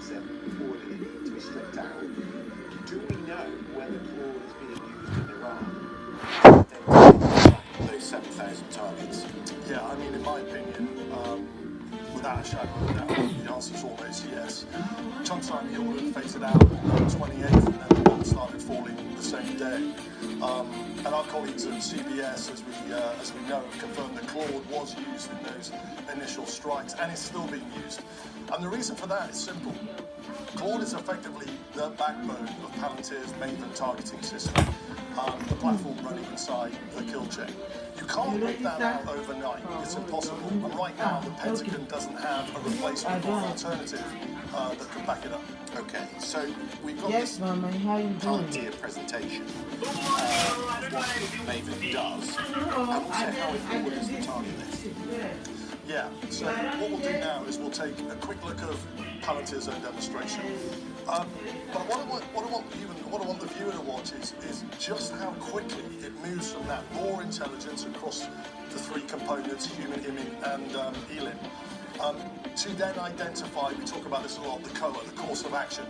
Alexa ordering it to be stripped out. Do we know whether Claude is being used in Iran? Those 7,000 targets. Yeah, I mean, in my opinion, without a shadow of a doubt, the answer is always yes. Chunks signed the order and phased it out on the 28th, and then the bomb started falling the same day. And our colleagues at CBS, as we know, have confirmed that Claude was used in those initial strikes and is still being used. And the reason for that is simple. Claude is effectively the backbone of Palantir's Maven targeting system, the platform running inside the kill chain. You can't break that out overnight. It's impossible. And right now, the Pentagon doesn't have a replacement or alternative that can back it up. Okay, so we've got Yes, Mama, how you doing? Palantir presentation of what Maven does, and also how it orders the target list. Yeah, so what we'll do now is we'll take a quick look of Palantir's own demonstration. But what I want the viewer to watch is just how quickly it moves from that raw intelligence across the three components, human, IMIN, and ELIN, to then identify, we talk about this a lot, the COA, the course of action.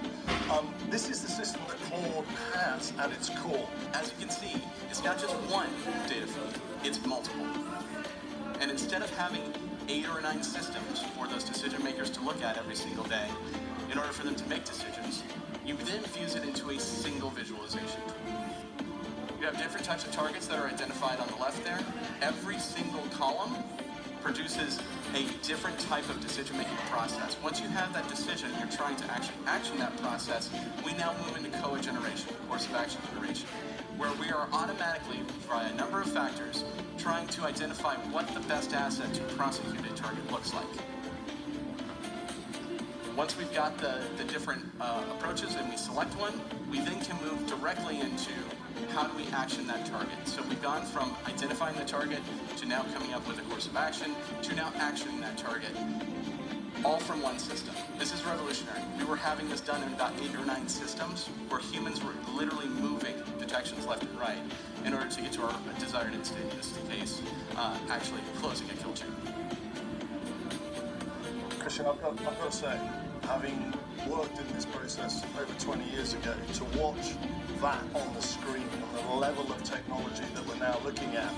This is the system that Claude has at its core. As you can see, it's not just one data feed, it's multiple. And instead of having 8 or 9 systems for those decision makers to look at every single day, in order for them to make decisions, you then fuse it into a single visualization. You have different types of targets that are identified on the left there. Every single column produces a different type of decision-making process. Once you have that decision, you're trying to actually action that process, we now move into COA generation, course of action generation, where we are automatically, via a number of factors, trying to identify what the best asset to prosecute a target looks like. Once we've got the different approaches and we select one, we then can move directly into how do we action that target. So we've gone from identifying the target to now coming up with a course of action to now actioning that target, all from one system. This is revolutionary. We were having this done in about 8 or 9 systems where humans were literally moving detections left and right in order to get to our desired instant, in this case, actually closing a kill chain. Christian, I've got to say, having worked in this process over 20 years ago, to watch that on the screen and the level of technology that we're now looking at,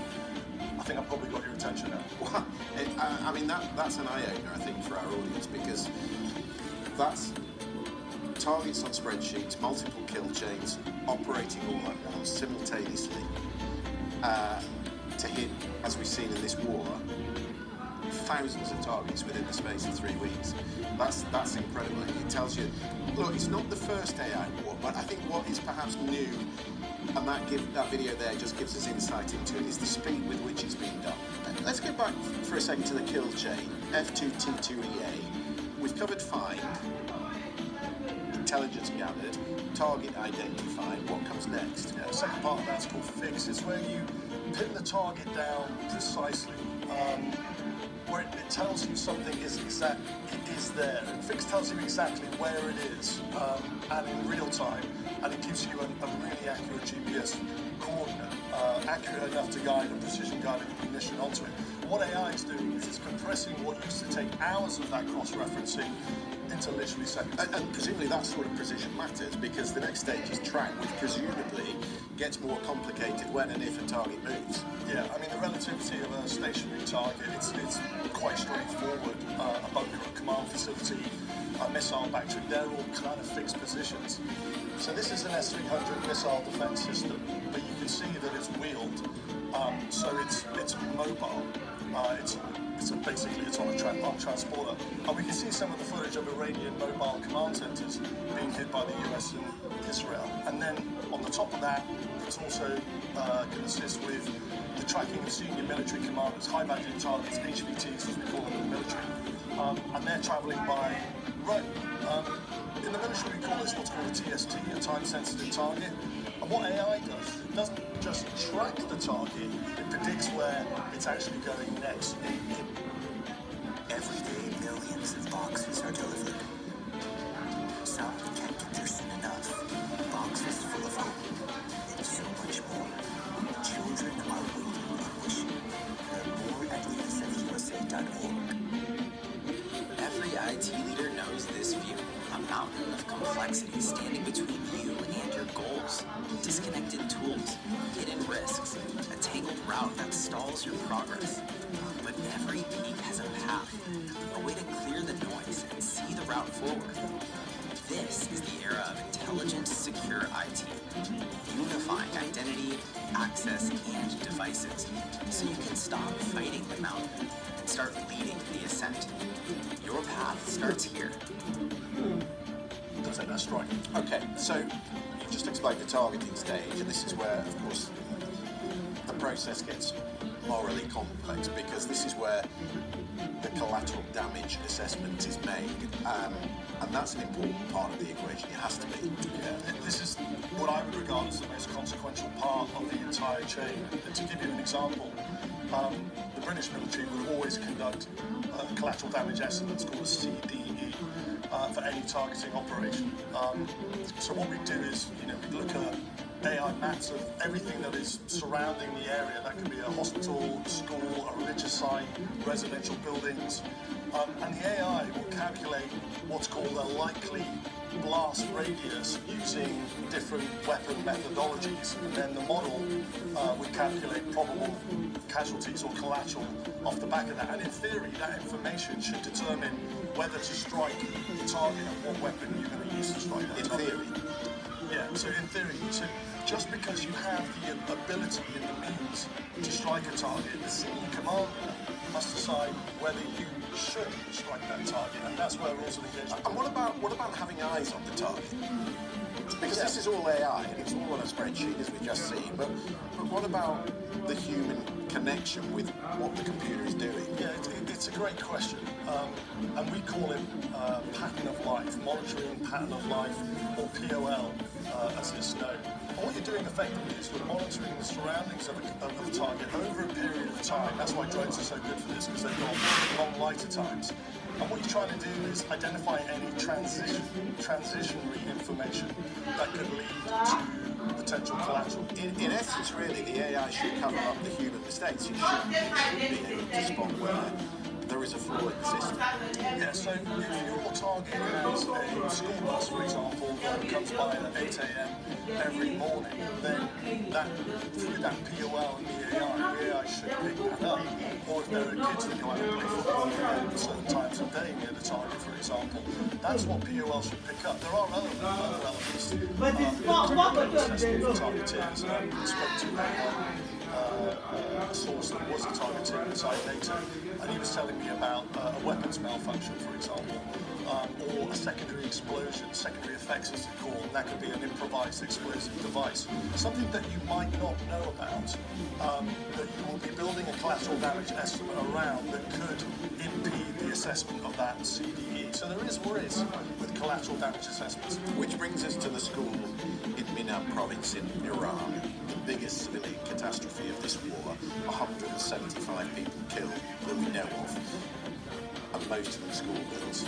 I think I've probably got your attention now. Well, I mean, that's an eye-opener, I think, for our audience, because that's targets on spreadsheets, multiple kill chains, operating all at once, simultaneously, to hit, as we've seen in this war, thousands of targets within the space of 3 weeks. That's incredible. It tells you, look, it's not the first AI war, but I think what is perhaps new, and that video there just gives us insight into it, is the speed with which it's being done. Let's get back for a second to the kill chain, F2T2EA. We've covered find, intelligence gathered, target identified. What comes next? Yeah, the second part of that's called fix. It's where you pin the target down precisely, where it tells you something is there. And fix tells you exactly where it is, and in real time, and it gives you a really accurate GPS coordinate, accurate enough to guide a precision guided mission onto it. What AI is doing is it's compressing what used to take hours of that cross-referencing into literally seconds. And presumably that sort of precision matters, because the next stage is track, which presumably gets more complicated when and if a target moves. Yeah, I mean, the relativity of a stationary target, it's quite straightforward. A bunker, a command facility, a missile battery, they're all kind of fixed positions. So this is an S-300 missile defense system, but you can see that it's wheeled, so it's mobile. Basically it's on a transporter, and we can see some of the footage of Iranian mobile command centers being hit by the US and Israel. And then on the top of that, it's also can assist with the tracking of senior military commanders, high-value targets, HVTs as we call them in the military, and they're traveling by road. In the military we call this what's called a TST, a time-sensitive target. And what AI does is it doesn't just track the target, it predicts where it's actually going next. Every day, millions of boxes are delivered. Some can't get there soon enough. Boxes full of hope and so much more. Children are waiting and wishing. Learn more at USFUSA.org. Every IT leader knows this view, a mountain complexity standing between you and your goals. Disconnected tools, hidden risks, a tangled route that stalls your progress. But every peak has a path, a way to clear the noise and see the route forward. This is the era of intelligent, secure IT, unifying identity, access, and devices, so you can stop fighting the mountain and start leading the ascent. Your path starts here. I think that's striking. Okay, so you just explained the targeting stage, and this is where, of course, the process gets morally complex, because this is where the collateral damage assessment is made, and that's an important part of the equation. It has to be. Yeah, this is what I would regard as the most consequential part of the entire chain. And to give you an example, the British military would always conduct collateral damage estimates called a CDE for any targeting operation. So what we do is, we look at AI maps of everything that is surrounding the area. That could be a hospital, a school, a religious site, residential buildings. And the AI will calculate what's called a likely blast radius using different weapon methodologies. And then the model would calculate probable casualties or collateral off the back of that. And in theory, that information should determine whether to strike the target and what weapon you're going to use to strike that target. In theory. Yeah, so in theory, so just because you have the ability and the means to strike a target, the senior commander must decide whether you should strike that target, and that's where rules of engagement. And what about having eyes on the target? Because this is all AI, and it's all on a spreadsheet, as we just see. But what about the human connection with what the computer is doing? Yeah, it's a great question, and we call it pattern of life, monitoring pattern of life, or POL, as it's known. And what you're doing effectively is you're monitoring the surroundings of the target over a period of time. That's why drones are so good for this, because they've got long lighter times. And what you're trying to do is identify any transitionary information that could lead to potential collateral. In essence, really, the AI should cover up the human mistakes. It should be able to spot where there is a flaw in the system. Yeah, so if your target is a school bus, for example, that comes by at 8 a.m. every morning, then through that POL and the AI should pick that up. Or if there are kids that go out and play football at certain times of day near the target, for example, that's what POL should pick up. There are other elements. But it's not what we're doing. Targeteers, and I spoke to a source that was a targeteer inside NATO, and he was telling me about a weapons malfunction, for example, or a secondary explosion, secondary effects as they call, and that could be an improvised explosive device. Something that you might not know about, that you will be building a collateral damage estimate around that could impede the assessment of that CDE. So there is risk with collateral damage assessments. Which brings us to the school in Minab province in Iran, the biggest civilian catastrophe of this war. 175 people killed that we know of, and most of them schoolgirls.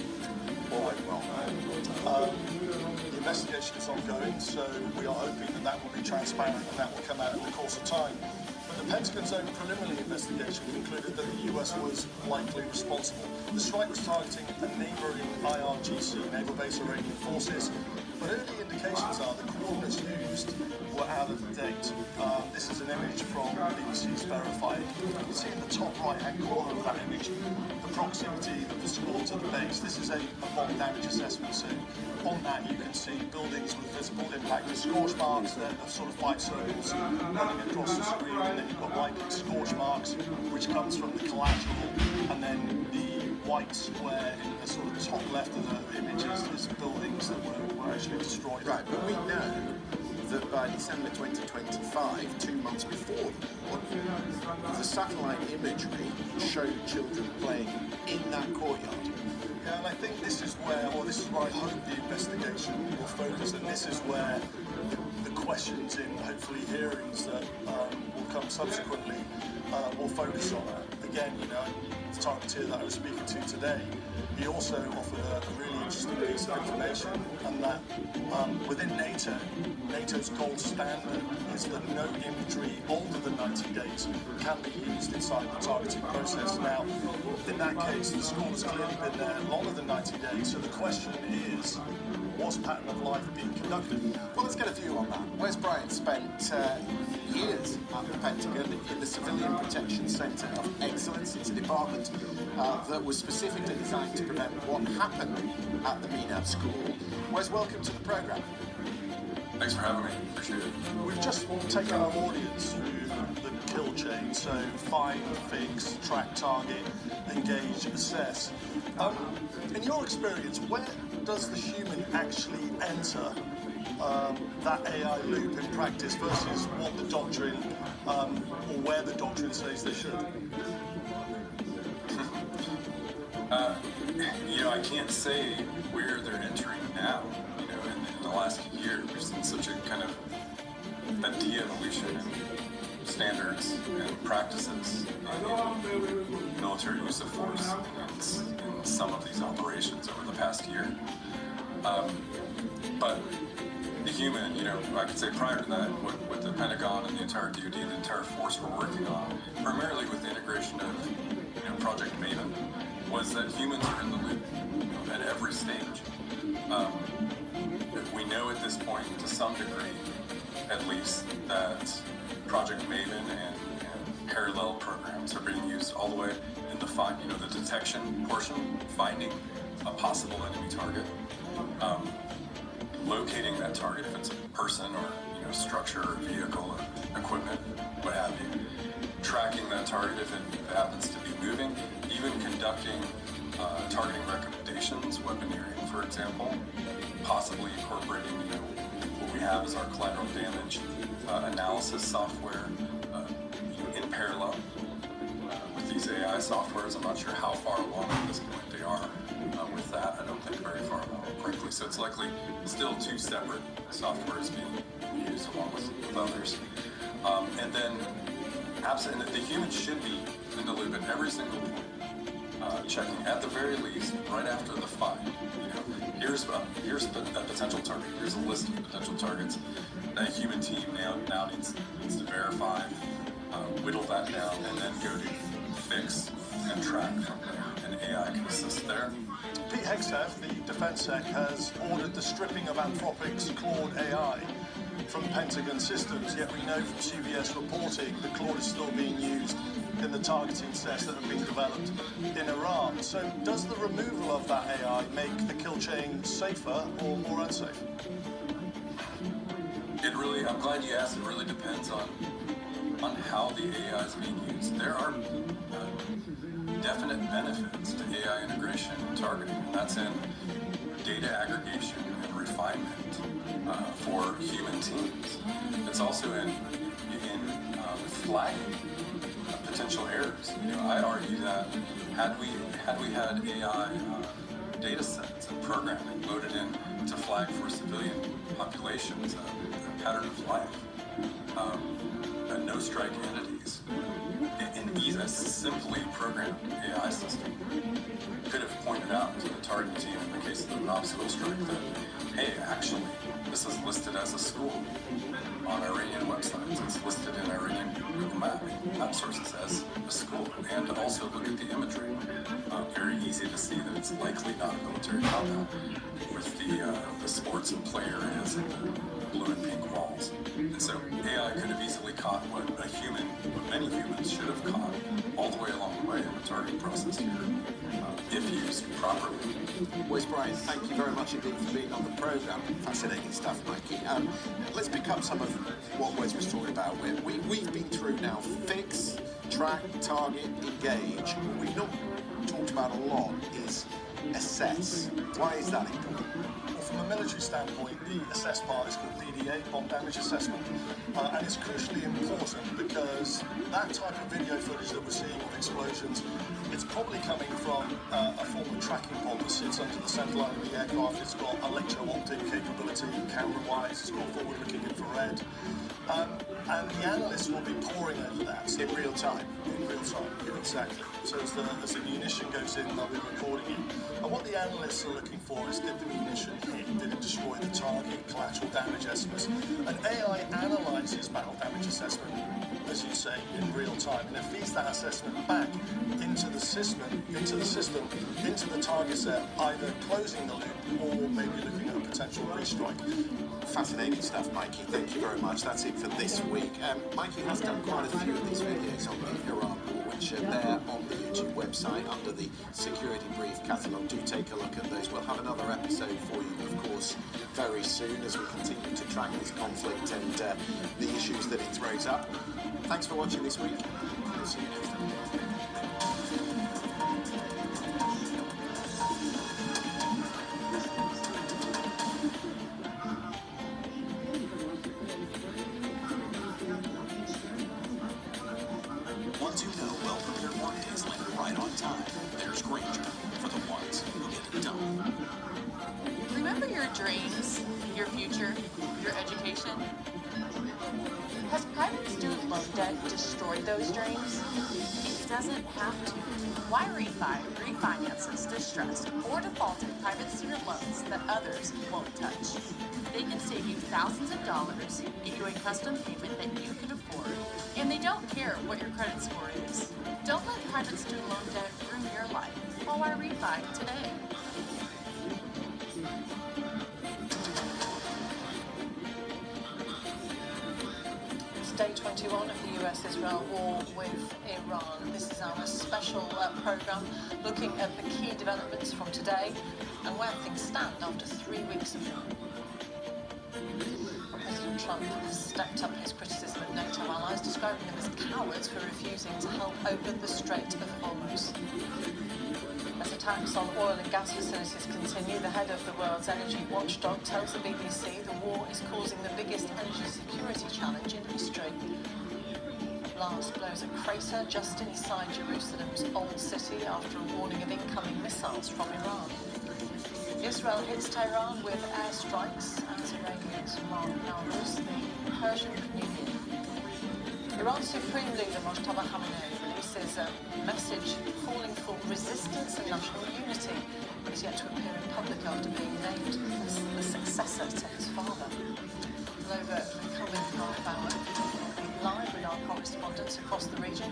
All went wrong. The investigation is ongoing, so we are hoping that will be transparent and that will come out in the course of time. But the Pentagon's own preliminary investigation concluded that the US was likely responsible. The strike was targeting a neighbouring IRGC, Naval Base Iranian Forces, but early indications are the coordinates used were out of date. This is an image from BBC's Verified. You can see in the top right-hand corner of that image the proximity of the school to the base. This is a bomb damage assessment, so on that you can see buildings with visible impact and scorch marks. They're sort of 5 circles running across the screen, and then you've got likely scorch marks, which comes from the collateral, and then the white square in the sort of top left of the image is buildings that were actually destroyed. Right, but we know that by December 2025, 2 months before the war, the satellite imagery showed children playing in that courtyard. Yeah, and I think this is where I hope the investigation will focus, and this is where the questions in hopefully hearings that will come subsequently will focus on. Again, the targeteer that I was speaking to today he also offered a really interesting piece of information, and that within NATO, NATO's gold standard is that no imagery older than 90 days can be used inside the targeting process. Now, in that case, the score has clearly been there longer than 90 days, so the question is, was pattern of life being conducted? Well, let's get a view on that. Wes Bryant spent years at the Pentagon in the Civilian Protection Center of Excellence. It's a department that was specifically designed to prevent what happened at the MENAV school. Wes, welcome to the program. Thanks for having me. Appreciate it. We've just taken our audience through the kill chain, so find, fix, track, target, engage, assess. In your experience, where does the human actually enter that AI loop in practice versus what the doctrine, or where the doctrine says they should? I can't say where they're entering now. In the last year, we've seen such a kind of a de-evolution in standards and practices in military use of force in some of these operations over the past year. But the human, I could say prior to that, what the Pentagon and the entire DoD, the entire force were working on, primarily with the integration of Project Maven, was that humans are in the loop at every stage. We know at this point, to some degree, at least, that Project Maven and parallel programs are being used all the way in the detection portion, finding a possible enemy target, locating that target if it's a person or structure or vehicle or equipment, what have you, tracking that target if it happens to be moving, even conducting targeting recommendations, weaponeering, for example, possibly incorporating what we have as our collateral damage analysis software in parallel with these AI softwares. I'm not sure how far along at this point they are with that. I don't think very far along, frankly. So it's likely still two separate softwares being used along with others. And then the human should be in the loop at every single point. Checking at the very least right after the find. Here's a potential target. Here's a list of potential targets. That human team now needs to verify, whittle that down, and then go to fix and track from there. And AI can assist there. Pete Hegseth, the Defense Sec, has ordered the stripping of Anthropic's Claude AI from Pentagon systems, yet we know from CBS reporting that Claude is still being used in the targeting sets that have been developed in Iran. So does the removal of that AI make the kill chain safer or more unsafe? I'm glad you asked. It really depends on how the AI is being used. There are definite benefits to AI integration and targeting, and that's in data aggregation and refinement for human teams. It's also in flagging potential errors. I'd argue that had we had AI data sets and programming loaded in to flag for civilian populations a pattern of life, no-strike entities, in a simply programmed AI system could have pointed out to the target team in the case of an obstacle strike that, hey, actually, this is listed as a school on Iranian websites. It's listed in Iranian Google map sources as a school. And also look at the imagery. Very easy to see that it's likely not a military compound with the sports and play areas and the blue and pink walls. And so AI could have easily caught what many humans should have caught all the way along the way in the targeting process here, if used properly. Wes Bryant, thank you very much indeed for being on the programme. Fascinating stuff, Mikey. Let's pick up some of what Wes was talking about. We've been through now fix, track, target, engage. What we've not talked about a lot is assess. Why is that important? From a military standpoint, the assess part is called BDA, bomb damage assessment, and it's crucially important because that type of video footage that we're seeing of explosions, it's probably coming from a form of tracking pod that sits under the centerline of the aircraft. It's got electro-optic capability, camera-wise, it's got forward-looking infrared. And the analysts will be poring over that. In real time. In real time, yeah, exactly. So as the munition goes in, they'll be recording it. And what the analysts are looking for is, did the munition hit? Did it destroy the target? Collateral damage estimates. And AI analyzes battle damage assessment, as you say, in real time, and it feeds that assessment back into the system, into the target set, either closing the loop or maybe looking at a potential restrike. Fascinating stuff, Mikey. Thank you very much. That's it for this week. Mikey has done quite a few of these videos on the Iran war, which are there on the YouTube website under the Security Brief catalogue. Do take a look at those. We'll have another episode for you, of course, very soon as we continue to track this conflict and the issues that it throws up. Thanks for watching this week. We'll see you next time. Ones who know well-prepared workdays land right on time. There's Granger for the ones who get it done. Remember your dreams, your future, your education? Has private student loan debt destroyed those dreams? It doesn't have to. Why refinances distressed or defaulted private student loans that others won't touch? They can save you thousands of dollars, get you a custom payment that you can afford, and they don't care what your credit score is. Don't let private student loan debt ruin your life. Call Why Refi today. Day 21 of the US-Israel war with Iran. This is our special program looking at the key developments from today and where things stand after 3 weeks of war. President Trump has stepped up his criticism of NATO allies, describing them as cowards for refusing to help open the Strait of Hormuz. As attacks on oil and gas facilities continue, the head of the world's energy watchdog tells the BBC the war is causing the biggest energy security challenge in history. A blast blows a crater just inside Jerusalem's old city after a warning of incoming missiles from Iran. Israel hits Tehran with airstrikes as Iranians mark Nowruz, the Persian New Year. Iran's Supreme Leader Mojtaba Khamenei releases a message calling for resistance and national unity. He's yet to appear in public after being named as the successor to his father. Well, over the coming half hour, we'll be live with our correspondents across the region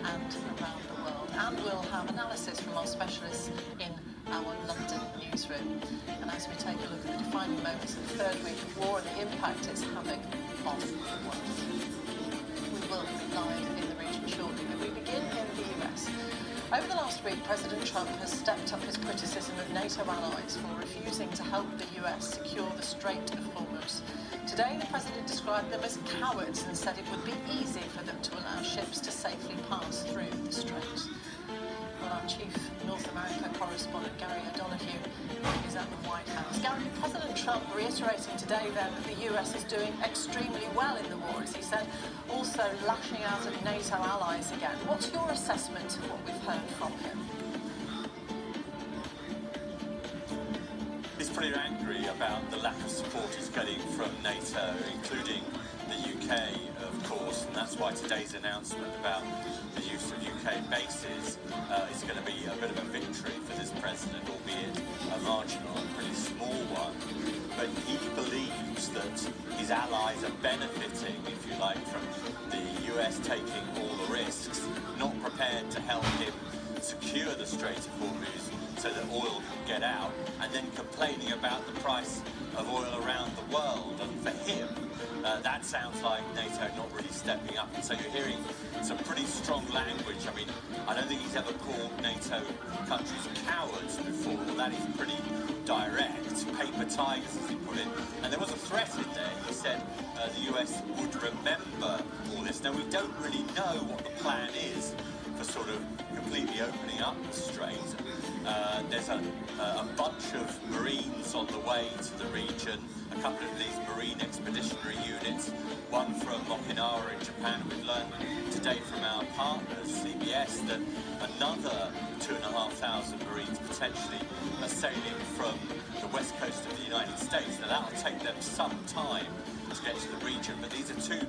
and around the world. And we'll have analysis from our specialists in our London newsroom. And as we take a look at the defining moments of the third week of war and the impact it's having on the world. Will be live in the region shortly, but we begin in the US. Over the last week, President Trump has stepped up his criticism of NATO allies for refusing to help the US secure the Strait of Hormuz. Today, the president described them as cowards and said it would be easy for them to allow ships to safely pass through the strait. Well, our chief North America correspondent, Gary O'Donoghue, is at the White House. Gary, President Trump reiterating today then that the US is doing extremely well in the war, as he said, also lashing out at NATO allies again. What's your assessment of what we've heard from him? He's pretty angry about the lack of support he's getting from NATO, including the UK, of course, and that's why today's announcement about the use of UK bases is going to be a bit of a victory for this president, albeit a marginal and pretty small one. But he believes that his allies are benefiting, if you like, from the US taking all the risks, not prepared to help him secure the Strait of Hormuz so that oil can get out, and then complaining about the price of oil around the world. And for him, that sounds like NATO not really stepping up. And so you're hearing some pretty strong language. I mean, I don't think he's ever called NATO countries cowards before. That is pretty direct. Paper tigers, as he put it. And there was a threat in there. He said the US would remember all this. Now, we don't really know what the plan is for sort of completely opening up the strait. There's a bunch of Marines on the way to the region, a couple of these Marine Expeditionary Units, one from Okinawa in Japan. We've learned today from our partners, CBS, that another 2,500 Marines potentially are sailing from the west coast of the United States. Now that'll take them some time to get to the region, but these are two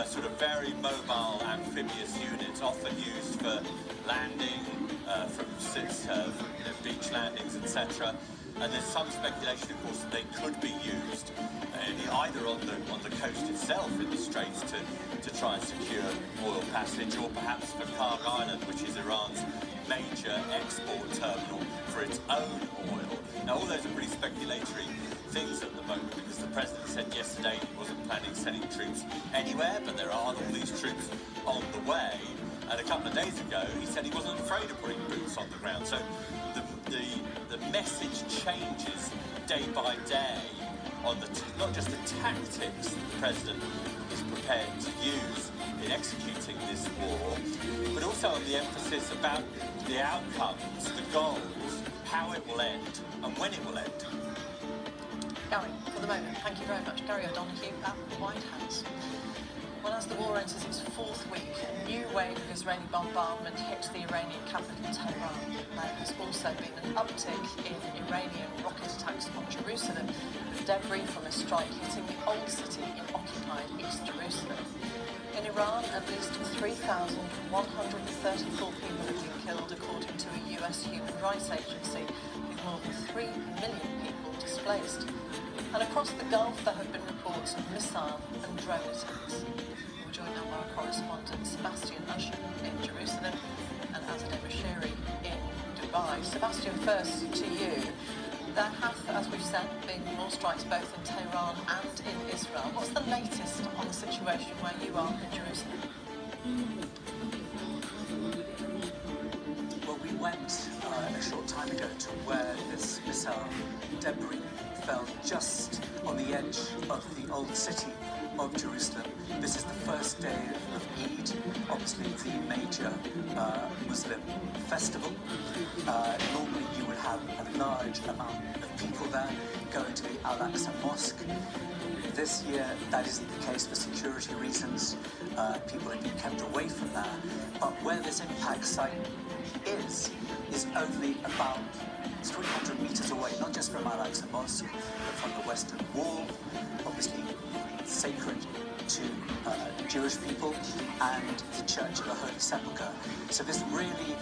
sort of very mobile amphibious units, often used for landing, from beach landings, etc. And there's some speculation, of course, that they could be used either on the coast itself in the Straits to try and secure oil passage, or perhaps for Kharg Island, which is Iran's major export terminal for its own oil. Now, all those are pretty speculatory things at the moment, because the president said yesterday he wasn't planning sending troops anywhere, but there are all these troops on the way. And a couple of days ago, he said he wasn't afraid of putting boots on the ground. So the message changes day by day on not just the tactics that the president is prepared to use in executing this war, but also on the emphasis about the outcomes, the goals, how it will end, and when it will end. Gary, for the moment, thank you very much. Gary O'Donoghue at the White House. Well, as the war enters its fourth week, a new wave of Israeli bombardment hit the Iranian capital, Tehran. There has also been an uptick in Iranian rocket attacks on Jerusalem, with debris from a strike hitting the old city in occupied East Jerusalem. In Iran, at least 3,134 people have been killed, according to a US human rights agency, with more than 3 million people displaced. And across the Gulf, there have been reports of missile and drone attacks. We're joined now by our correspondent Sebastian Usher in Jerusalem and Azadeh Bashiri in Dubai. Sebastian, first to you. There have, as we've said, been more strikes both in Tehran and in Israel. What's the latest on the situation where you are in Jerusalem? Well, we went a short time ago to where this missile debris fell just on the edge of the old city of Jerusalem. This is the first day of Eid, obviously the major Muslim festival. Normally you would have a large amount of people there going to the Al-Aqsa Mosque. This year that isn't the case for security reasons. People have been kept away from there. But where this impact site is only about 300 meters away, not just from Al-Aqsa Mosque, but from the Western Wall, obviously sacred to Jewish people, and the Church of the Holy Sepulchre. So this really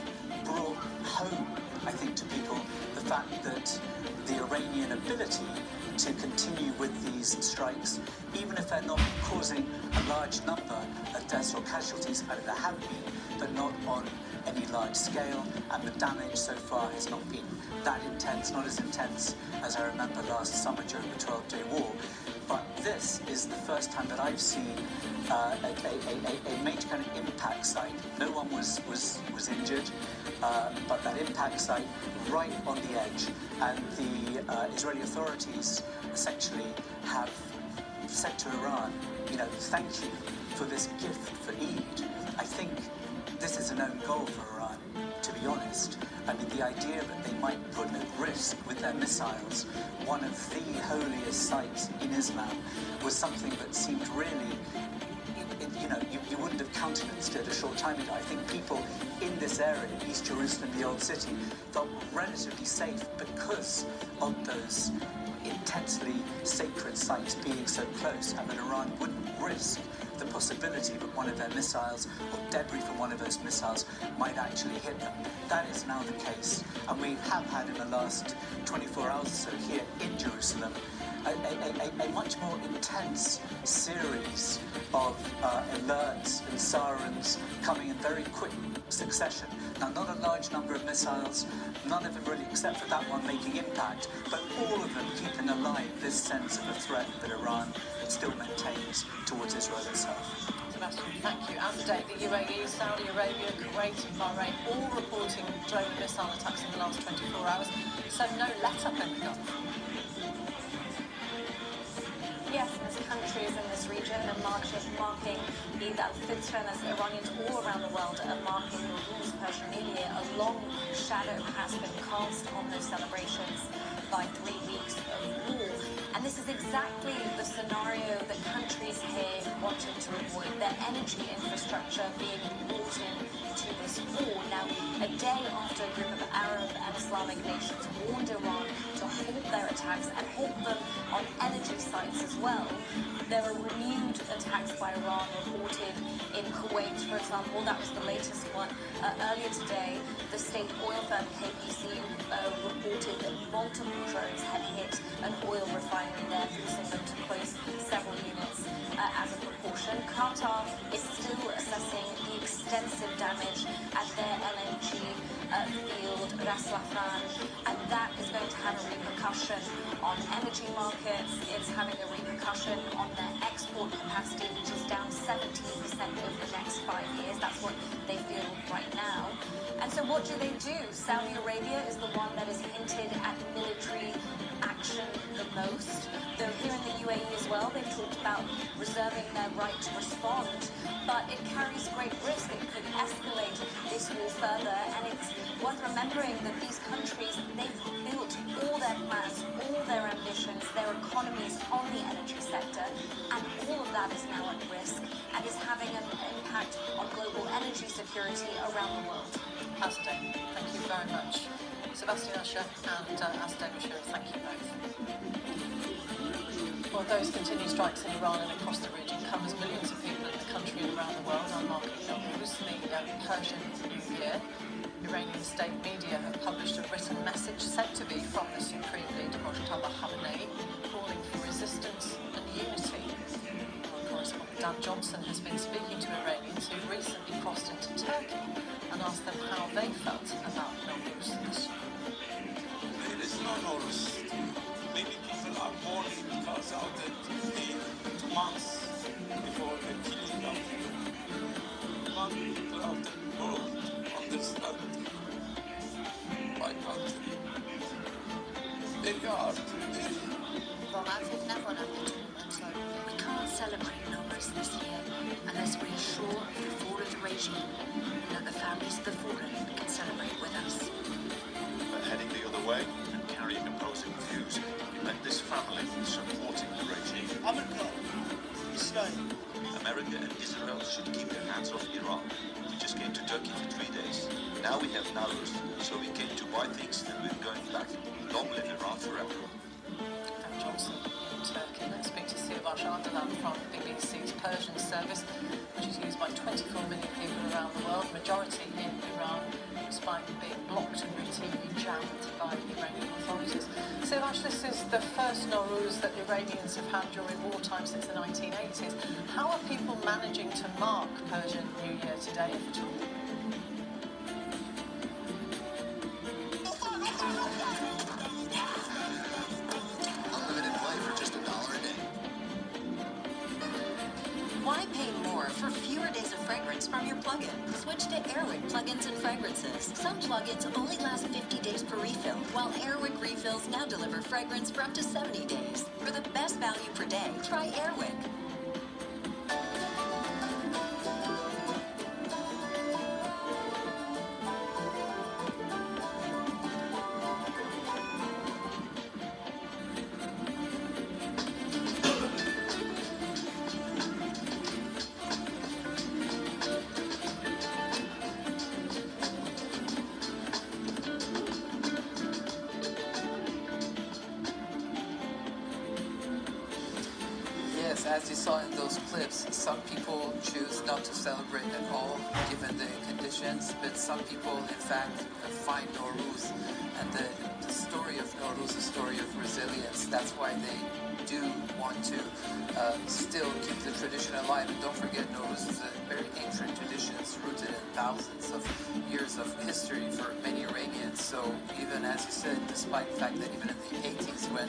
brought home, I think, to people the fact that the Iranian ability to continue with these strikes, even if they're not causing a large number of deaths or casualties, I mean, there have been, but not on any large scale, and the damage so far has not been that intense, not as intense as I remember last summer during the 12-day war. But this is the first time that I've seen a major kind of impact site. No one was injured, but that impact site right on the edge. And the Israeli authorities essentially have said to Iran, thank you for this gift for Eid. I think this is an own goal for Iran, to be honest. I mean, the idea that they might put at risk with their missiles one of the holiest sites in Islam was something that seemed really, you wouldn't have countenanced it a short time ago. I think people in this area, East Jerusalem, the old city, felt relatively safe because of those intensely sacred sites being so close, and that Iran wouldn't risk the possibility that one of their missiles or debris from one of those missiles might actually hit them. That is now the case, and we have had in the last 24 hours or so here in Jerusalem a much more intense series of alerts and sirens coming in very quick succession. Now, not a large number of missiles, none of them really, except for that one making impact, but all of them keeping alive this sense of a threat that Iran still maintains towards Israel itself. Sebastian, thank you. And today, the UAE, Saudi Arabia, Kuwait and Bahrain all reporting drone and missile attacks in the last 24 hours. So no let-up in the Gulf. Yes, there's countries in this region, and marches marking Eid al-Fitr, and as Iranians all around the world are marking Nowruz, Persian New Year, a long shadow has been cast on those celebrations by 3 weeks of war. And this is exactly the scenario that countries here wanted to avoid, their energy infrastructure being brought in to this war. Now, a day after a group of Arab and Islamic nations warned Iran to halt their attacks and halt them on energy sites as well, there were renewed attacks by Iran reported in Kuwait, for example. That was the latest one. Earlier today, the state oil firm KPC reported that multiple drones had hit an oil refinery there, forcing them to close several units as a precaution. Qatar is still assessing the extensive damage at their LNG field, Ras Laffan, and that is going to have a repercussion on energy markets. It's having a repercussion on their export capacity, which is down 17% over the next 5 years. That's what they feel right now. And so what do? Saudi Arabia is the one that has hinted at military action the most. Though here in the UAE as well, they've talked about reserving their right to respond, but it carries great risk. It could escalate this war further, and it's worth remembering that these countries, they've built all their plans, all their ambitions, their economies on the energy sector, and all of that is now at risk and is having an impact on global energy security around the world. Asdaq, thank you very much. Sebastian Usher and Asdaq Bashir, thank you both. Well, those continued strikes in Iran and across the region come as millions of people in the country and around the world are marking Nowruz, the Persian New Year. Iranian state media have published a written message sent to be from the Supreme Leader Mojtaba Khamenei, calling for resistance and unity. Our correspondent Dan Johnson has been speaking to Iranians who recently crossed into Turkey and asked them how they felt about Nowruz this year. There is no Nowruz. Many people are mourning because of the 2 months before the killing of one people of the world understand my country. Very hard. We can't celebrate Nowruz this year unless we ensure the fall of the regime and that the families of the fallen can celebrate with us. But heading the other way and carrying opposing views meant this family supporting the regime. America, Israel. America and Israel should keep their hands off Iran. We just came to Turkey for 3 days. Now we have Nowruz, so we came to buy things and we're going back. Long live Iran forever. Dan Johnson in Turkey. Let's speak to Siavash Ardalan from BBC's Persian service, which is used by 24 million people around the world, majority in Iran, despite being blocked and routinely jammed by Iranian authorities. Siavash, this is the first Nowruz that Iranians have had during wartime since the 1980s. How are people managing to mark Persian New Year today, if at all? Unlimited play for just $1 a day. Why pay more for fewer days of fragrance from your plug-in? Switch to Airwick plugins and fragrances. Some plugins only last 50 days per refill, while Airwick refills now deliver fragrance for up to 70 days. For the best value per day, try Airwick. As you saw in those clips, some people choose not to celebrate at all, given the conditions, but some people, in fact, find Nowruz, and the story of Nowruz is a story of resilience. That's why they do want to still keep the tradition alive. And don't forget, Nowruz is a very ancient tradition. It's rooted in thousands of years of history for many Iranians. So even, as you said, despite the fact that even in the 80s, when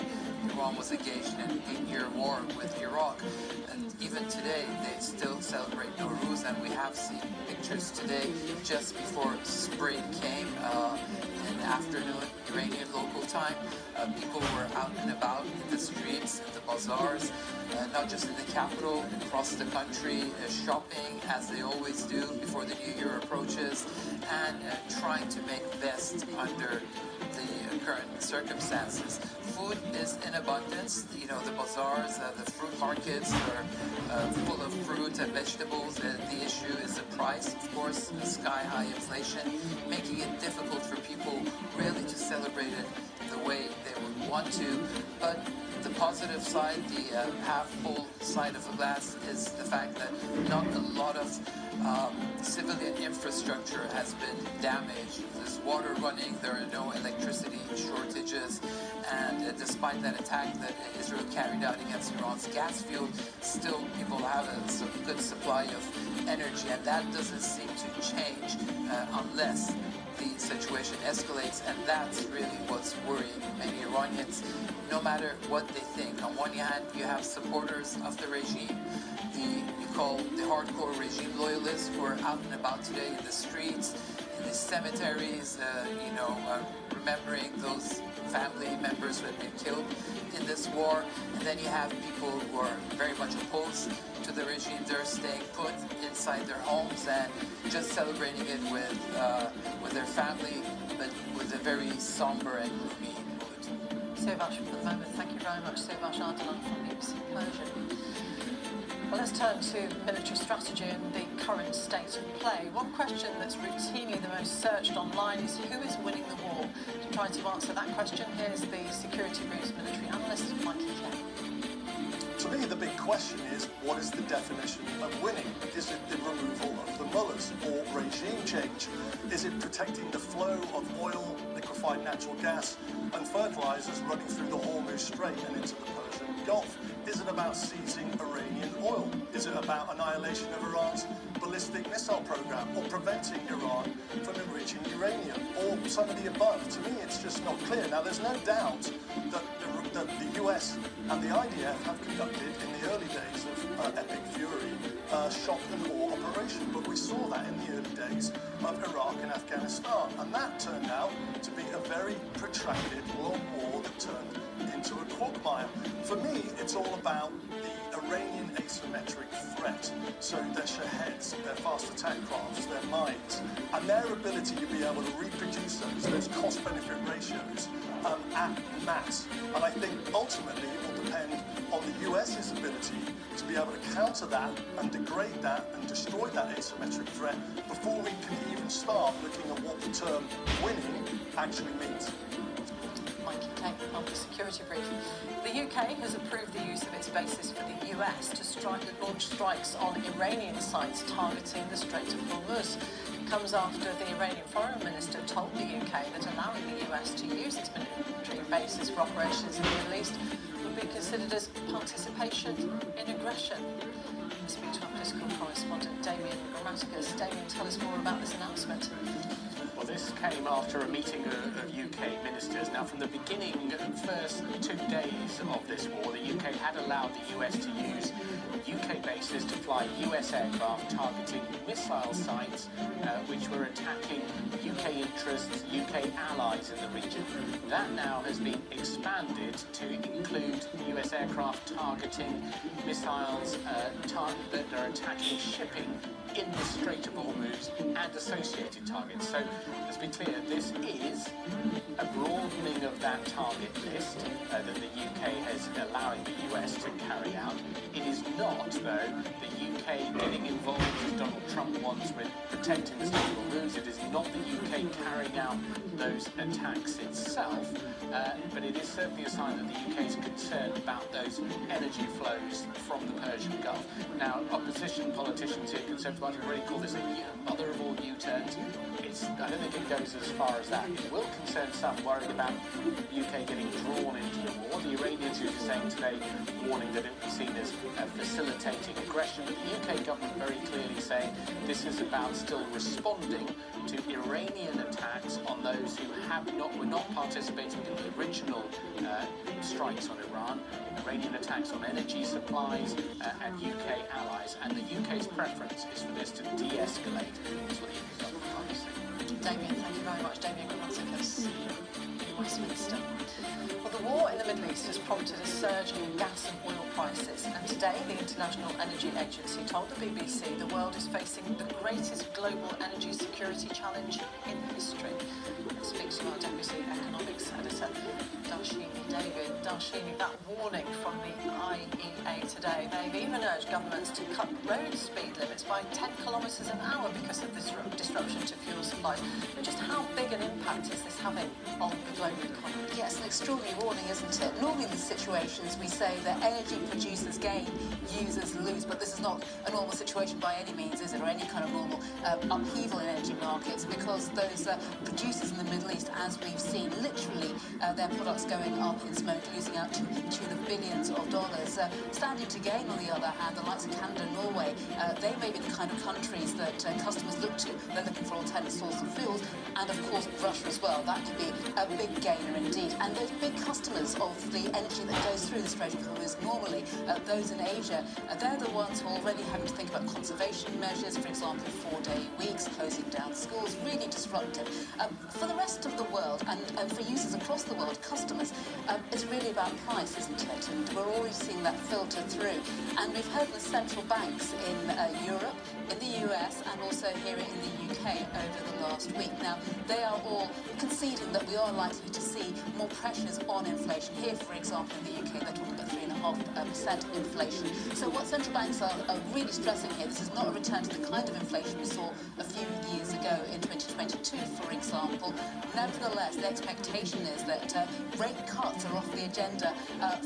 Iran was engaged in an 8-year war with Iraq, and even today they still celebrate Nowruz, and we have seen pictures today just before spring came in the afternoon Iranian local time. People were out and about in the streets, in the bazaars, not just in the capital, across the country, shopping as they always do before the new year approaches, and trying to make best under the current circumstances. Food is in abundance. You know, the bazaars, the fruit markets are full of fruit and vegetables. The issue is the price, of course, the sky-high inflation, making it difficult for people really to celebrate it the way they would want to. But the positive side, the half-full side of the glass, is the fact that not a lot of civilian infrastructure has been damaged. There's water running, there are no electricity shortages, and despite that attack that Israel carried out against Iran's gas field, still people have a good supply of energy, and that doesn't seem to change unless the situation escalates, and that's really what's worrying many Iranians, no matter what they think. On one hand, you have supporters of the regime, you call the hardcore regime loyalists, who are out and about today in the streets, in the cemeteries, remembering those family members who have been killed in this war. And then you have people who are very much opposed to the regime. They're staying put inside their homes and just celebrating it with their family, but with a very somber and gloomy mood. So much for the moment. Thank you very much, Sovash Ardalan from BBC Persian. Well, let's turn to military strategy and the current state of play. One question that's routinely the most searched online is who is winning the war? To try to answer that question, here's the Security Brief's military analyst, Mikey Kay. To me, the big question is, what is the definition of winning? Is it the removal of the mullahs or regime change? Is it protecting the flow of oil, liquefied natural gas and fertilizers running through the Hormuz Strait and into the Persian Gulf? Is it about seizing Iranian oil? Is it about annihilation of Iran's ballistic missile program, or preventing Iran from enriching uranium, or some of the above? To me, it's just not clear. Now, there's no doubt that the US and the IDF have conducted, in the early days of Epic Fury, shock and awe operation, but we saw that in the early days of Iraq and Afghanistan, and that turned out to be a very protracted long war that turned into a quagmire. For me, it's all about the Iranian asymmetric threat, so their Shaheds, their fast attack crafts, their mines, and their ability to be able to reproduce those cost-benefit ratios at mass. And I think ultimately it will depend on the US's ability to be able to counter that and degrade that and destroy that asymmetric threat before we can even start looking at what the term winning actually means. Mikey Kay of the Security Brief. The UK has approved the use of its basis for the US to launch strikes on Iranian sites targeting the Strait of Hormuz. It comes after the Iranian Foreign Minister told the UK that allowing the US to use its military bases for operations in the Middle East would be considered as participation in aggression. We speak to our political correspondent Damien Grammaticus. Damien, tell us more about this announcement. Well, this came after a meeting of UK ministers. Now, from the beginning, first 2 days of this war, the UK had allowed the US to use UK bases to fly US aircraft targeting missile sites which were attacking UK interests, UK allies in the region. That now has been expanded to include US aircraft targeting missiles that are attacking shipping in the Strait of Hormuz and associated targets. So let's be clear, this is a broadening of that target list that the UK is allowing the US to carry out. It is not, though, the UK getting involved, as Donald Trump wants, with protecting the Strait of Hormuz. It is not the UK carrying out those attacks itself, but it is certainly a sign that the UK is concerned about those energy flows from the Persian Gulf. Now, opposition politicians here, Conservative Party, already call this a mother of all U-turns. I don't think it goes as far as that. It will concern some worried about the UK getting drawn into the war. The Iranians, who are saying today, warning that it will be seen as facilitating aggression. But the UK government very clearly saying this is about still responding to Iranian attacks on those who were not participating in the original strikes on Iran, Iranian attacks on energy supplies and UK allies. And the UK's preference is for this to de-escalate. That's what the UK government is saying. Damien, thank you very much. Damien Grammaticus. Westminster. Well, the war in the Middle East has prompted a surge in gas and oil prices, and today the International Energy Agency told the BBC the world is facing the greatest global energy security challenge in history. Let's speak to our Deputy Economics Editor, Darshini David. Darshini, that warning from the IEA today, they've even urged governments to cut road speed limits by 10 kilometres an hour because of this disruption to fuel supplies. But just how big an impact is this having on the global economy? Yes, an extraordinary warning, isn't it? Normally in these situations we say that energy producers gain, users lose, but this is not a normal situation by any means, is it? Or any kind of normal upheaval in energy markets, because those producers in the Middle East, as we've seen, literally their products going up in smoke, losing out to the tune of billions of dollars. Standing to gain, on the other hand, the likes of Canada and Norway, they may be the kind of countries that customers look to. They're looking for alternate sources of fuels, and of course Russia as well. That could be a big gainer indeed. And those big customers of the energy that goes through the Strait of Hormuz, normally those in Asia, they're the ones who are already having to think about conservation measures, for example, 4-day weeks, closing down schools, really disruptive. For the rest of the world, and for users across the world, customers, it's really about price, isn't it? And we're already seeing that filter through. And we've heard the central banks in Europe, in the US, and also here in the UK over the last week. Now, they are all conceding that we are likely to see more pressures on inflation. Here, for example, in the UK, they're talking about 3.5% inflation. So what central banks are really stressing here, this is not a return to the kind of inflation we saw a few years ago in 2022, for example. Nevertheless, the expectation is that rate cuts are off the agenda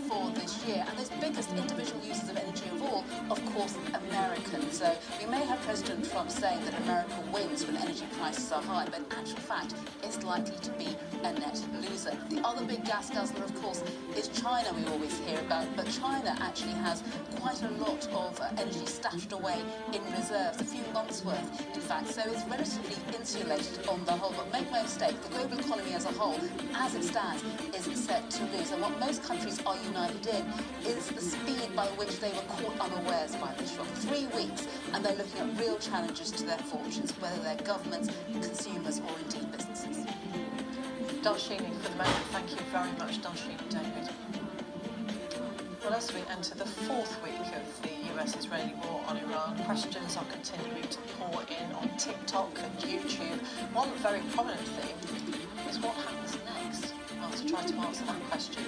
for this year. And those biggest individual users of energy of all, of course, Americans. So we may have President Trump saying that America wins when energy prices are high, but in actual fact, it's likely to be a net loser. The other big gas guzzler, of course, is China, we always hear about, but China actually has quite a lot of energy stashed away in reserves, a few months' worth, in fact, so it's relatively insulated on the whole. But make no mistake, the global economy as a whole, as it stands, is set to lose. And what most countries are united in is the speed by which they were caught unawares by this shock. 3 weeks, and they're looking at real challenges to their fortunes, whether they're governments, consumers, or indeed businesses. Darshini, for the moment, thank you very much, Darshini David. Well, as we enter the 4th week of the US-Israeli war on Iran, questions are continuing to pour in on TikTok and YouTube. One very prominent theme is what happens next. Well, to try to answer that question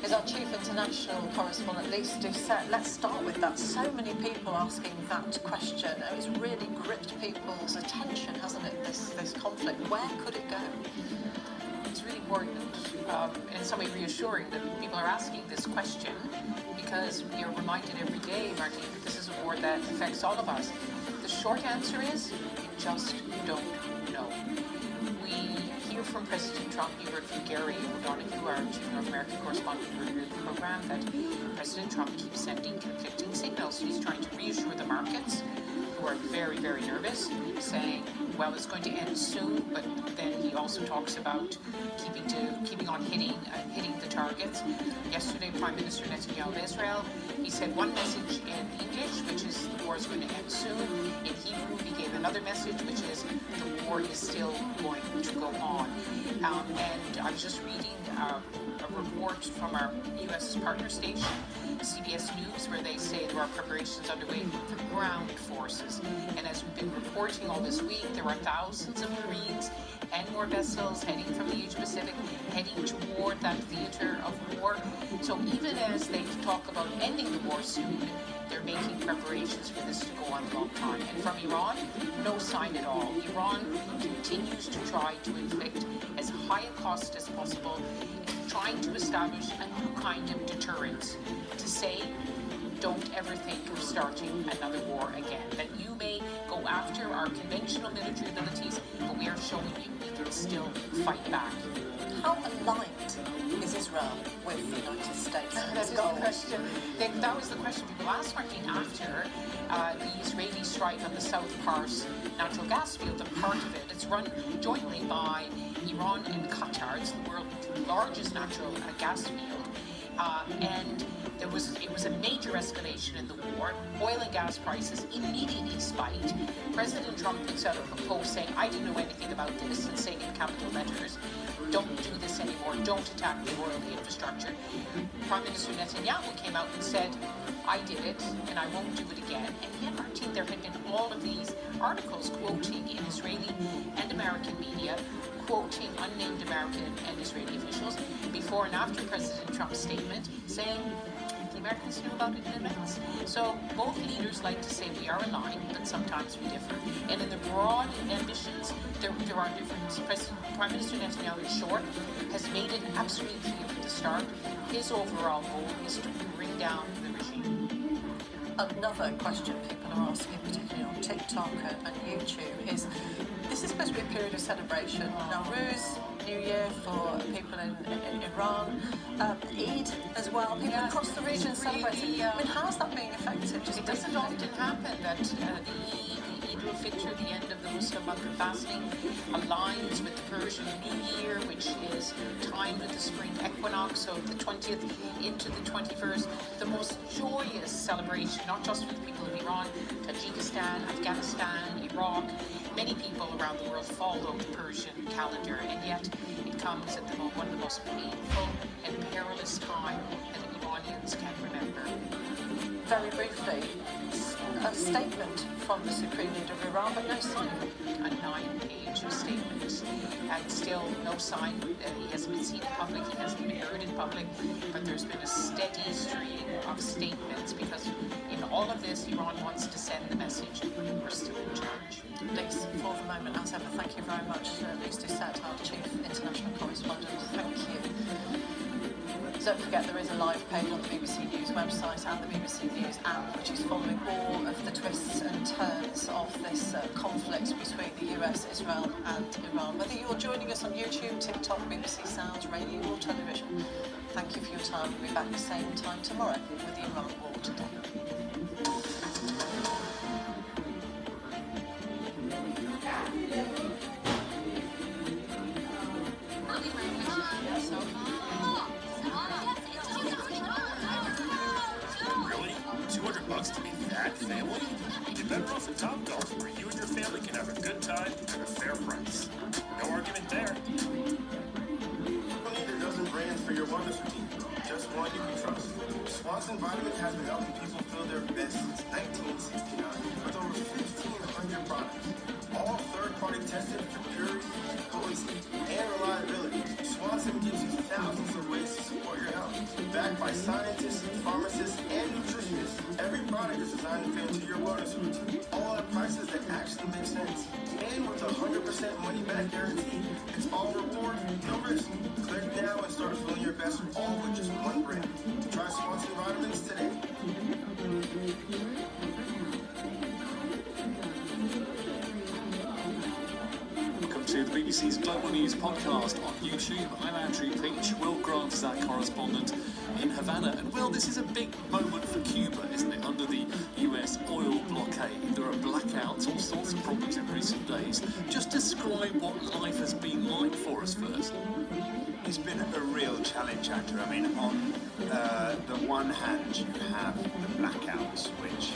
is our chief international correspondent, Lisa Doucette. Let's start with that. So many people asking that question. It's really gripped people's attention, hasn't it, this conflict? Where could it go? It's really important and in some way reassuring that people are asking this question, because we are reminded every day, Martine, that this is a war that affects all of us. The short answer is we just don't know. We hear from President Trump, you heard from Gary O'Donoghue, our chief North American correspondent earlier in the program, that President Trump keeps sending conflicting signals. He's trying to reassure the markets, who are very, very nervous, saying, well, it's going to end soon, but then he also talks about keeping on hitting the targets. Yesterday, Prime Minister Netanyahu of Israel, he said one message in English, which is the war is going to end soon. In Hebrew, he gave another message, which is the war is still going to go on. And I was just reading a report from our U.S. partner station, CBS News, where they say there are preparations underway for ground forces. And as we've been reporting all this week, there are thousands of Marines and more vessels heading from the Asia Pacific, heading toward that theater of war. So even as they talk about ending the war soon, they're making preparations for this to go on a long time. And from Iran, no sign at all. Iran continues to try to inflict as high a cost as possible, trying to establish a new kind of deterrence, to say, don't ever think of starting another war again. That you may go after our conventional military abilities, but we are showing you we can still fight back. How aligned is Israel with the United States? That's a good question. That was the question people asked, Martine, after the Israeli strike on the South Pars natural gas field. And part of it, it's run jointly by Iran and Qatar. It's the world's largest natural gas field. And it was a major escalation in the war. Oil and gas prices immediately spiked. President Trump puts out a post saying, I didn't know anything about this, and saying in capital letters, don't do this anymore, don't attack the oil infrastructure. Prime Minister Netanyahu came out and said, I did it and I won't do it again. And yet, Martin, there had been all of these articles quoting in Israeli and American media, quoting unnamed American and Israeli officials before and after President Trump's statement, saying the Americans knew about it in advance. So both leaders like to say we are aligned, but sometimes we differ. And in the broad ambitions, there are differences. Prime Minister Netanyahu, in short, has made it absolutely clear from the start his overall goal is to bring down the regime. Another question people are asking, particularly on TikTok and YouTube, is this is supposed to be a period of celebration. Nowruz, New Year for people in Iran, Eid as well. People across the region celebrating. I mean, how's that being effective? It doesn't often happen that the Eid al-Fitr, the end of the Muslim month of fasting, aligns with the Persian New Year, which is timed with the spring equinox, so the 20th into the 21st. The most joyous celebration, not just for the people of Iran, Tajikistan, Afghanistan, Iraq. Many people around the world follow the Persian calendar, and yet it comes at one of the most painful and perilous time that Iranians can remember. Very briefly, a statement from the Supreme Leader of Iran, but no sign. A 9-page statement, and still no sign. He hasn't been seen in public, he hasn't been heard in public, but there's been a steady stream of statements because in all of this, Iran wants to send the message we're still in charge. Lise, for the moment, as ever, thank you very much. Lise Doucet, our Chief International Correspondent. Thank you. Don't forget there is a live page on the BBC News website and the BBC News app, which is following all of the twists and turns of this conflict between the US, Israel and Iran. Whether you're joining us on YouTube, TikTok, BBC Sounds, radio or television, thank you for your time. We'll be back the same time tomorrow with the Iran War Today. Really? $200 to be that family? You're better off at Topgolf, where you and your family can have a good time at a fair price. No argument there. You need a dozen brands for your wellness routine. Just one you can trust. Swanson Vitamins has been helping people feel their best since 1969 with over 1,500 products. All third-party tested for purity, potency, and reliability. Swanson gives you thousands of ways to support your health. Backed by scientists, pharmacists, and nutritionists, every product is designed to fit into your wellness routine. All at prices that actually make sense. And with a 100% money-back guarantee, it's all reward, no risk. Click now and start feeling your best all with just one brand. Try Swanson Vitamins today. To the BBC's Global News podcast on YouTube. I'm Andrew Peach. Will Grant is our correspondent in Havana. And Will, this is a big moment for Cuba, isn't it? Under the US oil blockade, there are blackouts, all sorts of problems in recent days. Just describe what life has been like for us first. It's been a real challenge, Andrew. I mean, on the one hand, you have the blackouts, which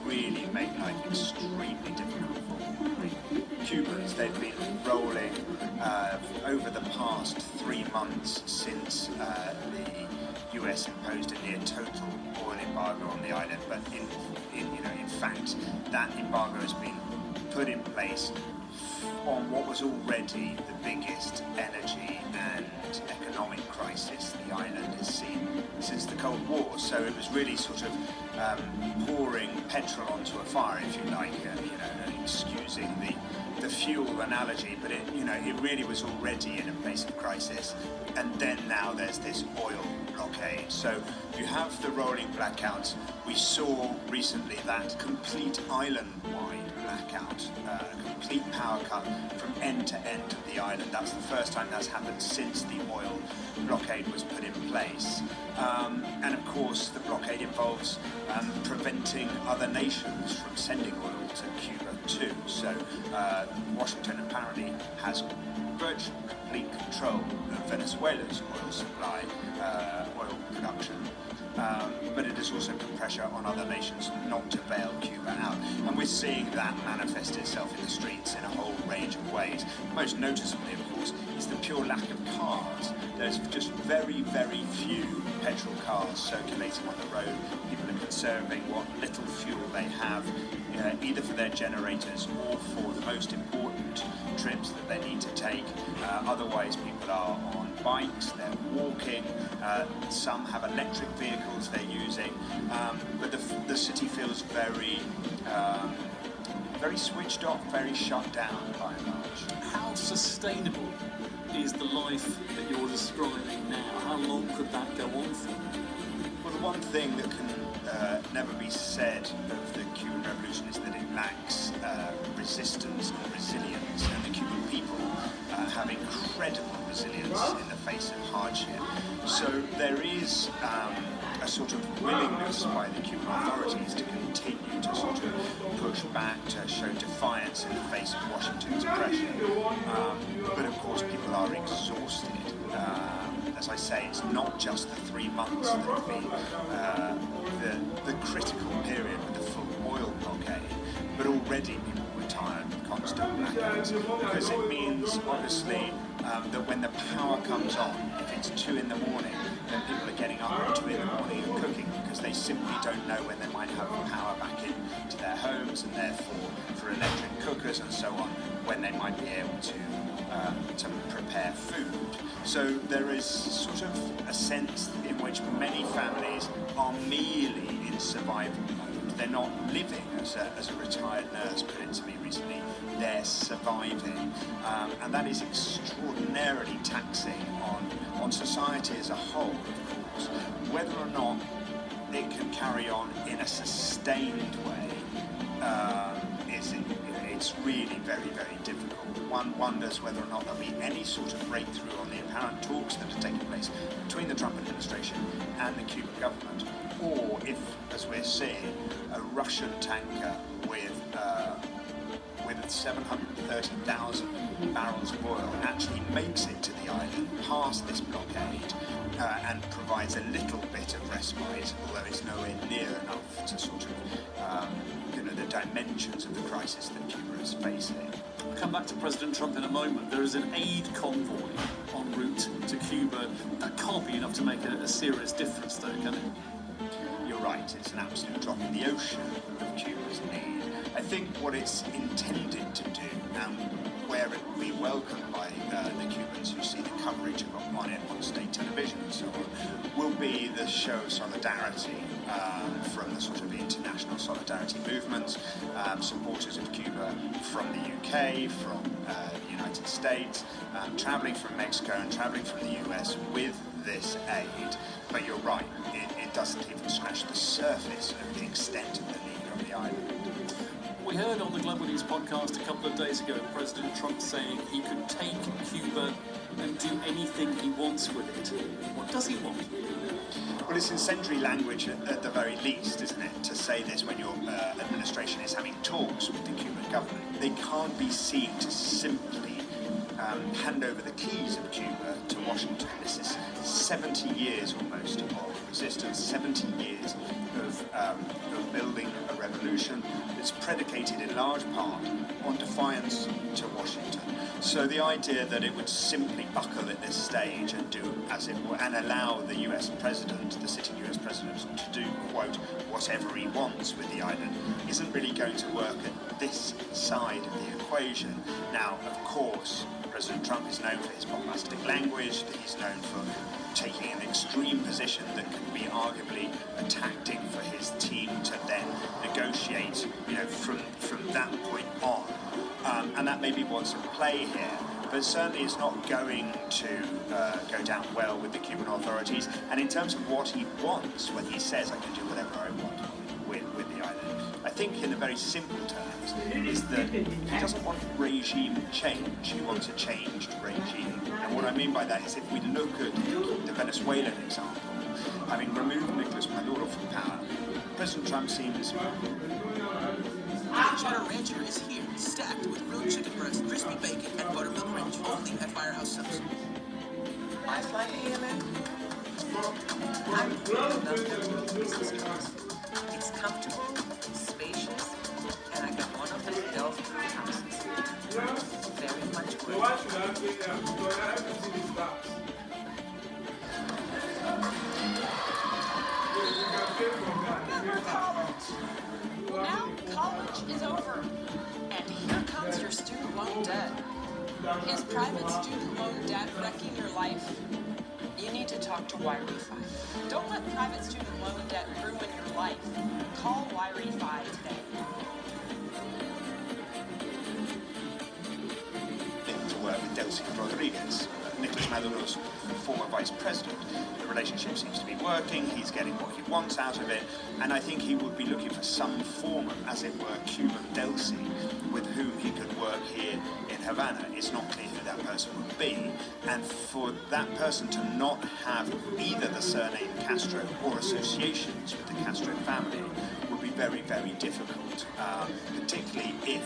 really make life extremely difficult for Cubans. They've been rolling over the past 3 months since the US imposed a near total oil embargo on the island. But in fact, that embargo has been put in place on what was already the biggest energy and economic crisis the island has seen since the Cold War. So it was really sort of pouring petrol onto a fire, if you like, excusing the fuel analogy, but it really was already in a place of crisis. And then now there's this oil blockade. So you have the rolling blackouts. We saw recently that complete island-wide blackout, complete power cut from end to end of the island. That's the first time that's happened since the oil blockade was put in place. And of course, the blockade involves preventing other nations from sending oil to Cuba too. So Washington apparently has virtually complete control of Venezuela's oil supply, oil production. But it has also put pressure on other nations not to bail Cuba out. And we're seeing that manifest itself in the streets in a whole range of ways. Most noticeably, of course, course, is the pure lack of cars. There's just very, very few petrol cars circulating on the road. People are conserving what little fuel they have, either for their generators or for the most important trips that they need to take. Otherwise, people are on bikes, they're walking, some have electric vehicles they're using, but the city feels very, very switched off, very shut down by and large. How sustainable is the life that you're describing now? How long could that go on for? Well, the one thing that can never be said of the Cuban Revolution is that it lacks resistance and resilience, and the Cuban people have incredible resilience in the face of hardship. So there is a sort of willingness by the Cuban authorities to continue to sort of push back, to show defiance in the face of Washington's pressure. But of course, people are exhausted. As I say, it's not just the 3 months that have been the critical period with the full oil blockade, but already people were tired of constant blackouts, because it means, obviously, that when the power comes on, if it's 2 in the morning, then people are getting up at 2 in the morning and cooking, because they simply don't know when they might have power back into their homes, and therefore for electric cookers and so on, when they might be able to prepare food. So there is sort of a sense in which many families are merely in survival mode. They're not living, as a retired nurse put it to me recently, they're surviving. And that is extraordinarily taxing on society as a whole, of course. Whether or not it can carry on in a sustained way, it's really very, very difficult. One wonders whether or not there'll be any sort of breakthrough on the apparent talks that are taking place between the Trump administration and the Cuban government, or if, as we're seeing, a Russian tanker with 730,000 barrels of oil actually makes it to the island past this blockade and provides a little bit of respite, although it's nowhere near enough to sort of the dimensions of the crisis that Cuba is facing. We'll come back to President Trump in a moment. There is an aid convoy en route to Cuba. That can't be enough to make a serious difference, though, can it? You're right, it's an absolute drop in the ocean of Cuba's need. I think what it's intended to do, and where it will be welcomed by the Cubans who see the coverage on it on state television and so on, will be the show of solidarity from the sort of international solidarity movements, supporters of Cuba from the UK, from the United States, travelling from Mexico and travelling from the US with this aid. But you're right, it doesn't even scratch the surface of the extent of the need on the island. We heard on the Global News podcast a couple of days ago President Trump saying he could take Cuba and do anything he wants with it. What does he want? Well, it's incendiary language at the very least, isn't it, to say this when your administration is having talks with the Cuban government. They can't be seen to simply hand over the keys of Cuba to Washington. This is 70 years almost of resistance, 70 years of building a revolution that's predicated in large part on defiance to Washington. So the idea that it would simply buckle at this stage and do as it were, and allow the US president, the sitting US president, to do, quote, whatever he wants with the island, isn't really going to work at this side of the equation. Now, of course, President Trump is known for his bombastic language, he's known for taking an extreme position that could be arguably a tactic for his team to then negotiate, from that point on. And that may be what's at play here, but certainly it's not going to go down well with the Cuban authorities. And in terms of what he wants, when he says, I can do whatever I want with the island, I think in the very simple terms is that he doesn't want regime change, he wants a changed regime. And what I mean by that is if we look at the Venezuelan example, having removed Nicolas Maduro from power, President Trump seems... Cheddar Rancher is here, stacked with grilled chicken breast, crispy bacon, and buttermilk ranch, only at Firehouse Subs. Ice like EMN? I'm enough to business class. It's comfortable, spacious, and I got one of those Delphi houses. Very much worth why should I pay them? Because I have to see the stocks. Now college is over, and here comes your student loan debt. Is private student loan debt wrecking your life? You need to talk to Wi-Fi. Don't let private student loan debt ruin your life. Call Wi-Fi today. To work with Delcy Rodriguez, Nicolas Maduro's former vice president. The relationship seems to be working, he's getting what he wants out of it, and I think he would be looking for some form of, as it were, Cuban Delcy with whom he could work here in Havana. It's not clear who that person would be, and for that person to not have either the surname Castro or associations with the Castro family would be very, very difficult, particularly if,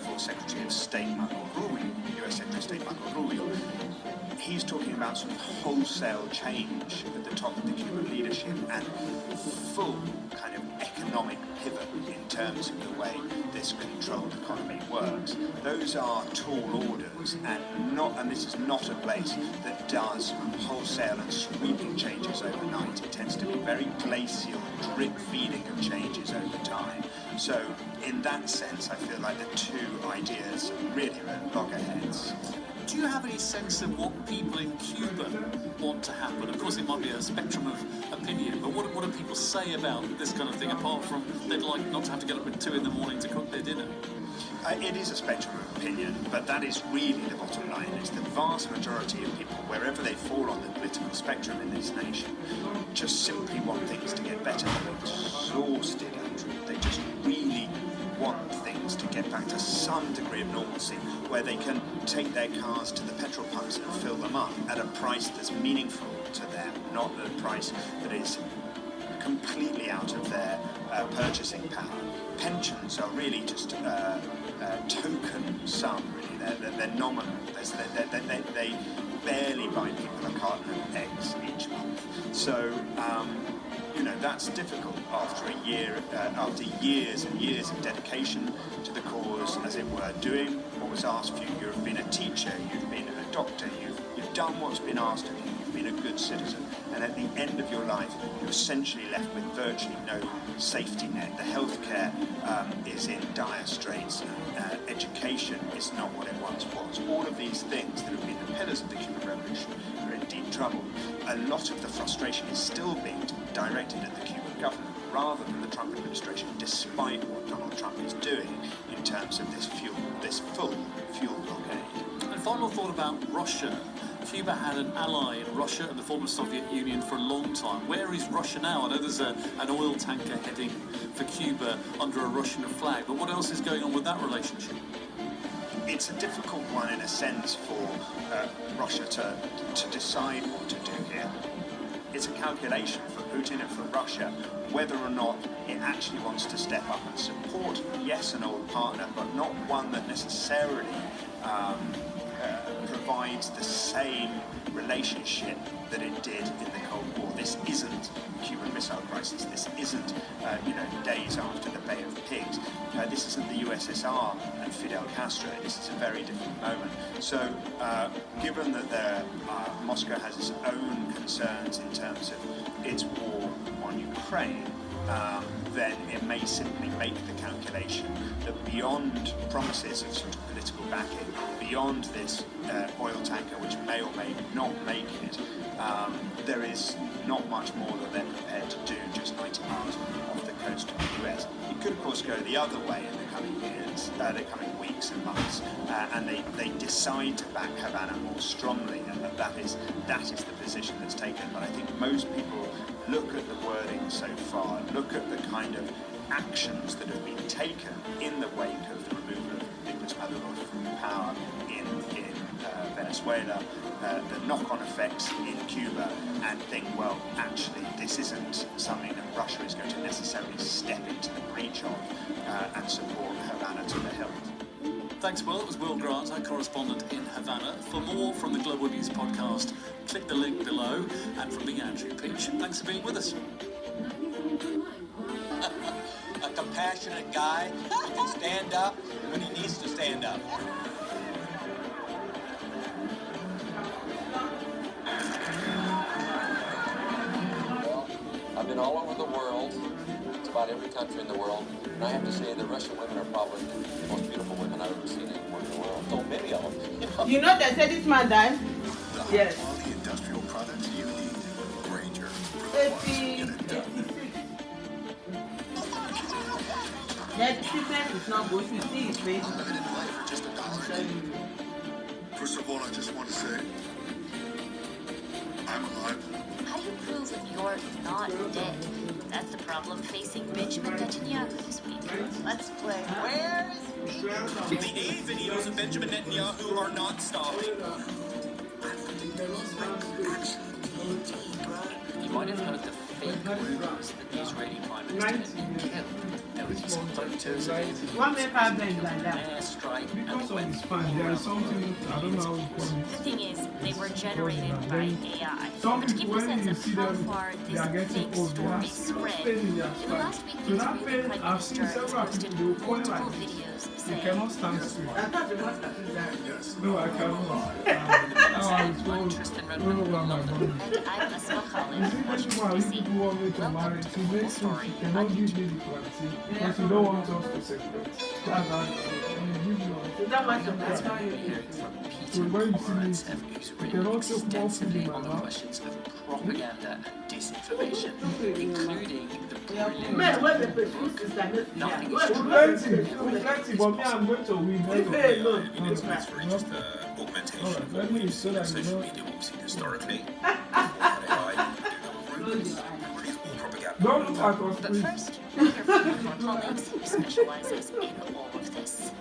for Secretary of State Marco Rubio, US Secretary of State Marco Rubio, he's talking about sort of wholesale change at the top of the Cuban leadership and full kind of economic pivot in terms of the way this controlled economy works. Those are tall orders, and this is not a place that does wholesale and sweeping changes overnight. It tends to be very glacial, drip feeding of changes over time. So in that sense, I feel like the two ideas really are at loggerheads. Do you have any sense of what people in Cuba want to happen? Of course, it might be a spectrum of opinion, but what do people say about this kind of thing, apart from they'd like not to have to get up at 2 in the morning to cook their dinner? It is a spectrum of opinion, but that is really the bottom line. It's the vast majority of people, wherever they fall on the political spectrum in this nation, just simply want things to get better. They're exhausted, Andrew. They just really want things to get back to some degree of normalcy where they can take their cars to the petrol pumps and fill them up at a price that's meaningful to them, not at a price that is completely out of their purchasing power. Pensions are really just token sum, really. They're nominal. They barely buy people a carton of eggs each month. So, that's difficult after after years and years of dedication to the cause, as it were, doing what was asked of you. You've been a teacher, you've been a doctor, you've done what's been asked of you, you've been a good citizen, and at the end of your life, you're essentially left with virtually no safety net. The healthcare is in dire straits, and education is not what it once was. All of these things that have been the pillars of the Cuban Revolution are in deep trouble. A lot of the frustration is still being directed at the Cuban government rather than the Trump administration, despite what Donald Trump is doing in terms of this full fuel blockade. And final thought about Russia. Cuba had an ally in Russia and the former Soviet Union for a long time. Where is Russia now? I know there's an oil tanker heading for Cuba under a Russian flag, but what else is going on with that relationship? It's a difficult one in a sense for Russia to decide what to do here. It's a calculation for Putin and for Russia whether or not it actually wants to step up and support, yes, an old partner, but not one that necessarily provides the same relationship that it did in the Cold War. This isn't the Cuban Missile Crisis. This isn't, days after the Bay of Pigs. This isn't the USSR and Fidel Castro. This is a very different moment. So, given that Moscow has its own concerns in terms of its war on Ukraine, then it may simply make the calculation that beyond promises of sort of political backing, beyond this oil tanker, which may or may not make it, there is not much more that they're prepared to do just 90 miles off the coast of the US. It could, of course, go the other way in the coming years, the coming weeks and months, and they decide to back Havana more strongly, and that is the position that's taken. But I think most people look at the wording so far, look at the kind of actions that have been taken in the wake of the removal of Nicolas Maduro from power in Venezuela, the knock-on effects in Cuba, and think, well, actually, this isn't something that Russia is going to necessarily step into the breach of and support Havana to the hilt. Thanks, Will. It was Will Grant, our correspondent in Havana. For more from the Global News Podcast, click the link below. And from me, Andrew Peach, thanks for being with us. A compassionate guy who can stand up when he needs to stand up. been all over the world. It's about every country in the world. And I have to say, the Russian women are probably the most beautiful women I've ever seen anywhere in the world. So many of them. You know they said this man died? Yes. All the industrial products you need. Granger. 86. That sickness is not good. You see his face. First of all, I just want to say, I'm alive. How do you prove that you're not dead? That's the problem facing Benjamin Netanyahu this week. Let's play. Where is The A videos of Benjamin Netanyahu are not stopping. You might have heard the fake rumors that the Israeli Prime Minister had been killed. There were these photos of him. What make our bend like that? Airstrike Because of his fan, there is something, I don't know how to call The thing is, they were generated by AI. Some But to give people, you a when you sense see of how them, far they are this getting fake old. They are story still spread, staying in their in the last week, So the that Israeli pain, Prime I've seen Minister has several posted people going multiple like this. videos They saying cannot stand still. I thought it was Yes. No, I cannot. Now I'm so all over my body. and I'm Asma Khalid, You see, Washington, why D.C. people want me to marry to make sure she cannot give me the vaccine because you don't want us to separate. That's how you give you. That was the That's best. why we're hearing from So Peter when you see me, Moritz, who's you written cannot take more food extensively in my on the mouth. questions of propaganda and disinformation, including the brilliant Man, where the person is like nothing Plenty, but me, I'm going to win. It's very just augmentation of what we've seen on social media, what we've seen historically. Don't look at us, But please. first, we'll hear from one of our colleagues who specializes in all of this.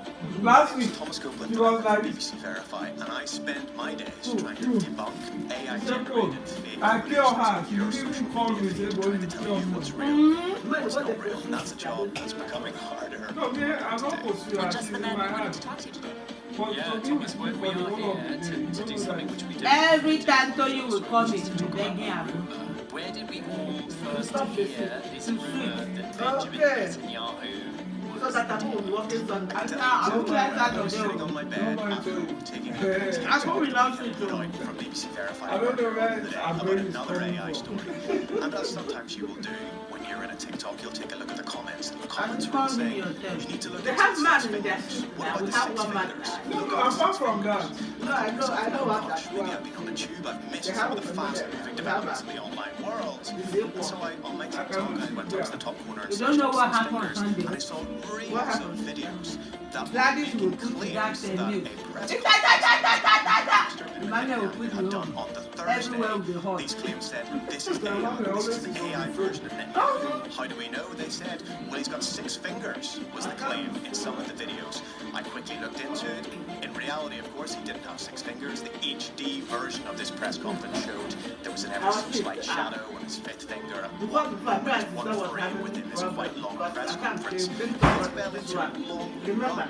Last week, Thomas Copeland he was like, BBC Verify, and I spend my days trying to you. debunk AI Simple. generated fake I kill news. her. You Your didn't social call media me, feed say, boy, trying you to tell kill you me. what's real, what's not real. And that's a job that's becoming harder. No, me, I'm not supposed to. We're I just see the in man my we wanted hand. to talk to you today. Yeah, Thomas, we are here to do something which we did. Every time Tony will come in, he'll be begging her. Where did we all first hear this rumor that Benjamin Netanyahu So that I'm going to walk in on that. I was sitting on my bed at home taking a picture I told me last week. from BBC Verify I don't know where today I'm about going another to AI story. And as sometimes you will do when you're in a TikTok, you'll take a look at the comments, and the comments are all saying, you need to look They at have the man six in their fingers. street What now. about We the have six one man. fingers? No, apart from that, No, I know what that's Maybe I've been on the tube, I've missed They some have of the it. fast-moving developments in the online world. And so on my TikTok, I went up to the top corner and You don't know what searched happened on fingers, Sunday. and I saw reels What of happened? videos that Gladys were will making put claims that that news. a press Emmanuel will put you on. on the Everywhere will be Thursday. hot. These claims said, this is AI, this is the AI version of Netanyahu. How do we know? They said, well, he's got 6 fingers, was the claim in some of the videos. I quickly looked into it. In reality, of course, he didn't have 6 fingers. The HD version of this press conference showed there was an ever so slight shadow on his 5th finger, and one frame within this quite long press conference. It fell into a long run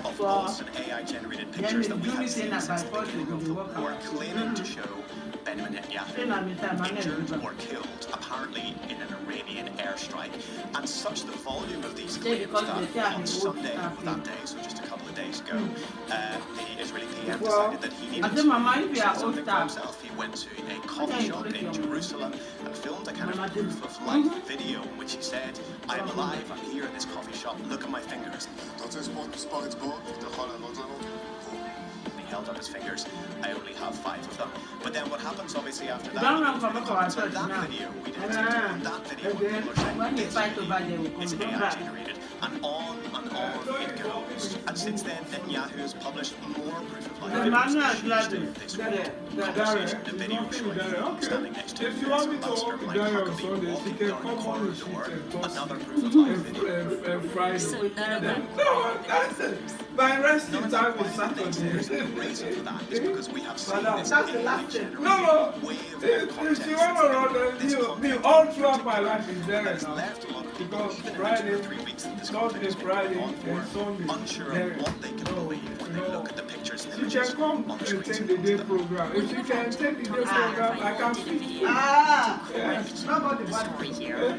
of false and AI-generated pictures that we have seen since the beginning of the war, claiming to show Benjamin Netanyahu injured or killed, apparently in an Iranian airstrike. And such the volume of these claims that on Sunday of that day, so just a couple of days ago, the Israeli PM decided that he needed to do something for himself. He went to a coffee shop in Jerusalem and filmed a kind of proof of life video in which he said, I'm alive, I'm here in this coffee shop, look at my fingers. He held up his fingers. I only have 5 of them. But then what happens obviously after that? That video, we didn't that video, people are saying this video is AI generated, and on it goes. And since then, Netanyahu has published more proof of life videos. This conversation, the video showing him standing next to his ambassador Mike Huckabee walking down the corridor. Another proof of life video. No, that's it. My resting time is Saturday. The reason for that is because we have seen this No, no. If you want to run me all throughout my life is there now. Because Friday, Thursday, Friday, and Sunday. unsure of what they can believe when they look at the pictures images come on the and screens. take the day program. If you can take the day program, I can fit you. Yes. Nobody wants to hear.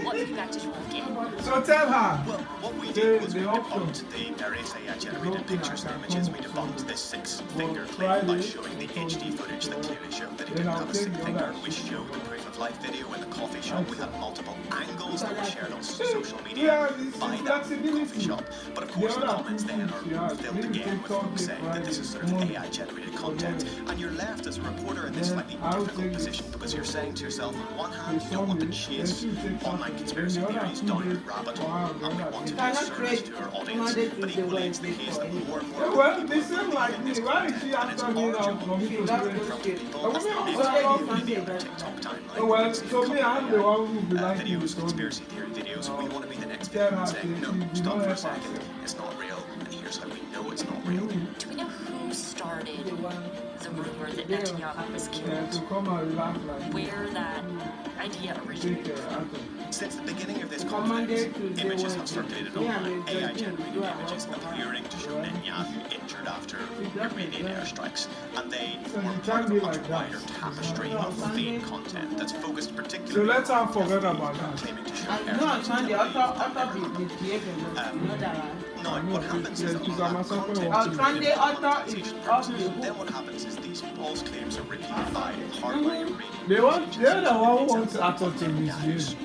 What you got to get? So tell her. Well, what we did was we debunked the various AI-generated pictures and images. We debunked this six-finger claim by showing the HD footage that clearly showed that he didn't have a sixth finger. We showed the proof of life video in the coffee shop. We had multiple angles that were shared on social media by that coffee shop. But of course, the comments then are filled again with folks saying that this is sort of AI-generated content. And you're left as a reporter in this slightly difficult position because you're saying to yourself, on one hand, you don't want to chase online conspiracy theories down a rabbit hole, and we want to do a service to our audience. But equally, it's the case that more and more Well, people they seem like me. Why is she after me now from me to TikTok timeline. Well, so me, I'm the one who be like videos, conspiracy theory videos. We want to be the next video saying, no, stop for a second. It's not real, and here's how we know it's not real. Do we know who started the rumor that Netanyahu was killed? Where that idea originated from? Since the beginning of this conflict, images have circulated online, AI-generated images appearing to show Netanyahu injured after Iranian airstrikes, and they form part of a much wider tapestry of fake content that's focused So particularly let's not forget about that. claiming to show I know on Sunday, author misbehaving. You know that, right? No, what happens is that all that content On Sunday, author is off the then what happens is these false claims are repeated by hardline They're the one who wants actor to misuse.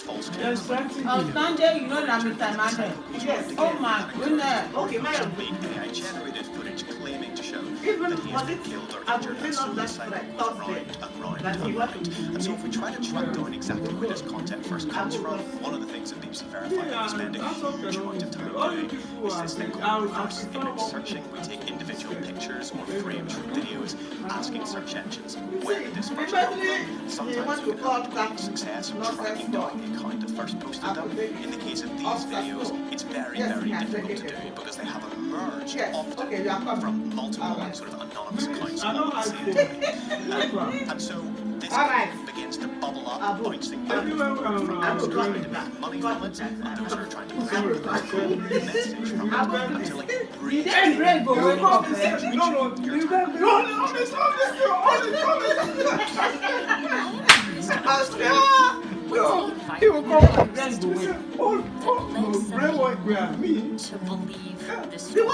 false Yes, claims. practically. On Sunday, you know that Mr. Madden. Yes. Oh my goodness. Okay, AI-generated footage claiming to show that he has been killed or injured and suicided round and round and round. And so if we try to track down exactly where this content first comes from, one of the things that BBC Verify is spending a huge amount of time doing is this thing called reverse image searching. We take individual pictures or frames from videos, asking search engines where did this first come from. Sometimes we can have success in tracking down the account that first posted them. In the case of these videos, it's very, very difficult to do because they have emerged often from multiple sort of anonymous accounts all at the same time. And so this begins to bubble up, bouncing back and forth from those trying to make money from it, and those who are trying to control the message from it, until like He will come and then go away. To believe this The way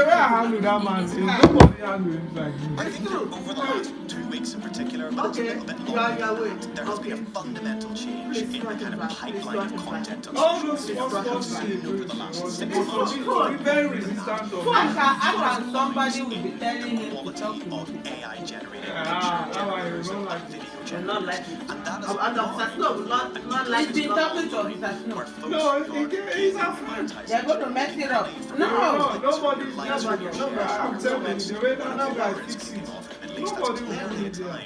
I handle that man is nobody handle it like me. I think that over the last 2 weeks in particular, but it's a little bit longer, there has been a fundamental change in the kind of pipeline of content on All social those media that small we've seen over the last 6 It's months. very resistant of How can somebody will be telling him to talk to of AI-generated I don't like it. You're not like it. And that is And Officer Snow will not like it. He's been talking to Officer Snow. No, he's a friend. They're going to mess it up. No, No. nobody. I'm telling you, the way that guy fix it, nobody will do it there.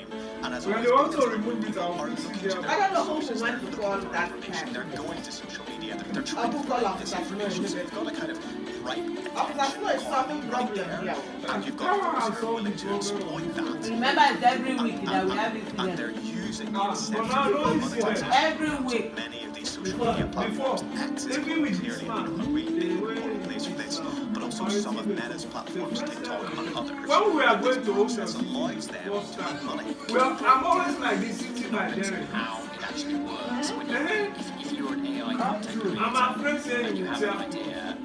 When they want to remove it, I'll fix it there. I don't know who went to call that man. they're going to social media, they're trying to find this information, so they've got a kind of ripe Officer Snow is solving problems here. and you've got folks who are willing to exploit that. Remember, it's every week that we have it And here. they're using the But incentive now, for no, it's monetization. Every week. Many of these social media platforms, X is clearly a really big important place for this, but also some of Meta's platforms, TikTok and others. When we are going to Process allows them to make money. well, I'm always like this, sitting by there. How it actually works when if you're an AI content creator I'm afraid saying and you you have an idea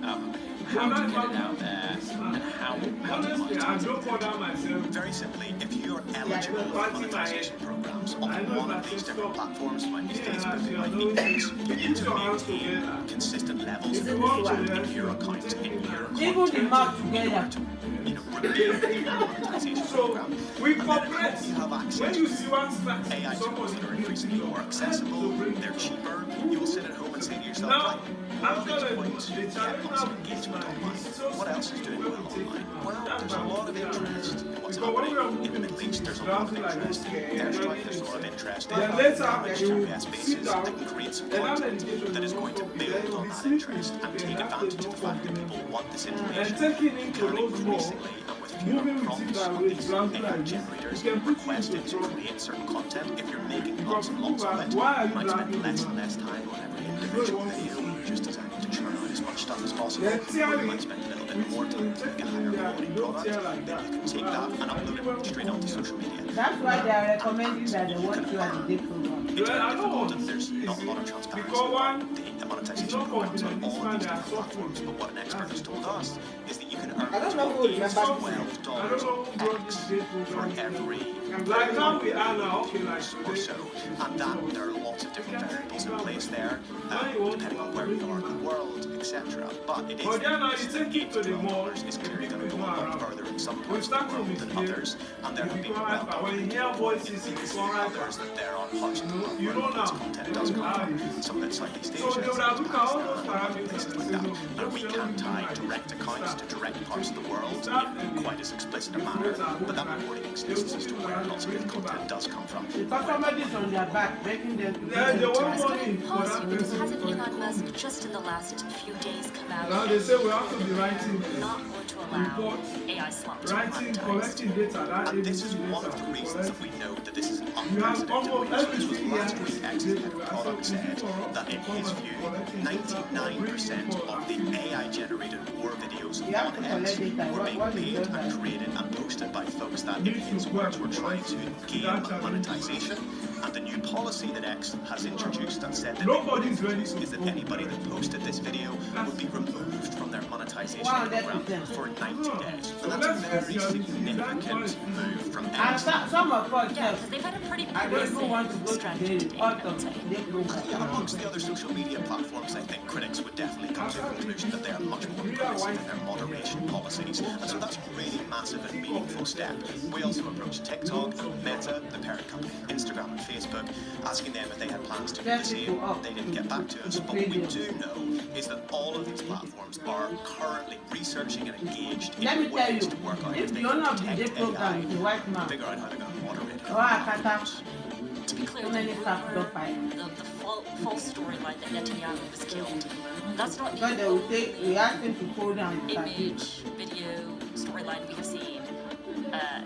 how to get it out there and how to Honestly, I monetize don't bother myself. Very simply, if you're eligible for monetization programs on one of these different platforms, it might be Facebook, it might be X, you need to maintain consistent levels of engagement in your account, in your Even content, the mouth together. remain your monetization program. We cooperate. You have access When you see one start, AI tools that are increasingly more accessible, they're cheaper, you will sit at home and say to yourself, now, right, I'm all gonna these points the get challenge lots of now engagement online. so What else is doing well online? Well, there's a lot of interest in what's happening in the Middle East. There's a lot of interest in airstrike. There's a lot of interest in Then later, HTTPS you bases sit down, that can create some and content that is going to build on that interest and take advantage of the fact that people want this and information. taking into And those more, increasingly, and with fewer moving with it prompts that from way, these grounded AI like this, generators you can put requesting into to control. create certain content, if you're making lots and Because lots of it, why are you you might spend grounding less them? and less time on every individual video. You're just designed to churn out as much stuff as possible. Yeah, You might spend a little bit more time to make a higher quality product, then you can take that and upload it straight onto social media. That's why they are recommending that they want you at the day program. It's very difficult and there's not a lot of transparency on the monetization programs on all of these different platforms. But what an expert has told us is that you can earn $12 X for every like now we are now, okay, like or so. And that there are lots of different variables in place there, depending on where you are in the world, etc. But it is $12 is clearly going to go a lot further in some parts of the world than others. And there have been others that they're on parts of the world where this content does come from. Some of it's Southeast Asia, places like that. Now we can't tie direct accounts to direct parts of the world in quite as explicit a manner, but that reporting exists as to where lots of the content does come from. But somebody's on their back, making them Hasn't Elon Musk just in the last few days come out? Now they say we have to be writing not going to allow AI slump to writing, collecting data. And this is one of the reasons that we know that this is an unprecedented reach. This was last week actually the product said that in his view, 99% of the AI-generated war videos on X were being made and created and posted by folks that, in his words, were trying to gain monetization. And the new policy that X has introduced that said that is that anybody that posted this video would be removed from their monetization program for 90 days. And that's a very significant move from X. Some of us, yeah, because they've had a pretty strategy to amongst the other social media platforms, I think critics would definitely come to the conclusion that they are much more aggressive in their moderation policies. And so that's a really massive and meaningful step. We also approached TikTok, Meta, the parent company, Instagram and Facebook, asking them if they had plans to do the same. They didn't get back to us. But what we do know is that all of these platforms are currently researching and engaged in ways to work out if they can detect AI and figure out how they're going to moderate it. To be clear, the false storyline that Netanyahu was killed, that's not the only image, video storyline we have seen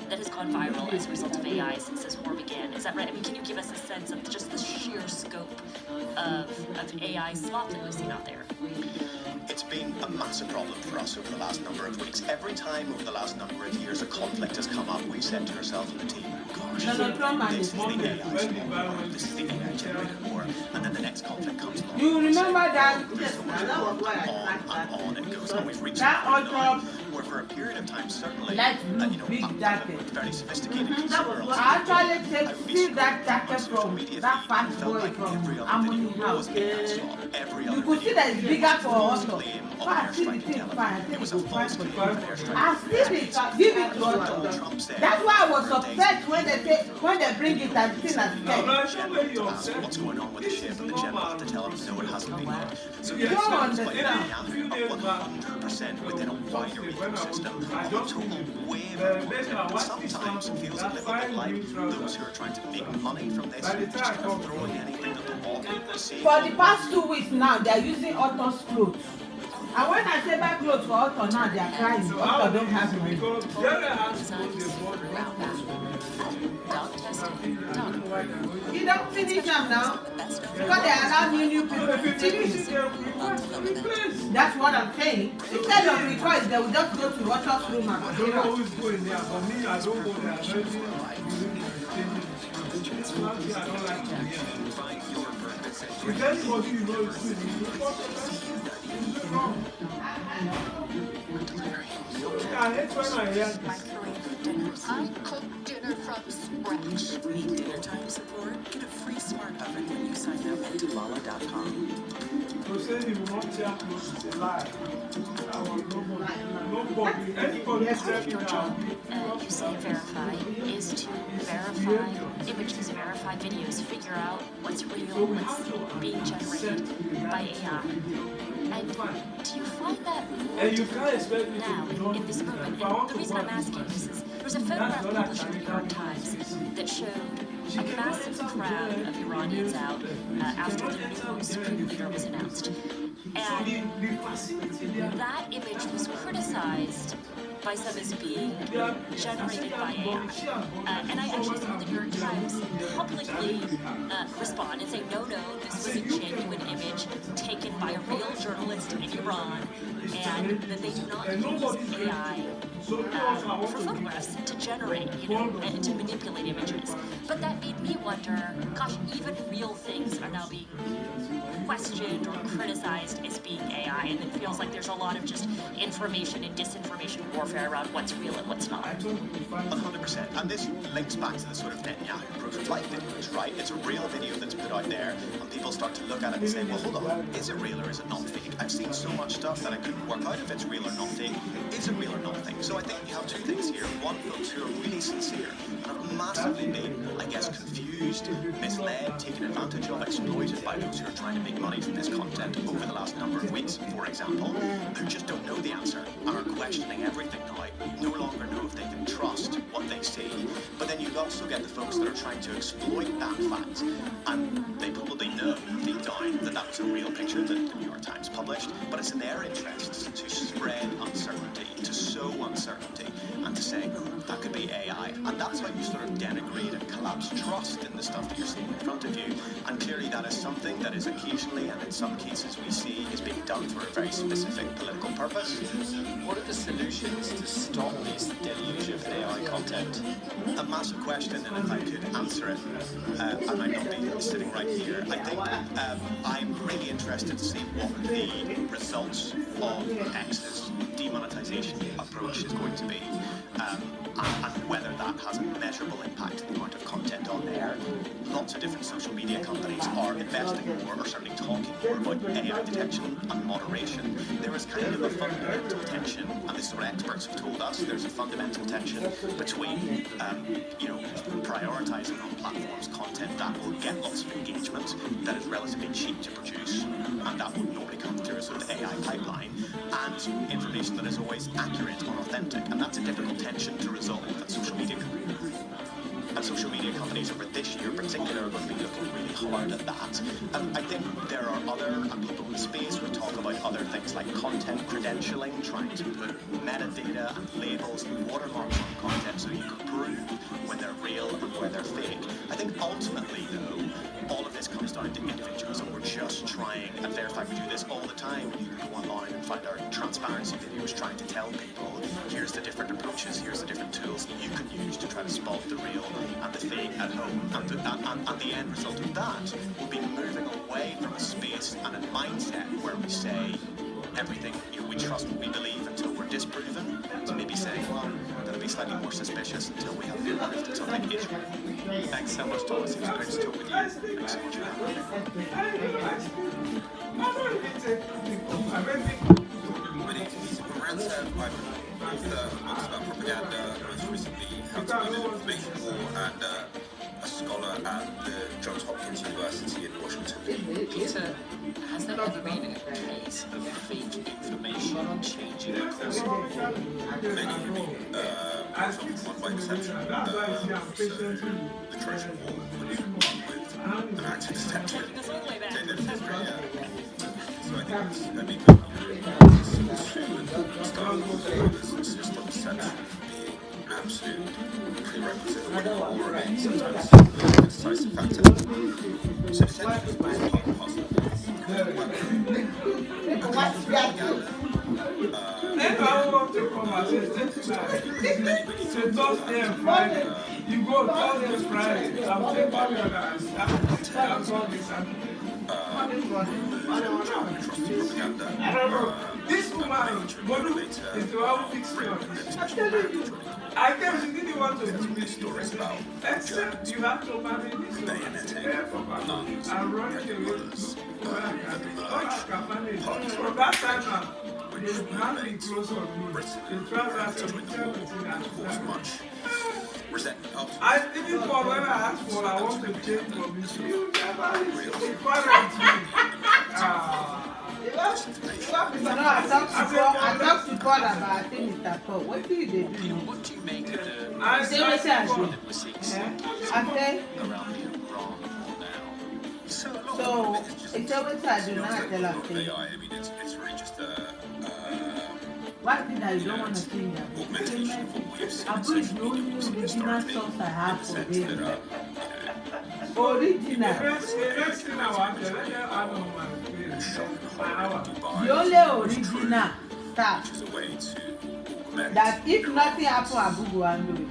that has gone viral as a result of AI since this war began. Is that right? I mean, can you give us a sense of just the sheer scope of AI slop that we've seen out there? It's been a massive problem for us over the last number of weeks. Every time over the last number of years a conflict has come up, we've said to ourselves in the team, gosh, this is the AI, this is the AI generated war, and then the next conflict comes along. You remember that? On it goes, and we've reached that where for a period of time, certainly, big jacket. Very sophisticated I actually see that jacket from that fast boy from Amoni House. You could see that it's bigger for us. I see the thing fine. I still give it to us. That's why I was upset when they bring it and the thing as dead. What's going on with the ship and the general had to tell him no, it hasn't been yet. So you don't understand. 100% within a wider ecosystem of a total wave of content. But sometimes it feels a little bit like those who are trying to make money from this are just kind of throwing anything at the wall. For the past 2 weeks now, they are using Otto's clothes. And when I say buy clothes for Otto now, they are crying. Otto don't have money. You don't finish them now. Because they allow new people to finish. That's what I'm saying. Instead of request, they will just go to Otto's room and I don't always go in there, but me, I don't go there. I don't like to be here. If anybody you know is good, you report them. I hate when I hear this. I cook dinner from scratch. Need dinner time support? Get a free smart oven when you sign up at Lala.com. You say you want to have to say lie. Nobody, anybody tell me now. You say verify is to verify images, verify videos, figure out what's real, what's being generated by AI. And do you find that now in this movement? And the reason I'm asking this is there was a photograph published in the New York Times that showed a massive crowd of Iranians out after the new Supreme Leader was announced. And that image was criticized by some as being generated by AI. And I actually saw the New York Times publicly respond and say, no, this was a genuine image taken by a real journalist in Iran, and that they do not use AI for photographs to generate, and to manipulate images. But that made me wonder, gosh, even real things are now being questioned or criticized as being AI, and it feels like there's a lot of just information and disinformation warfare around what's real and what's not. 100%. And this links back to the sort of Netanyahu proof of life videos, right? It's a real video that's put out there, and people start to look at it and say, well, hold on, is it real or is it not fake? I've seen so much stuff that I couldn't work out if it's real or not fake. Is it real or not fake? So I think you have two things here. One, folks who are really sincere and have massively been, I guess, confused, misled, taken advantage of, exploited by those who are trying to make money from this content over the last number of weeks, for example, who just don't know the answer and are questioning everything now, no longer know if they can trust what they see. But then you also get the folks that are trying to exploit that fact, and they probably know deep down that that was a real picture that the New York Times published, but it's in their interests to spread uncertainty, to sow uncertainty, and to say, that could be AI. And that's how you sort of denigrate and collapse trust in the stuff that you're seeing in front of you. And clearly that is something that is occasionally, and in some cases we see, is being done for a very specific political purpose. What are the solutions to stop this deluge of AI content? A massive question, and if I could answer it, I might not be sitting right here. I think I'm really interested to see what the results of X's demonetization approach is going to be, and whether that has a measurable impact on the amount of content on there. Lots of different social media companies are investing more, or certainly talking more about AI detection and moderation. There is kind of a fundamental tension, and this is what experts have told us. There's a fundamental tension between, prioritizing on platforms content that will get lots of engagement, that is relatively cheap to produce, and that will normally come through a sort of AI pipeline, and information that is always accurate and authentic. And that's a difficult tension to resolve at social media companies. And social media companies over this year in particular are going to be looking really hard at that. I think there are other people in the space who talk about other things like content credentialing, trying to put metadata and labels and watermarks on content so you can prove when they're real and where they're fake. I think ultimately, though, all of this comes down to individuals, and we're just trying, at Verify we do this all the time. You can go online and find our transparency videos trying to tell people, here's the different approaches, here's the different tools that you can use to try to spot the real and the fake at home. And the end result of that will be moving away from a space and a mindset where we say everything, we trust what we believe until we're disproven, to maybe saying, well, we're going to be slightly more suspicious until we have proof that something is real. Thanks so much, Thomas. It was great to talk with you. Thanks so much for having about propaganda, most recently How to Win an Information War, and a scholar at the Johns Hopkins University in Washington. Peter, has there ever been a case of fake information changing the course of war? Many, one by exception, the Trojan War, which with an active detection did in history, So I think it's, system deception being an absolute prerequisite for winning a war, and sometimes a decisive factor. So deception is part and parcel. You go Thursday, Friday. I'll take back your this woman, is the one who fixed it. I guess she didn't want to do this stories about. Except you have to marry this woman. I'm running away. From that time now, they have been close on me. They try to ask I didn't for when I asked for I want to change from this. You never inquired me. I talked to Paul about I think Mr. Paul. What do you do? What do you make of the I say that we're seeing okay. around the Iran war now? So it's always I do not tell us things. I mean, it's really just One thing that you don't want to change is Abu is the only original source I have for this. Original. The next thing I want to tell you, I don't want to The only original stuff which is a way to augment that if nothing happens, Abu go and do it.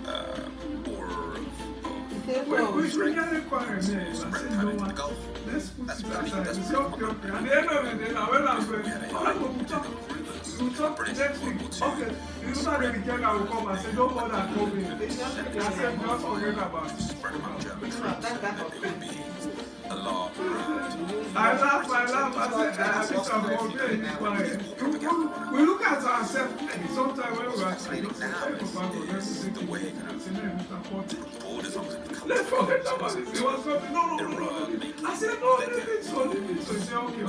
We can require me. I said no one. Let's put it aside. It's your problem. At the end of the day, now when I'm going, we'll talk next week. Okay, you know the weekend I will come and say, don't bother coming. I said, just forget about it. spread among German troops, and then they would be a law around. I laugh. I said, I'm going to quiet. We look at ourselves, sometimes when we are saying, The way borders on the let's forget about it. It was something, no. I said, no, leave it so. He said, okay.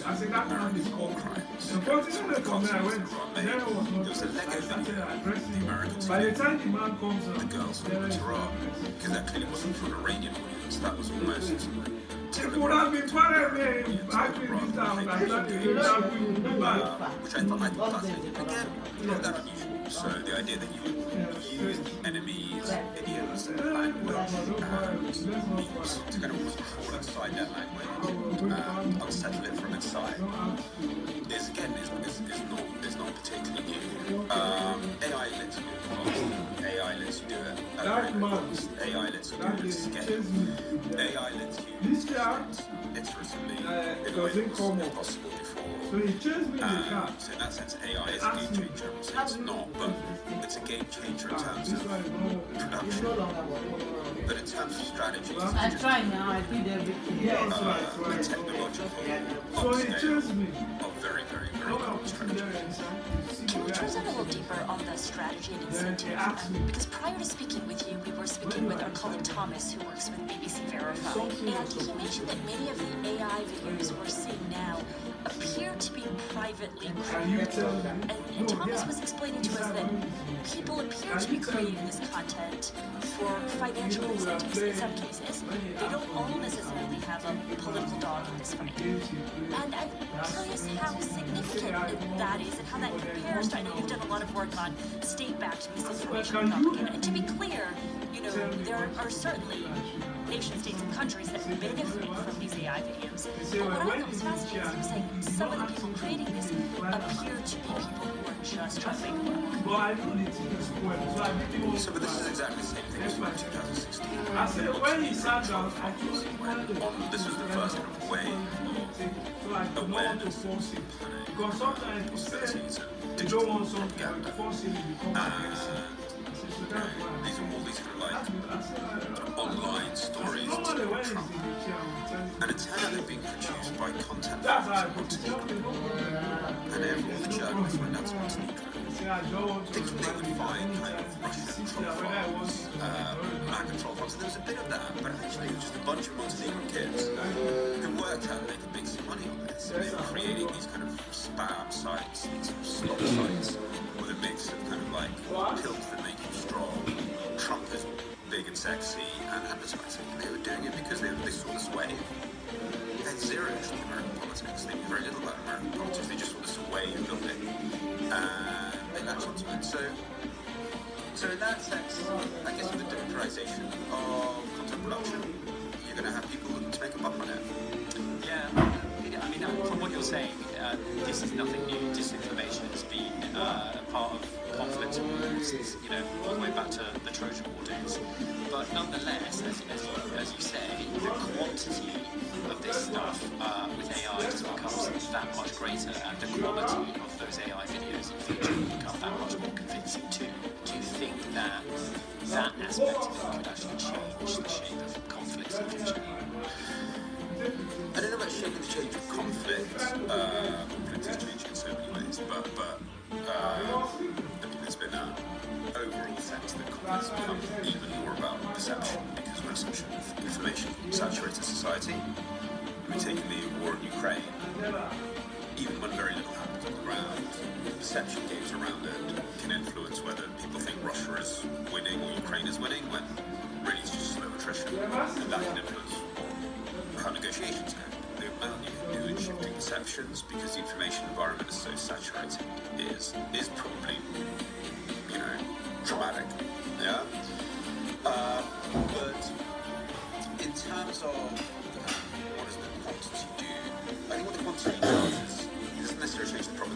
I said, that man is called crime. Unfortunately, from there I went. There was no. I started addressing. By the time the man comes out, the girls from Iraq, because that clearly wasn't for an Iranian audience. That was almost. It would have been funny, man. I could be down. I thought it would have been bad. Which I thought again, not that unusual. So the idea that you would use enemies, idioms, language, memes to kind of fall inside that language, unsettle it from inside, is again is not particularly new. AI lets you do it. AI lets you do it. AI lets you do it at scale. AI lets you iteratively in a way that was impossible before. So he chased me in the car. So in that sense, AI is a game changer. It's not, but it's a game changer in terms of production. But in terms of strategy, I try now, I did everything. the technological So he chased me. are very, very, very good strategy. Can we drill down a little deeper on the strategy and incentive? Because prior to speaking with you, we were speaking with our colleague Thomas, who works with BBC Verify, and he mentioned that many of the AI videos we're seeing now appear to be privately created. And Thomas was explaining to us that people appear to be creating this content for financial incentives in some cases. They don't all necessarily have a political dog in this fight. And I'm curious how significant that is and how that compares to, I know you've done a lot of work on state-backed misinformation and propaganda. And to be clear, you know, there are certainly nation states and countries that benefit from these AI videos. But what I thought was fascinating is you were saying some of the people creating this appear to be people who are just trying to make it work. So, but this is exactly the same thing as in 2016. I said, when he sat down, This was the first kind of wave of awareness, because sometimes you say you don't want something to force him to become aggressive. these are all these kind of like online stories of Trump. And it turned out they're being produced by content from Montenegro. And all the journalists went down to Montenegro. Things they would find kind of Russian troll farms, MAGA troll farms. So there was a bit of that, but eventually it was just a bunch of Montenegrin kids who worked out they could make some money on this. They were creating these kind of spam sites, these slop sites, with a mix of kind of like pills that make you strong, Trump is big and sexy, and advertising. And they were doing it because they saw this wave. They had zero interest in American politics. They knew very little about American politics. They just saw this wave building. They latched onto it. So in that sense, I guess with the democratization of content production, you're going to have people looking to make a buck on it. Yeah, I mean, from what you're saying, this is nothing new. Disinformation has been a part of conflict since, you know, all the way back to the Trojan War days. But nonetheless, as you say, the quantity of this stuff with AI just becomes that much greater, and the quality of those AI videos and features become that much more convincing too. Do you think that that aspect of it could actually change the shape of conflicts in the future? I don't know about shaping the change of conflict. Conflict is changing in so many ways, but I think there's been an overall sense that conflict's become even more about perception because we're such an information-saturated society. We've taken the war in Ukraine, even when very little happens on the ground, perception games around it can influence whether people think Russia is winning or Ukraine is winning, when really it's just slow attrition, and that can influence how negotiations go. The amount you can do in shifting perceptions, because the information environment is so saturated, is probably, you know, traumatic. Yeah. But in terms of what does the quantity do, I think what the quantity does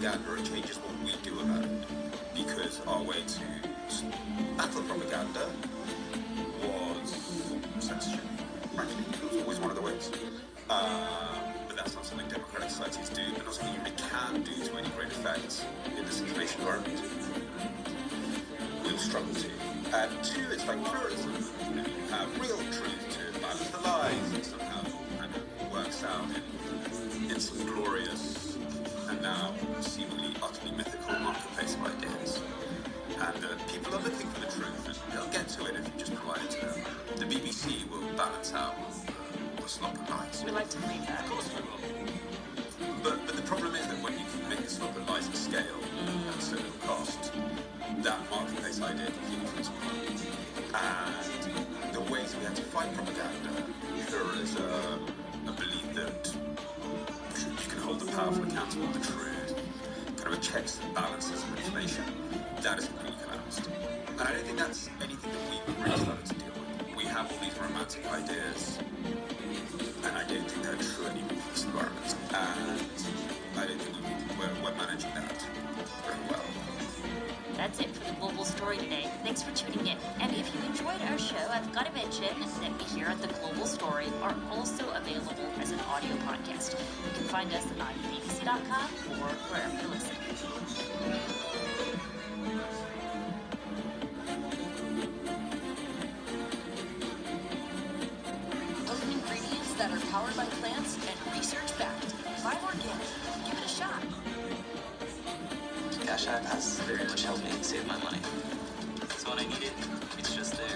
propaganda, it changes what we do about it. Because our way to battle propaganda was censorship, frankly. It was always one of the ways. But that's not something democratic societies do, but not something you really can do to any great effect in this information environment. We'll struggle to. And two, it's like pluralism. You have real truth to balance the lies, and somehow kind of works out in some glorious and now seemingly utterly mythical marketplace of ideas. And people are looking for the truth, and they'll get to it if you just provide it to them. The BBC will balance out the slop and lies. We like to believe that. Of course we will. But the problem is that when you can make the slop and lies at scale at so little cost, that marketplace idea completely falls apart. And the ways we have to fight propaganda, pluralism, a belief that you can hold the powerful accountable of the truth, kind of a checks and balances of information, that is completely collapsed. And I don't think that's anything that we've really started to deal with. We have all these romantic ideas, and I don't think they're true anymore for this environment. And I don't think we're managing that very well. That's it for the Global Story today. Thanks for tuning in. And if you enjoyed our show, I've got to mention that we here at the Global Story are also available as an audio podcast. You can find us on bbc.com or wherever you listen. Open ingredients that are powered by plants and research-backed. Buy organic. Give it a shot. Cash App has very much helped me save my money. So when I need it, it's just there.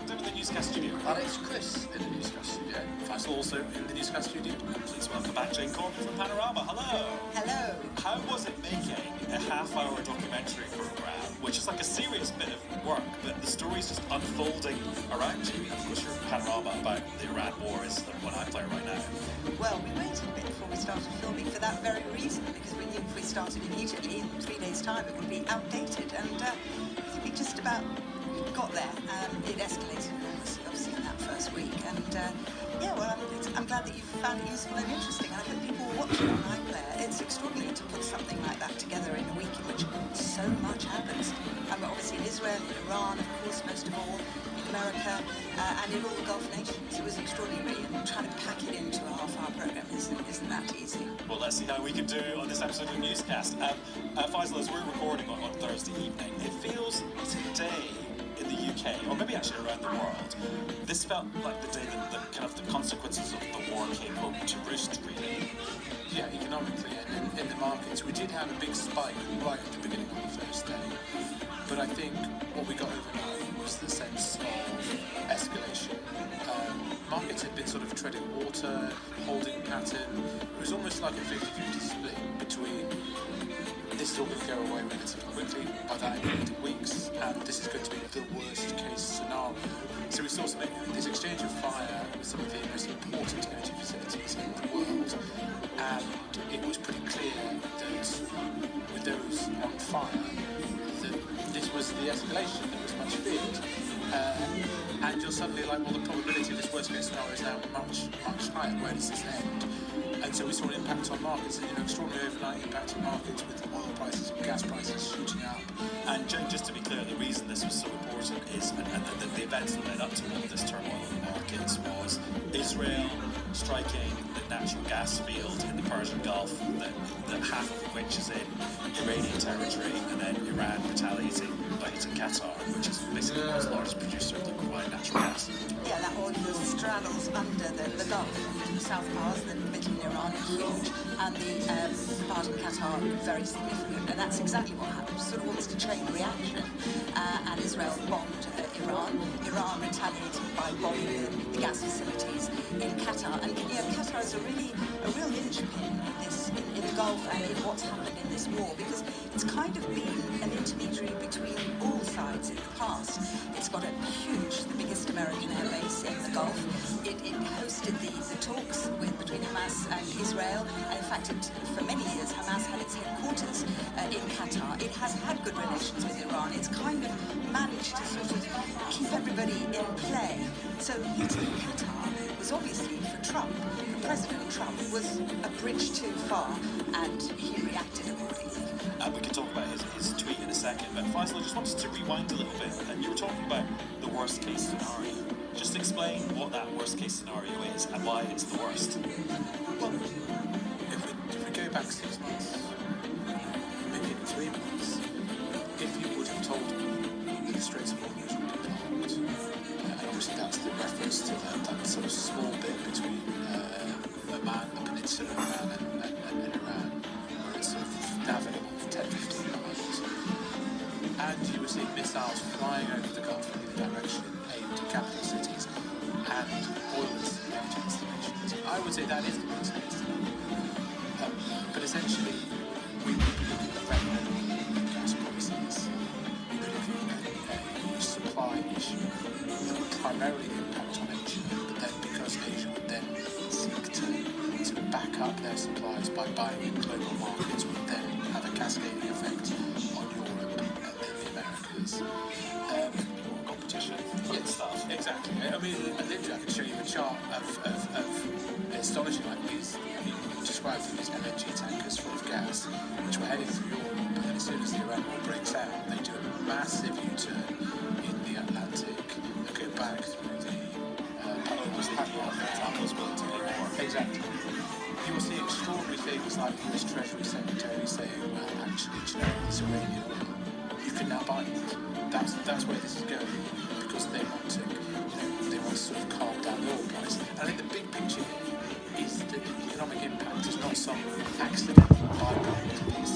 In the newscast studio. It's Chris in the newscast studio. Faisal also in the newscast studio. Please welcome back Jane Corbin from Panorama. Hello. Hello. How was it making a half-hour documentary program, which is like a serious bit of work, but the story's just unfolding around you? And of course, your Panorama about the Iran war is the one I play right now. Well, we waited a bit before we started filming for that very reason, because we knew if we started immediately, in 3 days' time, it would be outdated. And I think we just about got there. It escalated enormously, obviously, in that first week. And yeah, well, I'm glad that you found it useful and interesting. And I hope people will watch it on iPlayer. It's extraordinary to put something like that together in a week in which so much happens. Obviously in Israel, in Iran, of course, most of all, in America, and in all the Gulf nations. It was extraordinary, and trying to pack it into a half-hour program isn't that easy. Well, let's see how we can do on this episode of the newscast. Faisal, as we're recording on Thursday evening, it feels today in the UK, or maybe actually around the world, this felt like the day that the kind of the consequences of the war came home to roost, really. Yeah, economically and in the markets. We did have a big spike right at the beginning of the first day. But I think what we got overnight was the sense of escalation. Markets had been sort of treading water, holding pattern. It was almost like a 50-50 split between this is all going to go away relatively quickly, by that in weeks, and this is going to be the worst case scenario. So we saw this exchange of fire with some of the most important energy facilities in the world, and it was pretty clear that with those on fire, that this was the escalation that was much feared. And you're suddenly like, well, the probability of this worst case scenario is now much, much higher. Where does this end? And so we saw an impact on markets, extraordinary overnight impact on markets with oil prices and gas prices shooting up. And just to be clear, the reason this was so important is, and the events that led up to all of this turmoil in the markets, was Israel striking the natural gas field in the Persian Gulf, that half of which is in Iranian territory, and then Iran retaliating by hitting Qatar, which is basically the world's largest producer of liquefied natural gas. Yeah, that oil field straddles under the Gulf. The South Pars, the middle in Iran, are huge, and the part in Qatar very significant. And that's exactly what happened, sort of almost a chain reaction. And Israel bombed Iran. Iran retaliated by bombing the gas facilities in Qatar. And Qatar is a real linchpin in the Gulf and in what's happened in this war, because it's kind of been an intermediary between all sides in the past. It's got the biggest American air base in the Gulf. It hosted the talks between Hamas and Israel, and in fact, for many years, Hamas had its headquarters in Qatar. It has had good relations with Iran. It's kind of managed to sort of keep everybody in play. So hitting Qatar was was obviously for Trump, for President Trump, was a bridge too far, and he reacted accordingly. We can talk about his tweet in a second, but Faisal, I just wanted to rewind a little bit, and you were talking about the worst case scenario. Just explain what that worst case scenario is and why it's the worst. Well, if we go back 6 months, maybe even 3 months, if you would have told me the Straits of Hormuz would be blocked, and obviously that's the reference to that sort of small bit between Oman, the peninsula of Oman and Iran, where it's sort of navigable for 10-15 miles, and you were seeing missiles flying over the Gulf in the direction aimed at capital cities and oil installations. I would say that is the worst case. But essentially, we would be looking at regular gas prices. We would be looking at a supply issue that would primarily impact on Asia, but then because Asia would then seek to back up their supplies by buying in global markets, would then have a cascading effect on Europe and then the Americas. Competition and stuff. Exactly. I mean, literally, I can show you a chart of astonishing, like these. Described these LNG tankers full of gas, which were heading through Europe, and then as soon as the Iran war breaks out, they do a massive U-turn in the Atlantic and go back through the Exactly. You will see extraordinary things like the US Treasury Secretary saying, well, actually, you know, it's Iranian oil. You can now buy it. That's where this is going, because they want to, they want to sort of calm down the oil price. And I think the big picture here is that the economic impact is not some accidental byproduct of this.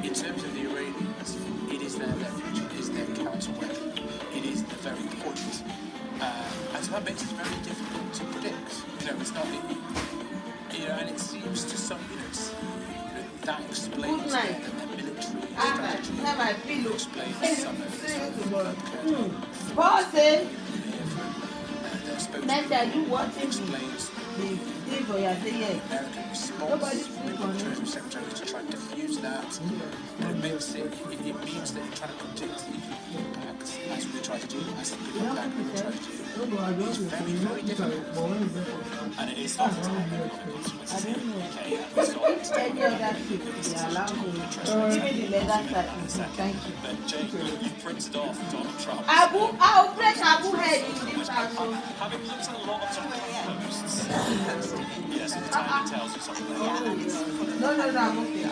In terms of the Iranians, it is their leverage, it is their counter-weapon, it is the very point. And so that makes it very difficult to predict. It's not, and it seems to some, that explains their military strategy. Explains some of explains American response from the Treasury Secretary to try and diffuse that. But it means that you're trying to predict the impact, as we try to do, as the people back we try to do. It's very, very difficult. And it is not economic consequences in the UK. Any other ship they allow Thank you. But Jane, you've printed off Donald Trump. I'll press Abu head in this house. Having looked at a lot of Donald Trump posts, yes, the timing tells you something. No, I'm okay.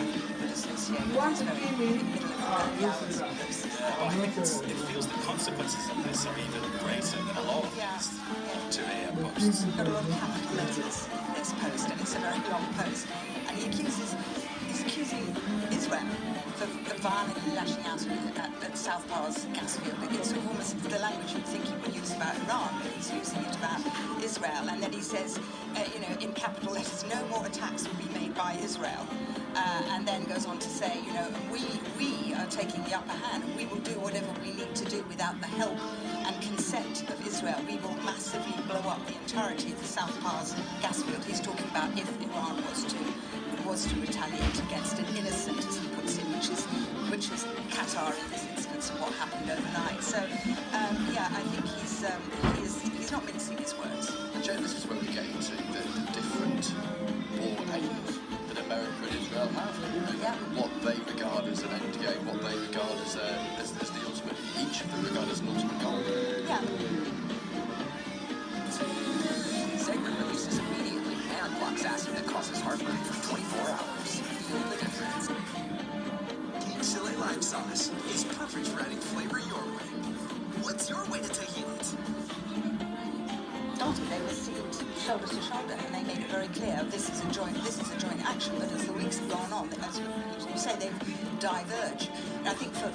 You want to kill me? I think it feels the consequences of this are even greater than a lot of these 2 a.m. posts. There are capital letters in this post, and it's a very long post. And he's accusing Israel for violently lashing out at South Pass gas field. It's almost the language you'd think he would use about Iran, but he's using it about Israel. And then he says, in capital letters, no more attacks will be made by Israel. And then goes on to say, we are taking the upper hand, and we will do whatever we need to do without the help and consent of Israel. We will massively blow up the entirety of the South Pass gas field. He's talking about if Iran was to retaliate against an innocent, as he puts it, which is Qatar in this instance, and what happened overnight. So, I think he's not mincing his words. Joe, this is where we get into the different war aims that America and Israel have. What they regard as an end game, what they regard as the ultimate, each of them regard as an ultimate goal. Yeah. Segment releases immediately and blocks acid that causes heartburn for 24 hours. Feel the difference. Chile lime sauce is perfect for adding flavor your way. What's your way to taking it? They were seated shoulder to shoulder, and they made it very clear this is a joint action. But as the weeks have gone on, as you say, they've diverged. And I think for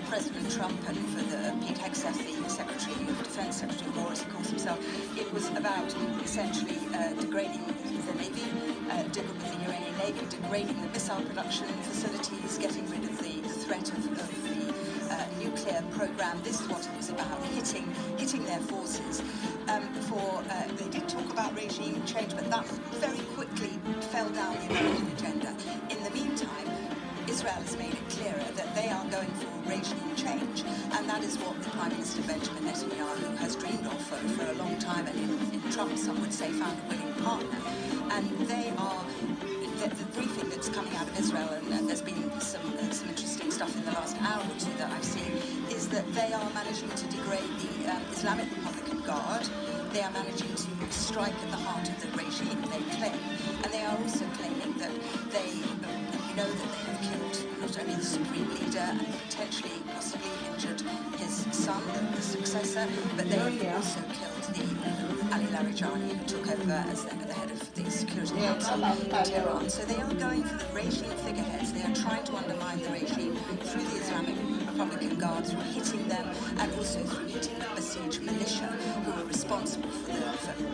President Trump and for Pete Hegseth, the Secretary of Defense, Secretary of War, as he calls himself, it was about essentially degrading the Navy, with the Iranian Navy, degrading the missile production facilities, getting rid of the threat of the nuclear program. This is what it was about, hitting their forces. They did talk about regime change, but that very quickly fell down the American agenda. In the meantime, Israel has made it clearer that they are going for regime change. change. And that is what the Prime Minister Benjamin Netanyahu has dreamed of for a long time, and in Trump, some would say, found a willing partner. And they are, the briefing that's coming out of Israel, and there's been some interesting stuff in the last hour or two that I've seen, is that they are managing to degrade the Islamic Republican Guard. They are managing to strike at the heart of the regime, they claim. And they are also claiming that they know that they have killed not only the supreme leader and potentially, possibly injured his son, the successor, but they have also killed the Ali Larijani, who took over as the head of the Security Council in Tehran. So they are going for the regime figureheads. They are trying to undermine the regime through the Islamic Republican Guard, through hitting them, and also through hitting the Basij militia, who are responsible for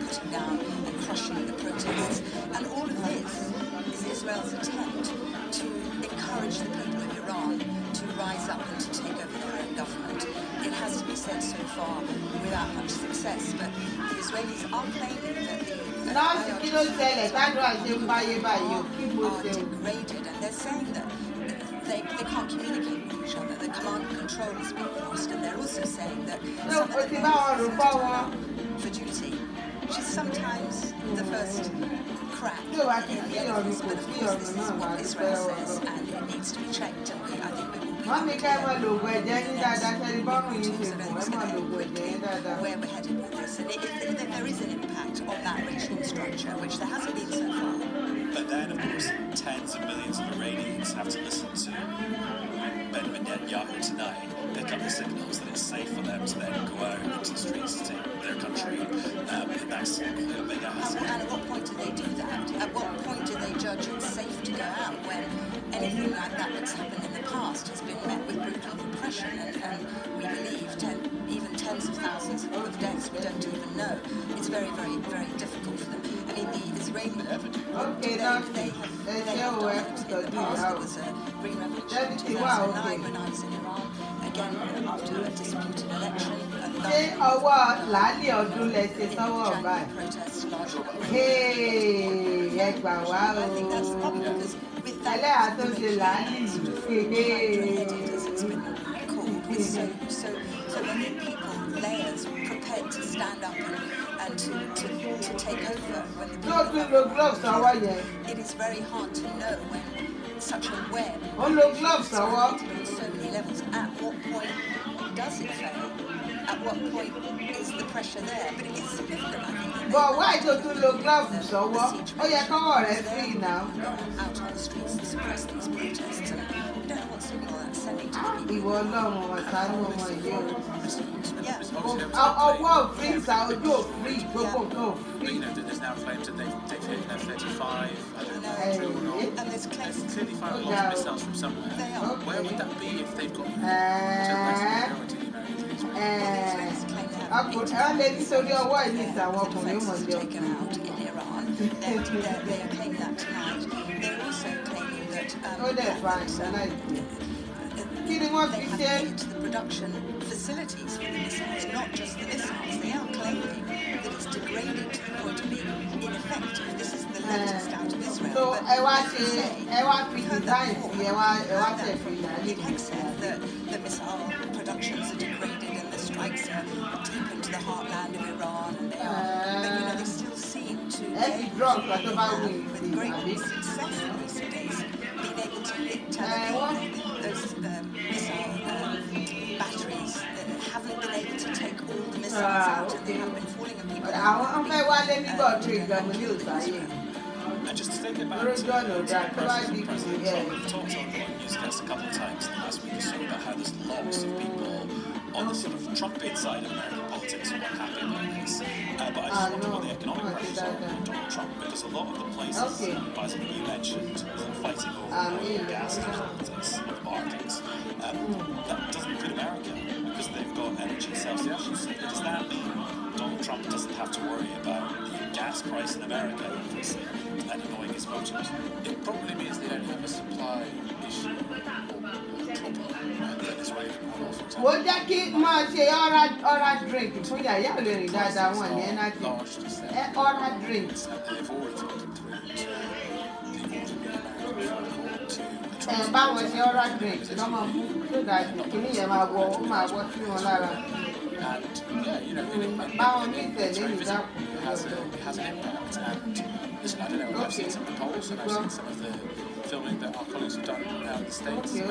putting down and crushing the protests. And all of this is Israel's attempt to encourage the people of Iran to rise up and to take over their own government. It has to be said so far without much success, but the Israelis are claiming that the are degraded, and they're saying that they can't communicate with each other. The command and control is being lost, and they're also saying that some of the for duty, which is sometimes the first crack in the evidence, but of course this is what Israel says, and it needs to be checked, and I think we will be where we're headed with this, and if there is an impact on that regime structure, which there hasn't been so far. But then, of course, tens of millions of Iranians have to listen to Benjamin Netanyahu tonight pick up the signals that it's safe for them to then go out into the streets to take their country. And that's a big ask. And at what point do they do that? At what point do they judge it safe to go out when anything like that that's happened in the past has been met with brutal repression, and we believe even tens of thousands of deaths we don't even know. It's very, very, very difficult for them. I mean, the Israeli they have done it in the past. There was a Green Revolution in 2009 when I was in Iran, again after a disputed election. Protests largely. I think that's the problem, because with that, it's been called, with so many people, layers, prepared to stand up and to take over when the people it is very hard to know when such a web on so many levels. At what point does it fail? At what point is the pressure there? But it is significant, I think. But why don't you look gloves so what? Oh yeah, come on, let's see now. Out on the streets and suppress these protests, and we don't know what signal that's sending to the people. Ìwọ Ọlọ́run ọ̀tá ní ọmọ ìyá o. Free Saudi, free, gbogbo nǹkan free. You know, there's now claims that they've hit their 35. I don't know if it's true or not. And there's clearly fired a lot of missiles from somewhere. Where would that be if they've got lẹ́ni sórí ọwọ́ ìlú ìsàwọn ọkùnrin ó mọ̀ jọ. Taken out in Iran. They are claiming that tonight. They're also claiming that kí ni wọ́n fi ṣe? The production facilities for the missiles, not just the missiles. They are claiming that it's degraded to the point of being ineffective. This is the latest out of Israel. So ẹ wá fi design sí ẹ wá tẹ̀ fi ìyáálé. It said that the missile productions are degraded and the strikes are deep into the heartland of Iran, and they are, but you know, they still seem to with great success in recent days, being able to hit Tel Aviv, those missile batteries that haven't been able to take all the missiles out, and they have been falling on people. And just to take it back to the president, we've talked on Newscast a couple of times in the last week or so about how there's lots of people on the sort of Trumpian side of American politics who are happy about this. But I just wonder what the economic pressures are on Donald Trump, because a lot of the places, as you mentioned, fighting over oil, gas, utilities, and markets, that doesn't include America, because they've got energy self-sufficiency. Does that mean Donald Trump doesn't have to worry about the gas price in America increasing and annoying his voters? It probably means they don't have a supply issue or Venezuela oil, for example. Wọ́n jẹ́ kí máa ṣe oral drink fún yàyà ò lè rìn dáadáa wọn ní energy. Oral drink. They've already talked through to the ordinary American folk to báwọn ṣe ọ̀rá drink lọ́mọ fún so that kìíní yẹn máa wọ ó máa wọ sí wọn lára. Báwọn ní ìtẹ̀lé nìkan. It has an impact, and listen, I don't know, I've seen some of the polls and I've seen some of the filming that our colleagues have done out in the States, and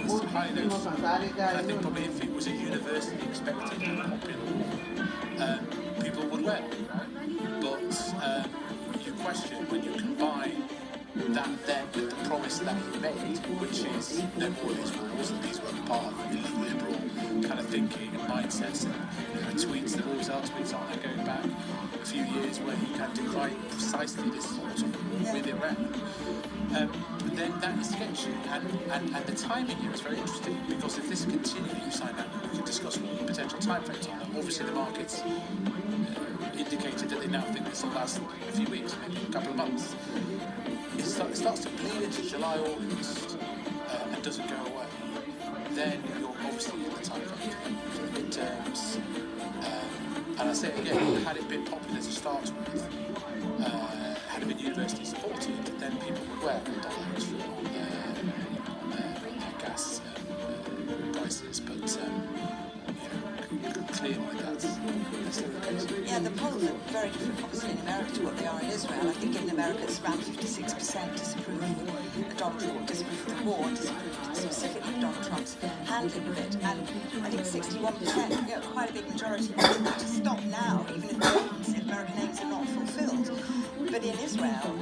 it's highly noticeable. And I think probably if it was a universally expected and popular law, people would wear it, right? But you question when you combine that then with the promise that he made, which is no more of these rules, and these were part of the liberal kind of thinking and mindsets, and tweets, there always are tweets on there going back a few years where he kind of decried precisely this sort of with Iran. Then that is sketchy, and the timing here is very interesting, because if this continues, you sign that, we could discuss potential time frames on that. Obviously the markets indicated that they now think this will last a few weeks, maybe a couple of months. It starts to bleed into July, August, and doesn't go away, then you're obviously in the time frame in terms, and I say it again, had it been popular to start with, had it been university supported, then people would wear dollars for their gas prices, but clearly that's still the case. Yeah, the polls are very different, obviously, in America to what they are in Israel. I think in America it's around 56% disapprove of Donald Trump, disapprove of the war, disapprove specifically of Donald Trump's handling of it. And I think 61%, quite a big majority, want to stop now, even if American aims are not fulfilled. But in Israel,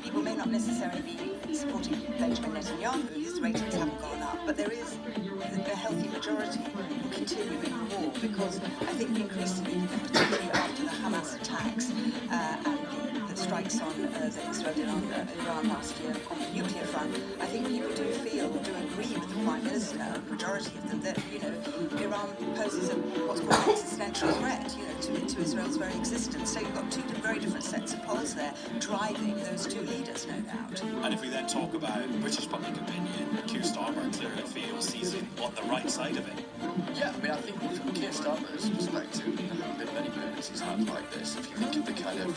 people may not necessarily be supporting Benjamin Netanyahu, his ratings haven't gone up, but there is a healthy majority continuing the war, because I think increasingly, particularly after the Hamas attacks and the strikes on that Israel did on Iran last year on the nuclear front, I think people do agree with the Prime Minister, a majority of them, that Iran poses what's called an existential threat, to Israel's very existence. So you've got two very different sets of polls there driving those two leaders, no doubt. And if we then talk about British public opinion, Keir Starmer clearly feels he's on the right side of it. Yeah, I mean, I think from Keir Starmer's perspective, there haven't been many moments he's had like this. If you think of the kind of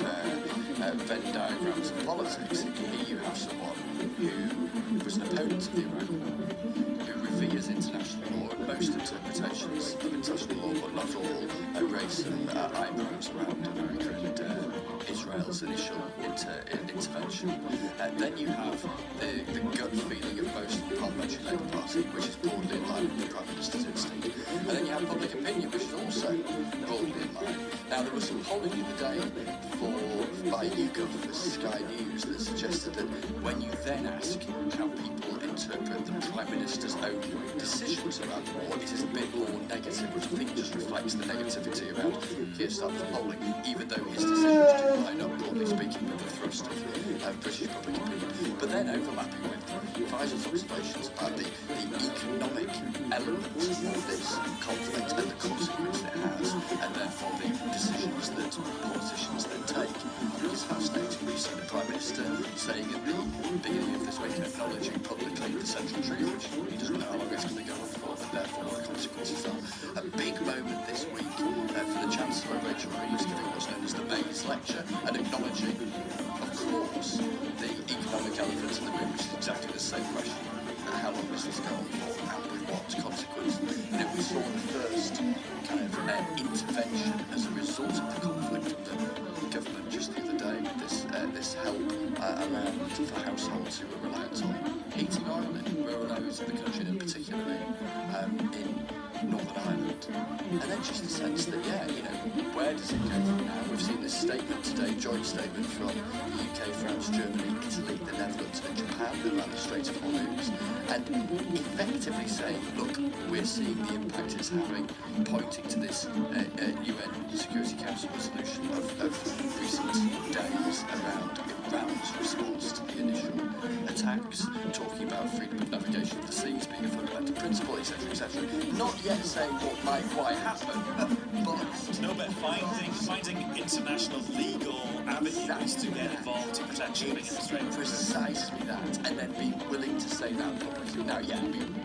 Venn diagrams of politics, here you have someone who was an opponent of the Iraq War, who reveres international law, and most interpretations of international law, but not all, race and eyebrows around America and Israel's initial intervention. Then you have the gut feeling of most of the Parliamentary Labour Party, which is broadly in line with the Prime Minister's instinct. And then you have public opinion, which is also broadly in line. Now, there was some polling the other day by YouGov for Sky News that suggested that when you then ask how people interpret the Prime Minister's own decisions around the war, it is a bit more negative, which I think just reflects the negativity around Keir Starmer's polling, even though his decisions do line up, broadly speaking, with the thrust of British public opinion. But then overlapping with Faisal's observations about the economic elements of this conflict and the consequence it has, and therefore the decisions that politicians then take. I think it's fascinating. You see the Prime Minister saying at the beginning of this week, acknowledging publicly the central truth, which he doesn't know how long it's going to go on for, and therefore what the consequences are. A big moment this week for the Chancellor, Rachel Reeves, giving what's known as the Mays Lecture, and acknowledging, of course, the economic elephant in the room, which is exactly the same question. How long does this go on for, and with what consequence? We saw the first kind of intervention as a result of the conflict from the government just the other day with this help around for households who were reliant on heating oil in rural areas of the country, and particularly in Northern Ireland. And then just the sense that, where does it go from now? We've seen this statement today, joint statement from the UK, France, Germany, Italy, the Netherlands and Japan around the Strait of Hormuz, and effectively saying, look, we're seeing the impact it's having, pointing to this UN Security Council resolution of recent days around Iran's response to the initial attacks, talking about freedom of navigation of the seas being a fundamental principle, etc., etc. Not yet saying what might quite happen, but no, but finding international legal avenues to get involved to protect shipping in the Strait. Precisely that, and then be willing to say that publicly. Now,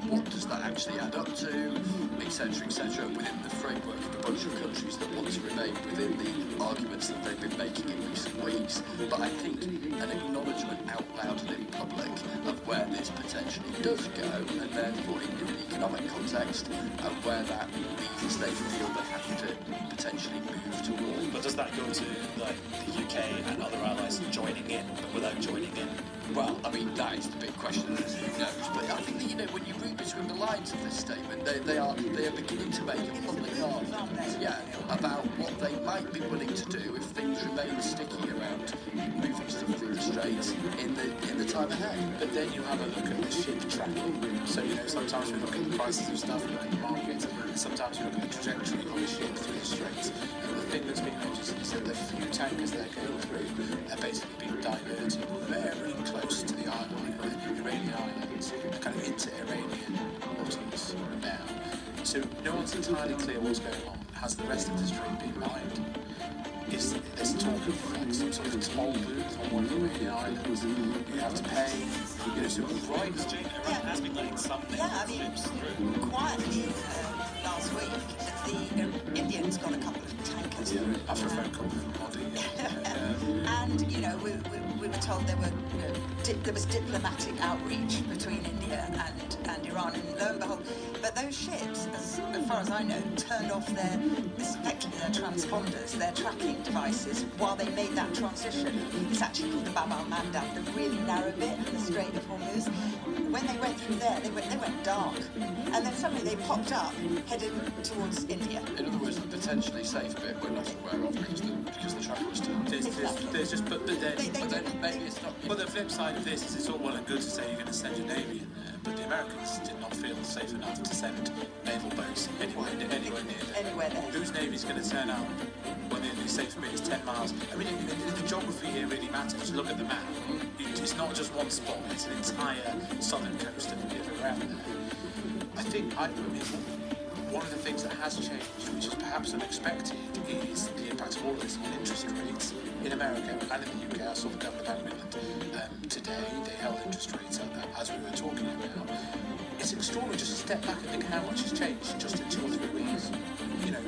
what does that actually add up to, etc., etc., within the framework of a bunch of countries that want to remain within the arguments that they've been making in recent weeks. But I think an acknowledgement out loud and in public of where this potentially does go, and therefore in an economic context, where that means they feel they have to potentially move towards. But does that go to like the UK and other allies joining in, but without joining in? Well, I mean, that is the big question, who knows? But I think that, you know, when you read between the lines of this statement, they are beginning to make a public argument, about what they might be willing to do if things remain sticky around moving stuff through the straits in the time ahead. But then you have a look at the ship tracking. So, you know, sometimes we look at the prices of stuff, we look at the markets, and sometimes we look at the trajectory of the ship through the straits. And the thing that's been noticed is that the few tankers they're going through are basically being diverted very close to the Iranian islands, kind of into Iranian waters now. So no one's entirely clear what's going on. Has the rest of the strait been mined? Is there's talk of like some sort of toll booth on one of the Iranian islands? You have to pay. You know, so right, Iran has been letting some ships through. Quietly last week, the Indians got a couple of tankers through. After a phone call from Modi. And, you know, we were told there was diplomatic outreach between India and Iran, and lo and behold, but those ships, as far as I know, turned off effectively their transponders, their tracking devices, while they made that transition. It's actually called the Bab al-Mandab, the really narrow bit in the Strait of Hormuz. When they went through there, they went dark, and then suddenly they popped up, heading towards India. In other words, the potentially safe bit we're not aware of because the track was turned. There's just, but then maybe it's not. Well, the flip side of this is it's all well and good to say you're going to send your navy in there, but the Americans did not feel safe enough to send naval boats anywhere near there. Whose navy's going to turn up when the safe bit is 10 miles? I mean, the geography here really matters. Just look at the map. It's not just one spot, it's an entire southern coast of around there. I think, one of the things that has changed, which is perhaps unexpected, is the impact of all of this on interest rates in America and in the UK. I saw the Governor of Bank of England today. They held interest rates as we were talking about. It's extraordinary just to step back and think how much has changed just in 2 or 3 weeks. You know.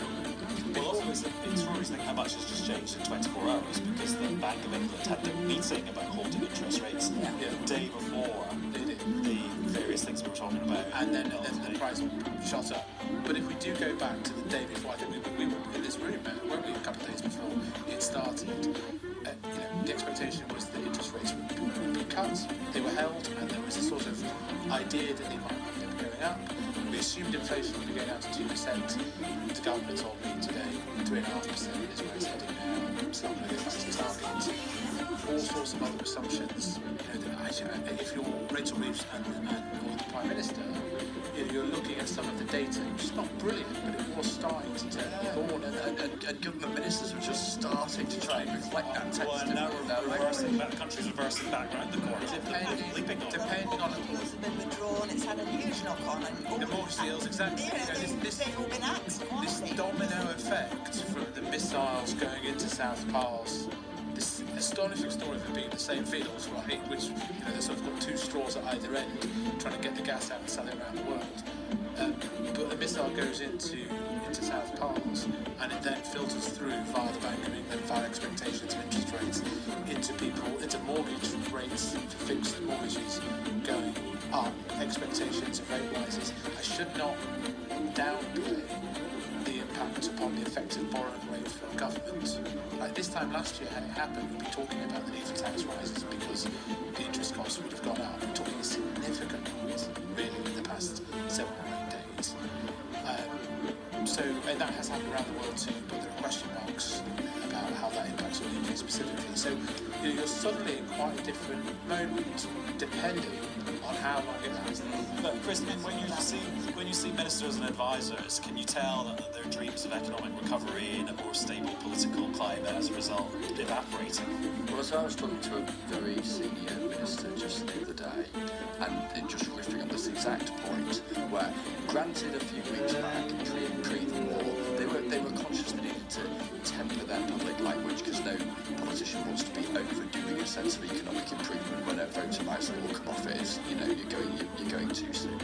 Well, also it's extraordinary to think how much has just changed in 24 hours because the Bank of England had their meeting about holding interest rates the day before the various things we were talking about, and then the price shot up. But if we do go back to the day before, I think we were in this room, weren't we, a couple of days before it started? The expectation was that interest rates would be cut. They were held, and there was a sort of idea that they might end up going up. We assumed inflation would be going down to 2%. The government told me today 3.5% is where it's heading now. It's not going to get past the target. All sorts of other assumptions. If you're Rachel Reeves and the Prime Minister, you're looking at some of the data, which is not brilliant, but it was starting to turn the corner, and government ministers were just starting to try and reflect that text. Well, and now the country's reversing back around the corner. Depending on It's been withdrawn, it's had a huge knock-on. The mortgage deals, exactly. They've all been axed, this domino effect from the missiles going into South Pals, this astonishing story of it being the same fields, right, which, they sort of got 2 straws at either end, trying to get the gas out and sell it around the world. But the missile goes into South Pals, and it then filters through via the Bank of England, via expectations of interest rates, into mortgage rates for fixed mortgages going up, expectations of rate rises. I should not downplay the impact upon the effective borrowing rate for a government. Like this time last year, had it happened, we'd be talking about the need for tax rises because the interest costs would have gone up. We're talking a significant rise, really, in the past 7 or 8 days. And that has happened around the world too, but there are question marks about how that impacts on the UK specifically. So you're suddenly in quite a different moment, depending on how long it lasts. But Chris, when you see ministers and advisors, can you tell that their dreams of economic recovery and a more stable political climate as a result evaporating? Well, so I was talking to a very senior minister just the other day, and just riffing on this exact point, where, granted, a few weeks back, pre the war, they were conscious they needed to temper their public language because no politician wants to be overdoing a sense of economic improvement when a voter might say, "Well, come off it, you're going too soon."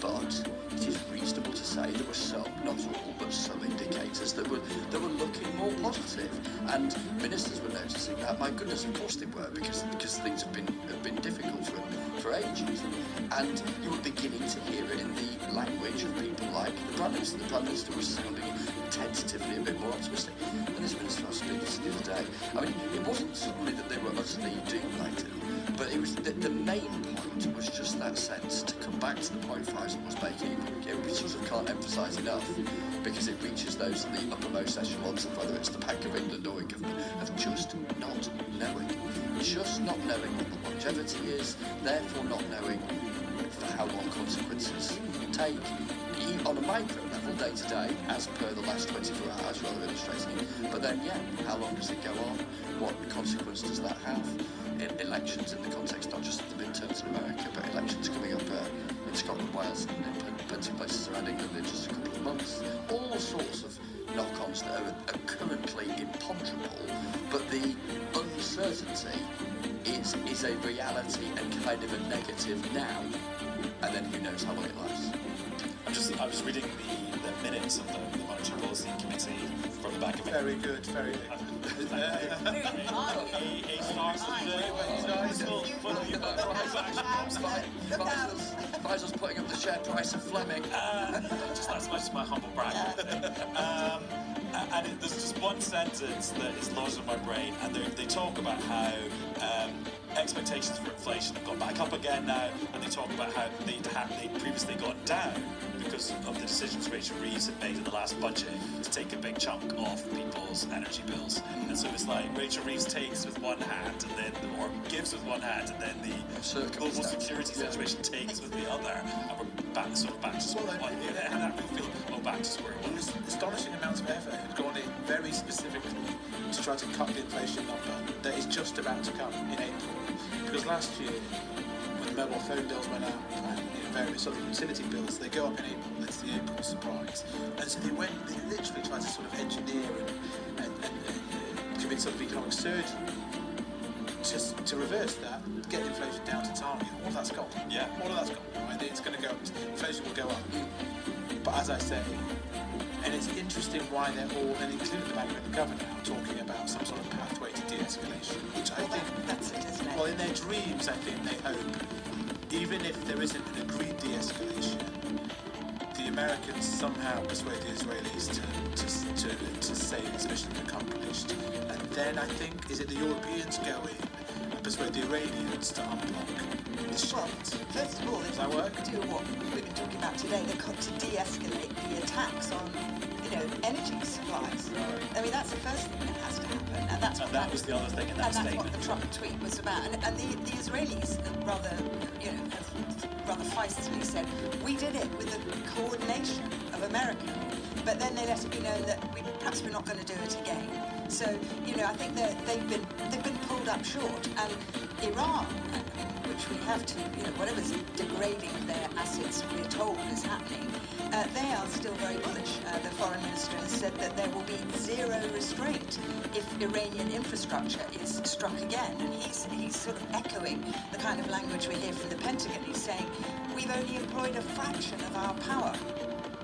But it is reasonable to say there were some, not all, but some indicators that were looking more positive, and ministers were noticing that. My goodness, of course they were, because things have been difficult for for ages. And you were beginning to hear it in the language of people like the Prime Minister. The Prime Minister was sounding tentatively a bit more optimistic. And this minister I was speaking to the other day, I mean, it wasn't suddenly that they were utterly doom-lighted, but it was the main point was just that sense, to come back to the point Faisal was making, we sort of can't emphasise enough, because it reaches those at the uppermost echelons of whether it's the Bank of England or a government, of just not knowing. Just not knowing what the longevity is, therefore not knowing for how long consequences take. On a micro level, day to day, as per the last 24 hours, rather illustrating. But then, how long does it go on? What consequence does that have? In elections, in the context not just of the midterms in America, but elections coming up in Scotland, Wales, and in plenty of places around England in just a couple of months. All sorts of knock-ons that are currently imponderable, but the uncertainty is a reality and kind of a negative now, and then who knows how long it lasts. I was reading the minutes of the Monetary Policy Committee from the Bank of Very good, very good. Faisal's putting up the share price of Fleming. That's just my humble brag. And there's just one sentence that is lodged in my brain, and they talk about how expectations for inflation have gone back up again now, and they talk about how they'd previously gone down because of the decisions Rachel Reeves had made in the last budget to take a big chunk off people's energy bills. And so it's like Rachel Reeves takes with one hand, and then or gives with one hand, and then the global security situation takes with the other, and we're back to square one. And that real feeling, back to square one. Astonishing amounts of effort had gone in very specifically to try to cut the inflation number that is just about to come in April. Because last year, when the mobile phone bills went up and various other utility bills, they go up in April. That's the April surprise. And so they literally tried to sort of engineer and commit sort of economic surgery just to reverse that, get inflation down to target. All of that's gone. Yeah. All of that's gone. Right? It's going to go. Inflation will go up. But as I say, and it's interesting why they're all, and including the Bank and the Governor, now talking about some sort of pathway to de-escalation, which I think that's it, isn't it? Well, in their dreams, I think they hope, even if there isn't an agreed de-escalation, the Americans somehow persuade the Israelis to say this mission accomplished, and then I think, is it the Europeans go in and persuade the Iranians to unblock the shot? First of all, does that work? Do what we've been talking about today. They've got to de-escalate the attacks on, energy supplies. I mean, that's the first thing that has to happen, and that was the other thing in that statement. And that's what the Trump tweet was about. And the Israelis rather, have rather feistily said, we did it with the coordination of America, but then they let it be known that perhaps we're not going to do it again. So, I think they've been pulled up short, and Iran, which we have to, whatever's degrading their assets, we're told is happening, they are still very bullish. The foreign minister has said that there will be zero restraint if Iranian infrastructure is struck again. And he's sort of echoing the kind of language we hear from the Pentagon. He's saying, we've only employed a fraction of our power.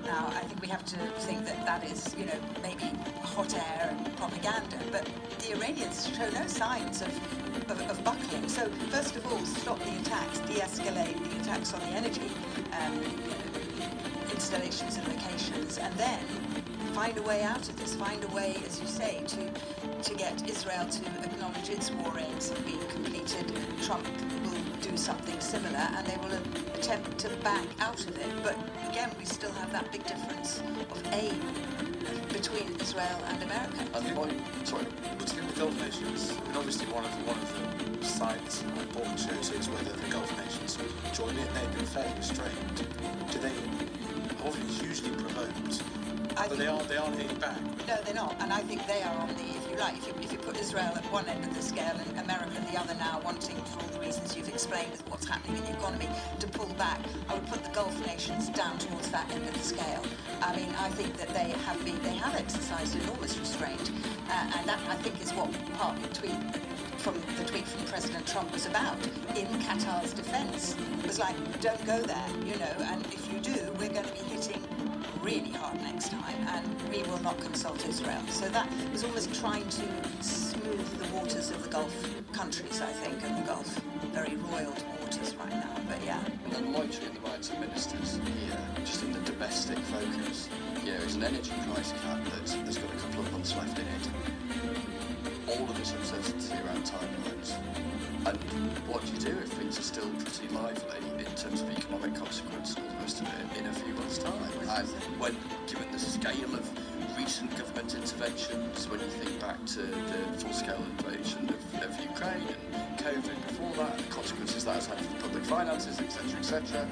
Now, I think we have to think that is, maybe hot air and propaganda, but the Iranians show no signs of buckling. So, first of all, stop the attacks, de-escalate the attacks on the energy installations and locations, and then find a way out of this, find a way, as you say, to get Israel to acknowledge its war aims have been completed. Trump will do something similar, and they will attempt to back out of it. But again, we still have that big difference of aim between Israel and America. And But in the Gulf nations, and obviously one of the sites of important shows is whether the Gulf nations join in. They've been fairly restrained. Do they? Obviously, it's usually provoked. But they aren't hitting back. No, they're not. And I think they are on the, if you like, if you put Israel at one end of the scale and America at the other now, wanting, for all the reasons you've explained with what's happening in the economy, to pull back, I would put the Gulf nations down towards that end of the scale. I mean, I think that they have exercised enormous restraint. And that, I think, is what part of the tweet from President Trump was about. In Qatar's defense, it was like, don't go there, and if you do, we're going to be hitting really hard next time, and we will not consult Israel. So that was almost trying to smooth the waters of the Gulf countries, I think, and the Gulf very roiled waters right now. military and the rights of ministers here, just in the domestic focus, is an energy price cap that's got a couple of months left in it. All of this uncertainty around timelines. And what do you do if things are still pretty lively in terms of economic consequence and all the rest of it in a few months' time? And when, given the scale of recent government interventions, when you think back to the full-scale invasion of Ukraine and COVID before that, the consequences that has had for public finances, etc., etc.,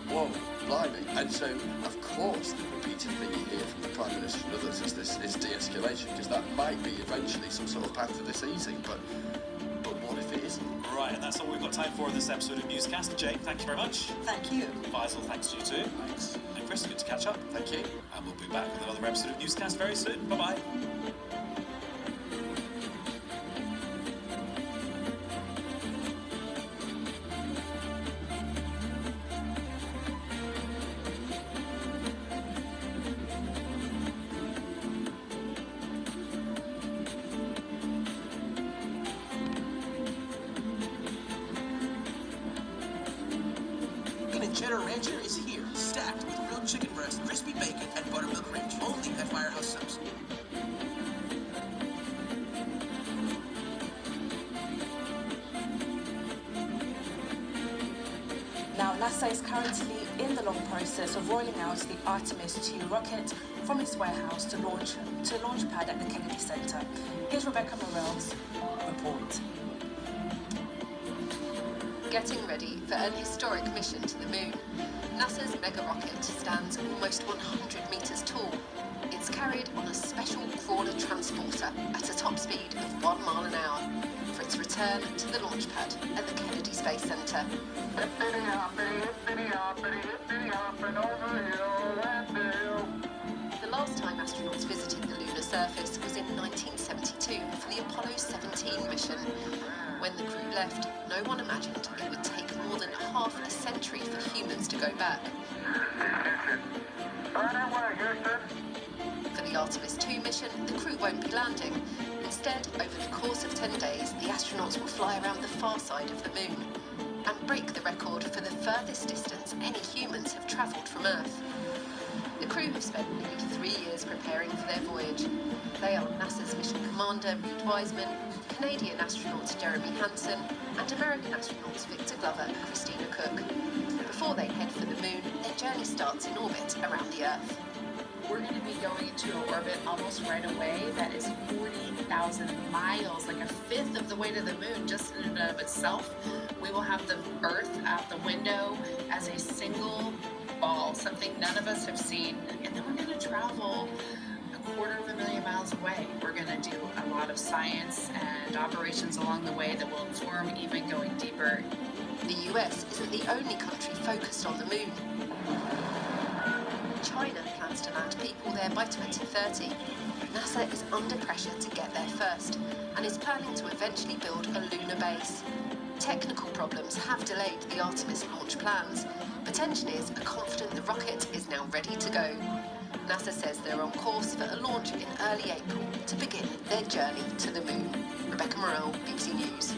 whoa, blimey. And so, of course, the repeated thing you hear from the Prime Minister and others is de-escalation, because that might be eventually some sort of path to this easing, but what if it isn't? Right, and that's all we've got time for in this episode of Newscast. Jane, thank you very much. Thank you. Faisal, thanks to you too. Thanks. And Chris, good to catch up. Thank you. And we'll be back with another episode of Newscast very soon. Bye-bye. Cheddar Rancher is here, stacked with grilled chicken breast, crispy bacon, and buttermilk ranch, only at Firehouse Subs. Now, NASA is currently in the long process of rolling out the Artemis II rocket from its warehouse to launch pad at the Kennedy Center. Here's Rebecca Morell's report. Getting ready for an historic mission to the moon. NASA's mega rocket stands almost 100 meters tall. It's carried on a special crawler transporter at a top speed of 1 mile an hour for its return to the launch pad at the Kennedy Space Center. The last time astronauts visited the lunar surface was in 1972 for the Apollo 17 mission. When the crew left, no one imagined it would take more than half a century for humans to go back. For the Artemis II mission, the crew won't be landing. Instead, over the course of 10 days, the astronauts will fly around the far side of the moon and break the record for the furthest distance any humans have travelled from Earth. The crew have spent nearly 3 years preparing for their voyage. They are NASA's mission commander, Reed Wiseman, Canadian astronaut Jeremy Hansen, and American astronauts Victor Glover and Christina Cook. Before they head for the moon, their journey starts in orbit around the Earth. We're going to be going into an orbit almost right away that is 40,000 miles, like a fifth of the way to the moon just in and of itself. We will have the Earth out the window as a single ball, something none of us have seen. And then we're going to travel 250,000 miles away. We're going to do a lot of science and operations along the way that will inform even going deeper. The US isn't the only country focused on the moon. China plans to land people there by 2030. NASA is under pressure to get there first and is planning to eventually build a lunar base. Technical problems have delayed the Artemis launch plans, but engineers are confident the rocket is now ready to go. NASA says they're on course for a launch in early April to begin their journey to the moon. Rebecca Morell, BBC News.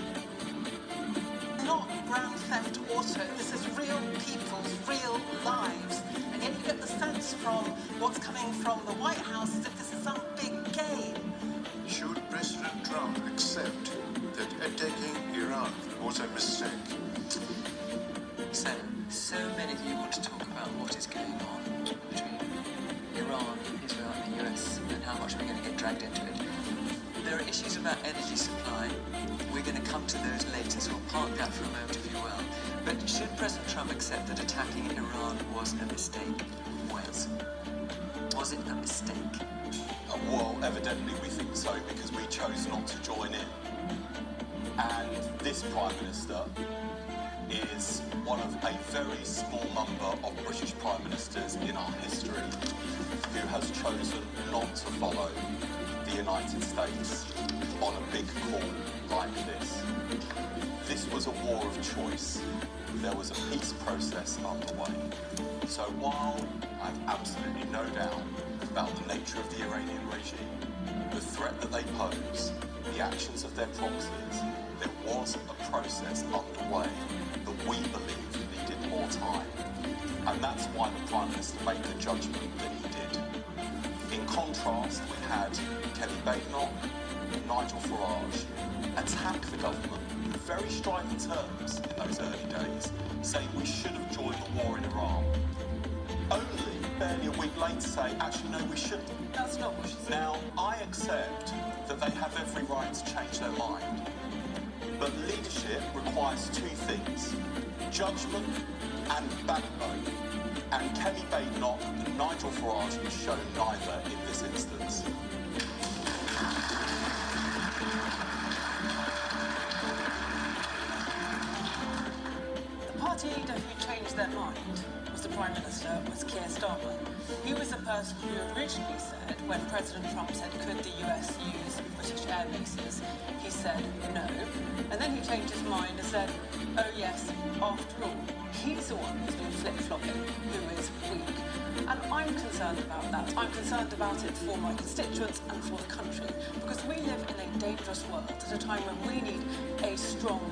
Not Grand Theft Auto. This is real people's real lives. And yet you get the sense from what's coming from the White House as if this is some big game. Should President Trump accept that attacking Iran was a mistake? So many of you want to talk about what is going on between Iran, Israel and the US and how much we're going to get dragged into it. There are issues about energy supply. We're going to come to those later, so we'll park that for a moment if you will. But should President Trump accept that attacking Iran was a mistake? Was it a mistake? Well, evidently we think so because we chose not to join in. And this Prime Minister is one of a very small number of British Prime Ministers in our history who has chosen not to follow the United States on a big call like this. This was a war of choice. There was a peace process underway. So while I have absolutely no doubt about the nature of the Iranian regime, the threat that they pose, the actions of their proxies, there was a process underway that we believe time. And that's why the Prime Minister made the judgment that he did. In contrast, we had Kenny Badenoch and Nigel Farage attack the government in very strident terms in those early days, saying we should have joined the war in Iran. Only barely a week later say, actually, no, we shouldn't. That's not what she said. Now, I accept that they have every right to change their mind. But leadership requires two things, judgment and backbone. And Kenny Badenoch and Nigel Farage have shown neither in this instance. The party leader who changed their mind was the Prime Minister, was Keir Starmer. He was the person who originally said, when President Trump said, could the US use British air bases, he said no. And then he changed his mind and said, oh yes, after all, he's the one who's been flip-flopping, who is weak. And I'm concerned about that. I'm concerned about it for my constituents and for the country, because we live in a dangerous world at a time when we need a strong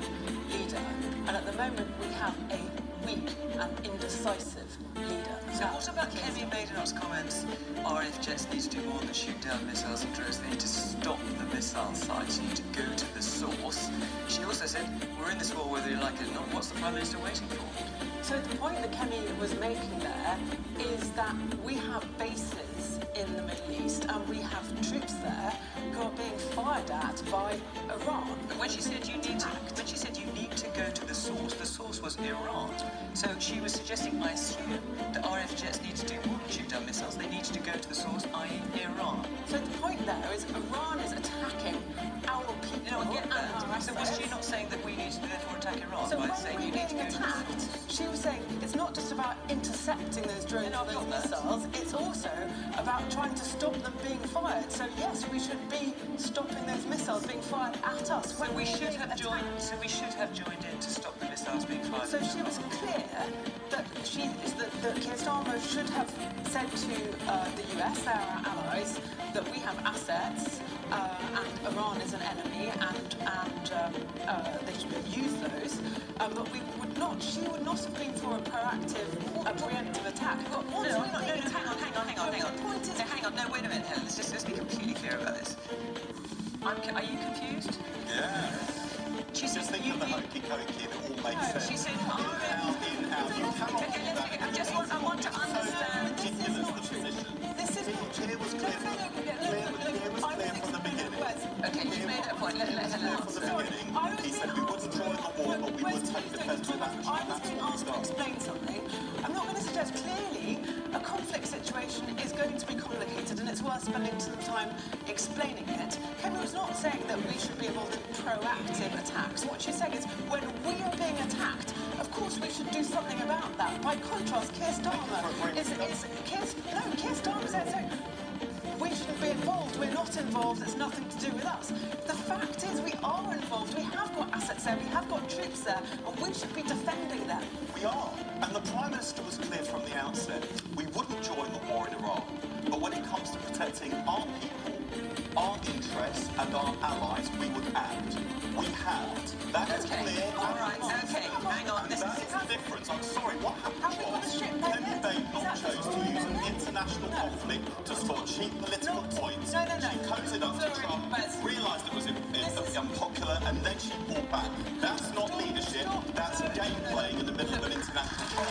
leader. And at the moment, we have a weak and indecisive leader. So what about Kenny Badenoch's comments? RAF jets need to do more than shoot down missiles and drones. They need to stop the missile sites. You need to go to the source. She also said, we're in this war whether you like it or not. What's the Prime Minister waiting for? So the point that Kenny was making there is that we have bases in the Middle East and we have troops there who are being fired at by Iran. But when she said you need to go to the source was Iran. So she was suggesting, I assume, that RAF jets need to do more than shoot down missiles. They need to go to the source, i.e. Iran. So the point there is Iran is attacking our people. No, I get that. So was she not saying that we need to therefore attack Iran so by when saying we're you need to being go attacked, to the source? she was saying it's not just about intercepting those drones or those missiles, it's also about trying to stop them being fired. So yes, we should be stopping those missiles being fired at us. So we should have joined in to stop the missiles being fired. So she was clear that that Keir Starmer should have said to the US, they're our allies, that we have assets and Iran is an enemy and they should use those. But we would not. She would not have been for a proactive, preemptive attack. Hang on. No, wait a minute, Helen. Let's be completely clear about this. Are you confused? Yeah. She said think of the hokey-cokey and it all makes sense. She said, you cannot I want to understand. This is not true. Keir was clear from the beginning. Okay, you made a point. Let Helen answer. From the beginning, he said we wouldn't join the war, but we would take defensive action. I was being asked to explain something. I'm not going to suggest clearly a conflict situation is going to be complicated and it's worth spending some time explaining it. Kenny was not saying that we should be involved in proactive attacks. What she's saying is when we are being attacked, of course we should do something about that. By contrast, Keir Starmer Keir Starmer said we shouldn't be involved. We're not involved. It's nothing to do with us. The fact is we are involved. We have got assets there. We have got troops there. And we should be defending them. We are. And the Prime Minister was clear from the outset. We wouldn't join the war in Iran. But when it comes to protecting our people, our interests and our allies, we would act. We have. That is clear. All right. Okay. Hang on. That's the difference. I'm sorry. What happened was Kenny Badenoch chose to use an international conflict to score cheap political points. No. She cozied up to Trump, realised it was unpopular, and then she pulled back. That's not leadership. That's game playing in the middle of an international trial.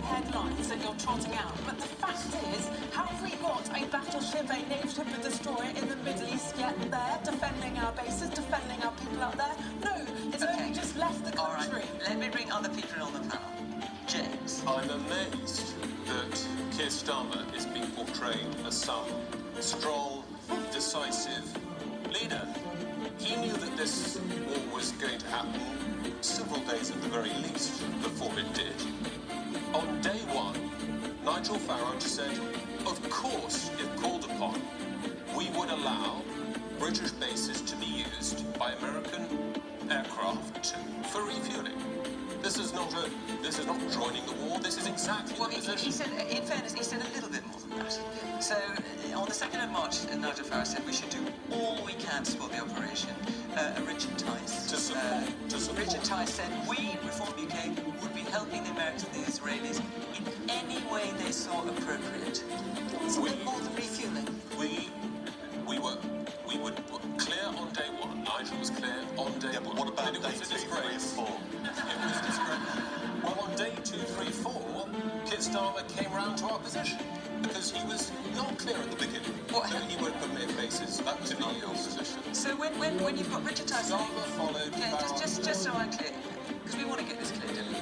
Headlines that you're trotting out, but the fact is, have we got a battleship, a naval ship, a destroyer in the Middle East yet there, defending our bases, defending our people out there? No, it's only just left the country. All right, let me bring other people on the panel. James. I'm amazed that Keir Starmer is being portrayed as some strong, decisive leader. He knew that this war was going to happen several days at the very least before it did. On day one, Nigel Farage said, of course, if called upon, we would allow British bases to be used by American aircraft for refueling. This is not joining the war. This is exactly the position. He said, in fairness, he said a little bit more than that. So, on the 2nd of March, Nigel Farage said we should do all we can to support the operation. Richard Tice. To support. Richard Tice said, we, Reform UK, would be helping the Americans and the Israelis in any way they saw appropriate. It's a bit more than refueling. We were clear on day one. Nigel was clear on day one. What about it day was 2, 3 and 4? It was disgrace. Well, on day 2, 3, 4, Keir Starmer came round to our position because he was not clear at the beginning. That he would permit bases. That was not your position. So when you've got Richard Tice... Starmer followed... Okay, just so I'm clear, because we want to get this clear, don't we?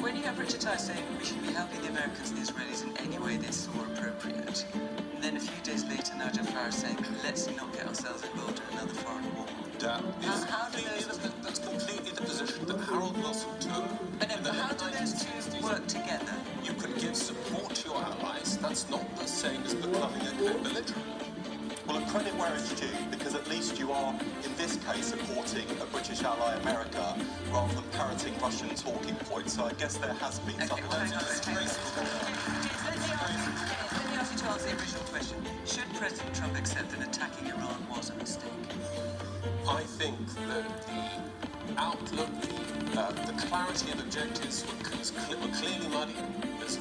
When you have Richard Tice saying we should be helping the Americans and the Israelis in any way they saw appropriate, and then a few days later Nigel Farage saying, let's not get ourselves involved in another foreign war. That's completely the position that Harold Wilson took. But how do those two work together? You could give support to your allies. That's not the same as becoming a co-belligerent. Well, a credit where it's due, because at least you are, in this case, supporting a British ally, America, rather than parroting Russian talking points. So I guess there has been some of those Let me ask you to answer the original question. Should President Trump accept that attacking Iran was a mistake? I think that the outlook, the clarity of objectives were clearly muddy. There's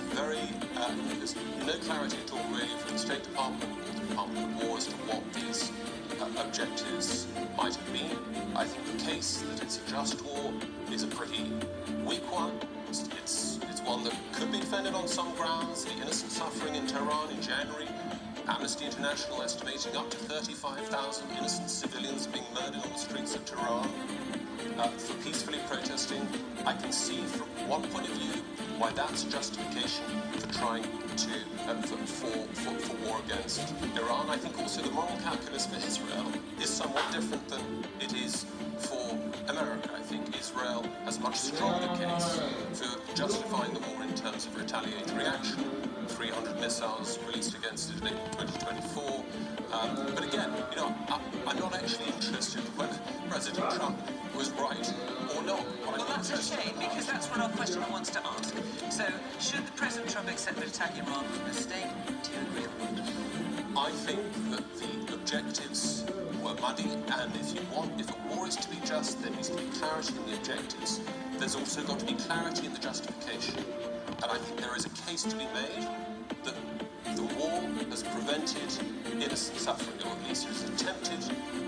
no clarity at all really from the State Department or the Department of War as to what these objectives might have been. I think the case that it's a just war is a pretty weak one. It's one that could be defended on some grounds. The innocent suffering in Tehran in January, Amnesty International estimating up to 35,000 innocent civilians being murdered on the streets of Tehran for peacefully protesting. I can see from one point of view why that's justification for trying to for war against Iran. I think also the moral calculus for Israel is somewhat different than it is for America. I think Israel has a much stronger case for justifying the war in terms of retaliatory action. 300 missiles released against it in April 2024. But again, I'm not actually interested whether President Trump was right or not. Well, that's a shame, because that's what our questioner wants to ask. So, should President Trump accept that attacking Iran was a mistake? Do you agree or not? I think that the objectives were muddy, and if a war is to be just, there needs to be clarity in the objectives. There's also got to be clarity in the justification. And I think there is a case to be made that the war has prevented innocent suffering, or at least has attempted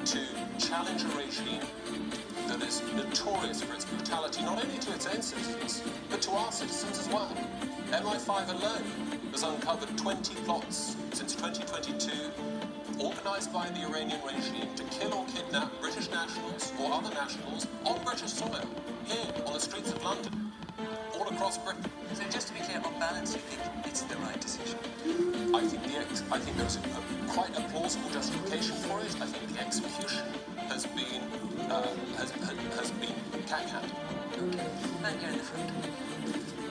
to challenge a regime that is notorious for its brutality, not only to its own citizens, but to our citizens as well. MI5 alone has uncovered 20 plots since 2022, organised by the Iranian regime to kill or kidnap British nationals or other nationals on British soil, here on the streets of London, all across Britain. So just to be clear, on balance, you think it's the right decision? I think there's quite a plausible justification for it. I think the execution has been cat-handed. Okay, man here in the front.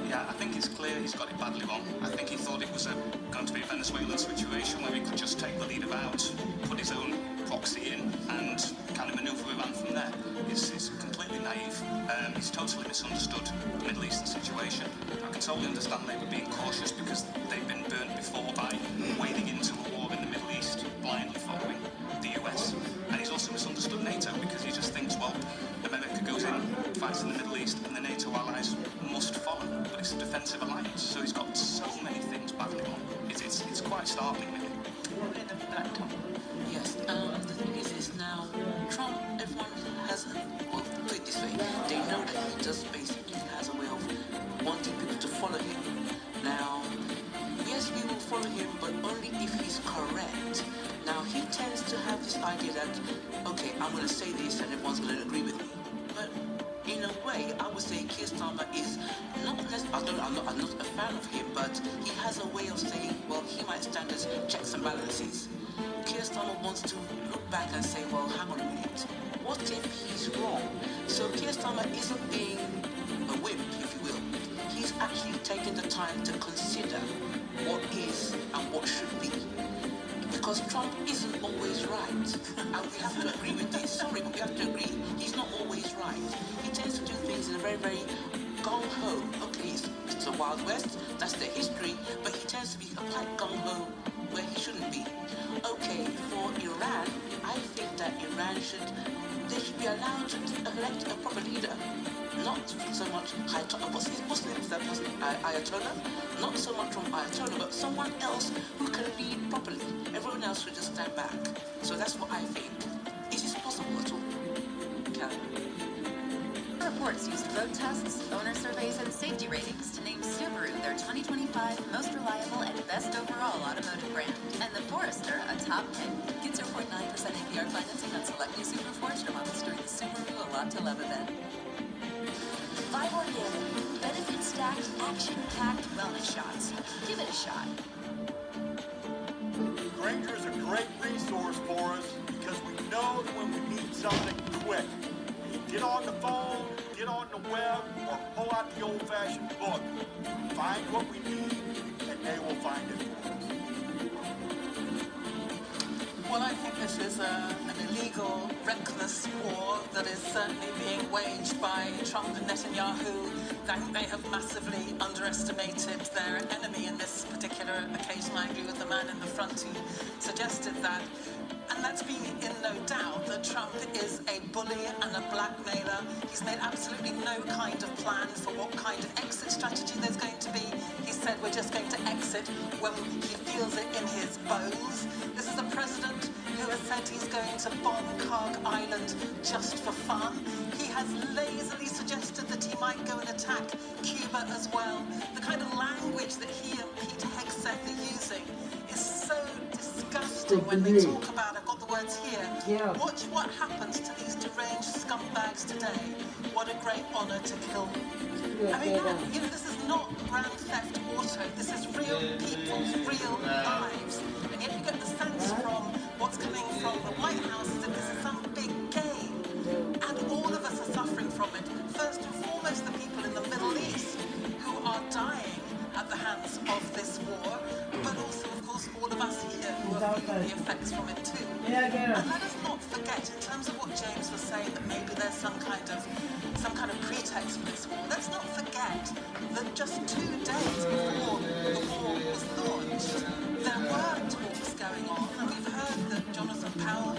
Yeah, I think it's clear he's got it badly wrong. I think he thought it was going to be a Venezuelan situation where he could just take the leader out, put his own proxy in, and kind of manoeuvre Iran from there. It's completely naive. He's totally misunderstood the Middle Eastern situation. I can totally understand Labour being cautious because they've been burnt before by wading into a war in the Middle East, blindly following the US. And he's also misunderstood NATO because he just thinks, well, America goes in, fights in the Middle East, and the NATO allies must follow. But it's a defensive alliance, so he's got so many things badly wrong. It's quite startling, really. In the black top. Yes, the thing is now, Trump, everyone has, well, put it this way, they know that he just basically has a way of wanting people to follow him. Now, yes, we will follow him, but only if he's correct. Now, he tends to have this idea that, okay, I'm going to say this and everyone's going to agree with me. But in a way, I would say Keir Starmer is not necessarily, I'm not a fan of him, but he has a way of saying, well, he might stand as checks and balances. Keir Starmer wants to look back and say, well, hang on a minute, what if he's wrong? So Keir Starmer isn't being a wimp, if you will. He's actually taking the time to consider what is and what should be. Because Trump isn't always right. And we have to agree with this. Sorry, but we have to agree. He's not always right. He tends to do things in a very, very gung-ho. Okay, it's a Wild West, that's the history, but he tends to be quite gung-ho where he shouldn't be. Okay, for Iran, Iran they should be allowed to elect a proper leader. Not so much Muslims, that person, Ayatollah, not so much from Ayatollah, but someone else who can lead properly. Everyone else should just stand back. So that's what I think. Is this possible at all? Kelly. Reports used road tests, owner surveys, and safety ratings to name Subaru their 2025 most reliable and best overall automotive brand. And the Forester a top pick. Get 0.9% APR financing on select new Subaru Forester models during the Subaru A Lot to Love event. Vibe Organic. Benefit-stacked, action-packed wellness shots. Give it a shot. Grainger is a great resource for us because we know that when we need something quick, we get on the phone, get on the web, or pull out the old-fashioned book. Find what we need, and they will find it for us. Well, I think this is an illegal, reckless war that is certainly being waged by Trump and Netanyahu. I think they have massively underestimated their enemy in this particular occasion. I agree with the man in the front who suggested that. And let's be in no doubt that Trump is a bully and a blackmailer. He's made absolutely no kind of plan for what kind of exit strategy there's going to be. He said we're just going to exit when he feels it in his bones. This is a president who has said he's going to bomb Karg Island just for fun. He has lazily suggested that he might go and attack Cuba as well. The kind of language that he and Pete Hegseth are using is so disgusting when they talk about, I've got the words here, watch what happens to these deranged scumbags today. What a great honour to kill them. I mean, you know, this is not Grand Theft Auto. This is real people's real lives. And yet you get the sense from what's coming from the White House that this is some big game. And all of us are suffering from it. First and foremost, the people in the Middle East who are dying at the hands of this war, but also, of course, all of us here who are feeling the effects from it too. And let us not forget, in terms of what James was saying, that maybe there's some kind of pretext for this war. Let's not forget that just 2 days before the war was launched, there were talks going on, and we've heard that Jonathan Powell,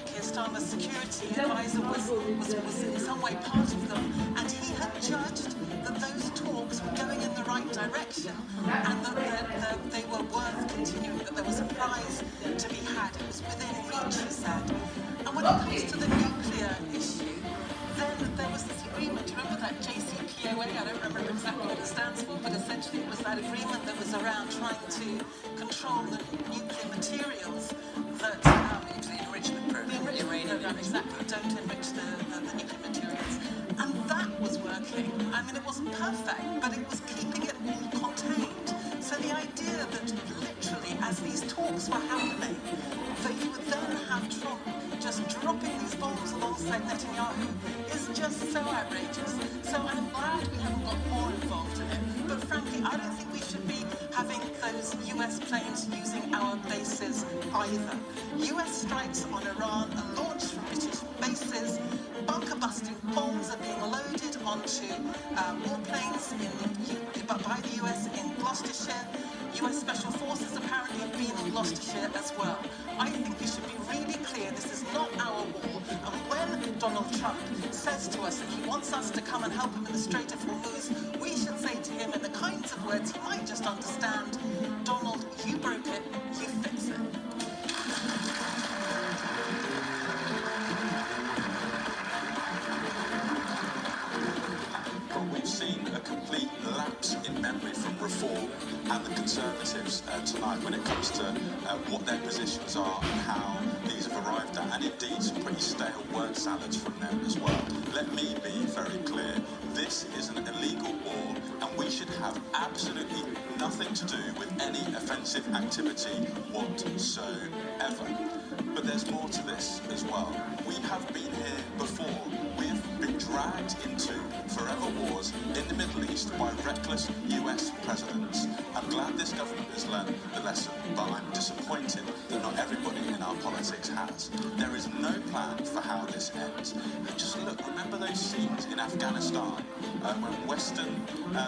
Keir Starmer's security advisor, was in some way part of them, and he had judged that those talks were going in the right direction, and that they were worth continuing, that there was a prize to be had. It was within reach, he said. And when it comes to the nuclear issue, then there was this agreement. Do you remember that JCPOA? I don't remember exactly what it stands for, but essentially it was that agreement that was around trying to control the nuclear materials that the enrichment program. The uranium, exactly. Don't enrich the nuclear materials. And that was working. I mean, it wasn't perfect, but it was keeping it all contained. So the idea that literally, as these talks were happening, that you would then have Trump just dropping these bombs alongside Netanyahu is just so outrageous. So I'm glad we haven't got more involved in it. But frankly, I don't think we should be having those US planes using our bases either. US strikes on Iran are launched from British bases. Bunker-busting bombs are being loaded onto warplanes by the US in Gloucestershire. US Special Forces apparently have been in Gloucestershire as well. I think we should be really clear this is not our war. And when Donald Trump says to us that he wants us to come and help him in the Strait of Hormuz, we should say to him in the kinds of words he might just understand, Donald, you broke it, you fix it. We've seen a complete lapse in memory from Reform and the Conservatives tonight when it comes to what their positions are and how these have arrived at, and indeed some pretty stale word salads from them as well. Let me be very clear. This is an illegal war, and we should have absolutely nothing to do with any offensive activity whatsoever. But there's more to this as well. We have been here before. We have been dragged into forever wars in the Middle East by reckless US presidents. I'm glad this government has learned the lesson, but I'm disappointed that not everybody in our politics has. There is no plan for how this ends. And just look, remember those scenes in Afghanistan when Western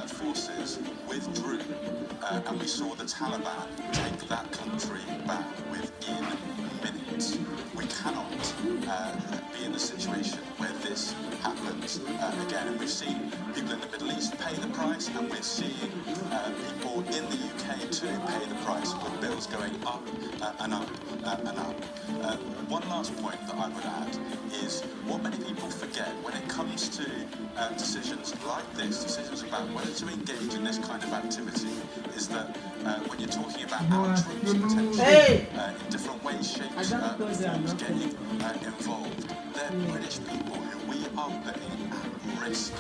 forces withdrew and we saw the Taliban take that country back within minutes. that we cannot be in a situation where this happens again. And we've seen people in the Middle East pay the price, and we're seeing people in the UK too pay the price with bills going up and up and up. One last point that I would add is what many people forget when it comes to decisions like this, decisions about whether to engage in this kind of activity, is that when you're talking about our troops potentially in different ways, shapes, forms getting involved, they're British people who we are putting at risk.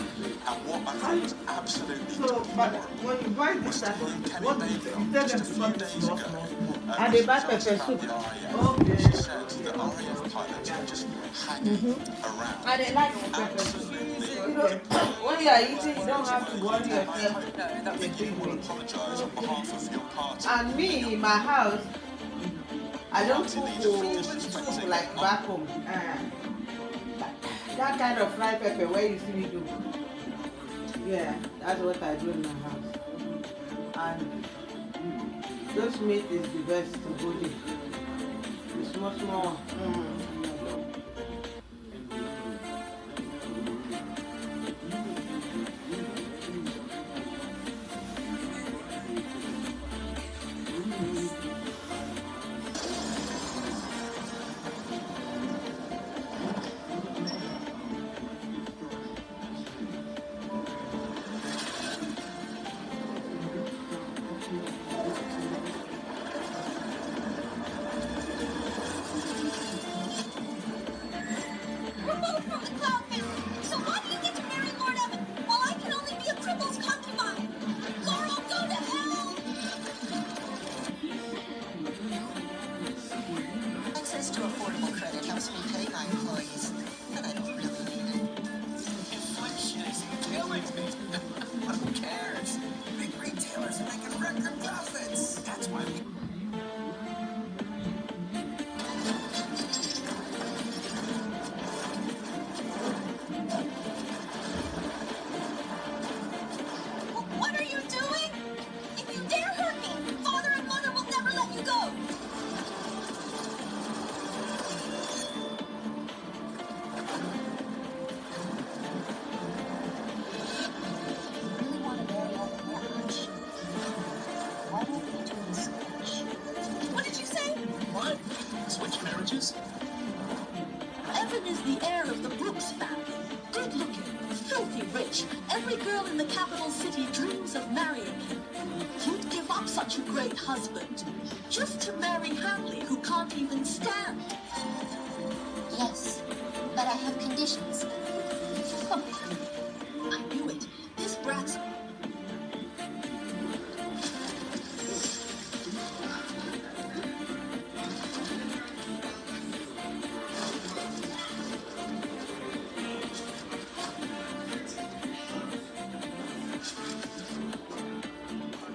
And what I thought was absolutely deplorable was to hear Kenny Baker just a few days ago And the back of the soup. RAF. She said that RAF pilots are just hanging around. And they like the pepper soup. You know, when you are eating, you don't have to worry yourself. I think you want to apologise on behalf of your party. And me, in my house, I don't cook soup like back home. That kind of fried pepper where you see me do. Yeah, that's what I do in my house. And those meat is the best to go in. The small one. Access to affordable credit helps me pay my employees, but I don't really need it. Inflation is killing me. Who cares? Big retailers are making record profits. That's why we... What are you doing? If you dare hurt me, Father and Mother will never let you go. What did you say? What? Switch marriages? Evan is the heir of the Brooks family. Good-looking, filthy rich. Every girl in the capital city dreams of marrying him. You'd give up such a great husband just to marry Hanley, who can't even stand. Yes, but I have conditions. I knew it. This brat's...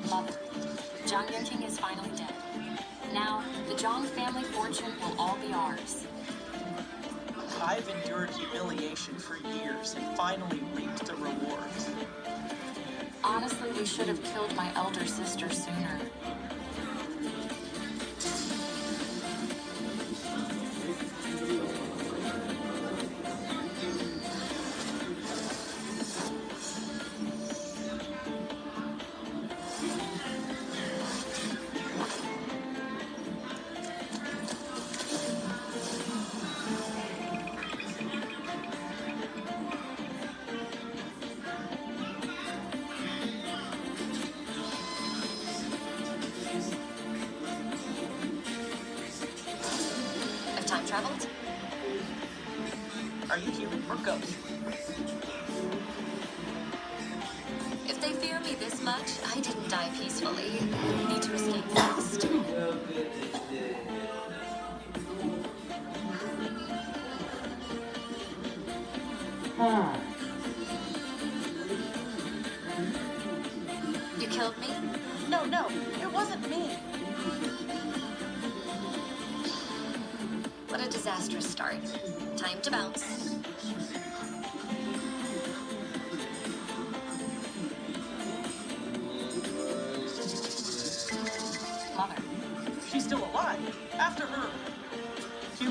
Mother, John King is finally dead. Now, the Jong family fortune will all be ours. I've endured humiliation for years and finally reaped the rewards. Honestly, we should have killed my elder sister sooner. Have time traveled? Are you human or ghost? If they fear me this much, I didn't die peacefully. Need to escape fast. You killed me? No, it wasn't me. What a disastrous start. Time to bounce. Mother. She's still alive. After her.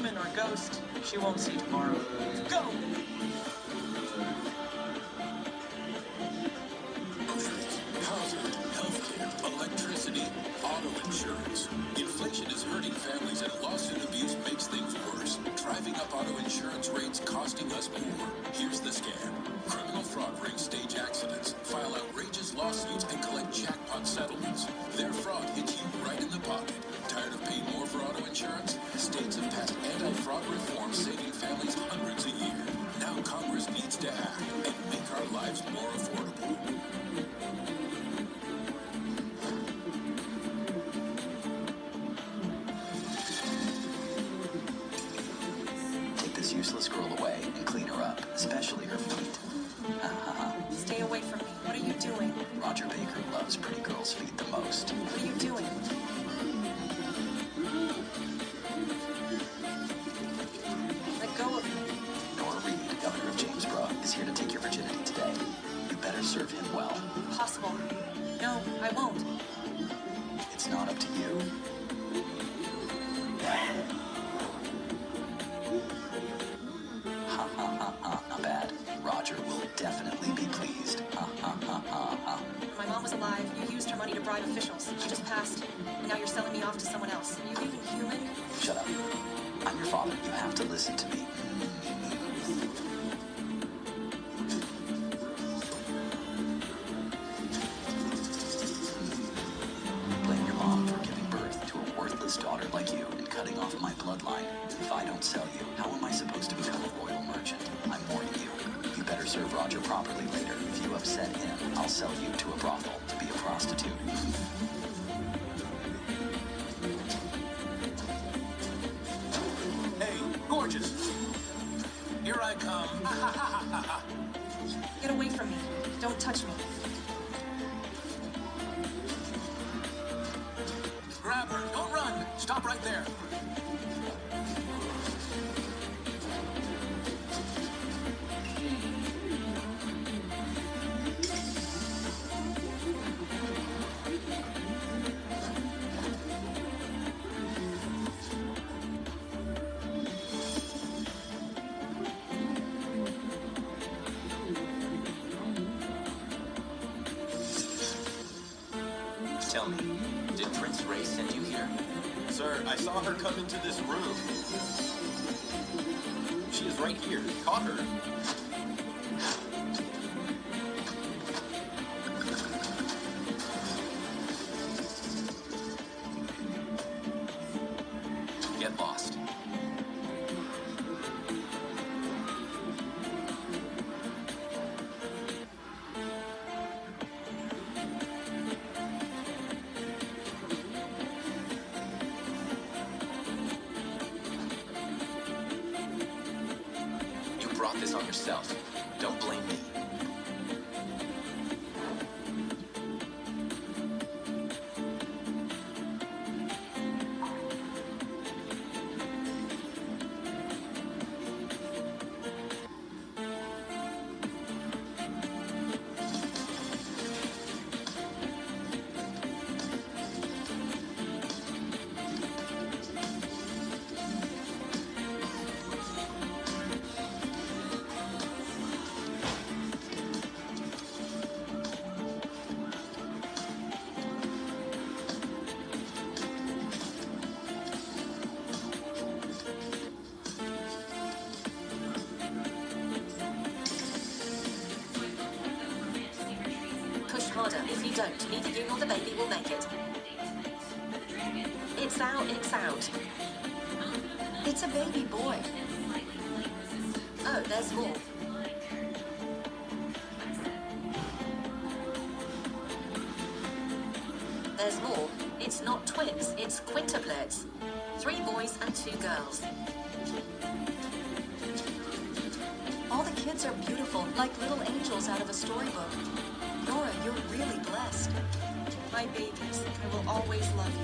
human or ghost, she won't see tomorrow. Go! Housing, healthcare, electricity, auto insurance. Inflation is hurting families and lawsuit abuse makes things worse. Driving up auto insurance rates costing us more. Here's the scam. Criminal fraud rings stage accidents, file outrageous lawsuits, and collect jackpot settlements. Their fraud hits you right in the pocket. Tired of paying more for auto insurance? States have passed anti-fraud reform, saving families hundreds a year. Now Congress needs to act and make our lives more affordable. Take this useless girl away and clean her up, especially her feet. Stay away from me. What are you doing? Roger Baker loves pretty girls' feet the most. What are you doing? Let go of me. Nora Reed, governor of Jamesboro, is here to take your virginity today. You better serve him well. Impossible. No, I won't. It's not up to you. Ha ha ha ha, not bad. Roger will definitely be pleased. Ha ha ha ha ha. My mom was alive. You used her money to bribe officials. She just passed. And now you're selling me off to someone else. Are you even human? Shut up. I'm your father. You have to listen to me. Blame your mom for giving birth to a worthless daughter like you and cutting off my bloodline. If I don't sell you, how am I supposed to become a royal merchant? I'm warning you. You better serve Roger properly later. If you upset him, I'll sell you to a brothel to be a prostitute. Hey, gorgeous. Here I come. Get away from me. Don't touch me. Grab her. Don't run. Stop right there. Tell me, did Prince Ray send you here? Sir, I saw her come into this room. She is right here. Caught her. Get lost. You brought this on yourself. Don't blame me. Push harder. If you don't, neither you nor the baby will make it. It's out, it's out. It's a baby boy. Oh, there's more. There's more. It's not twins, it's quintuplets. 3 boys and 2 girls. All the kids are beautiful, like little angels out of a storybook. Nora, you're really blessed. My babies. I will always love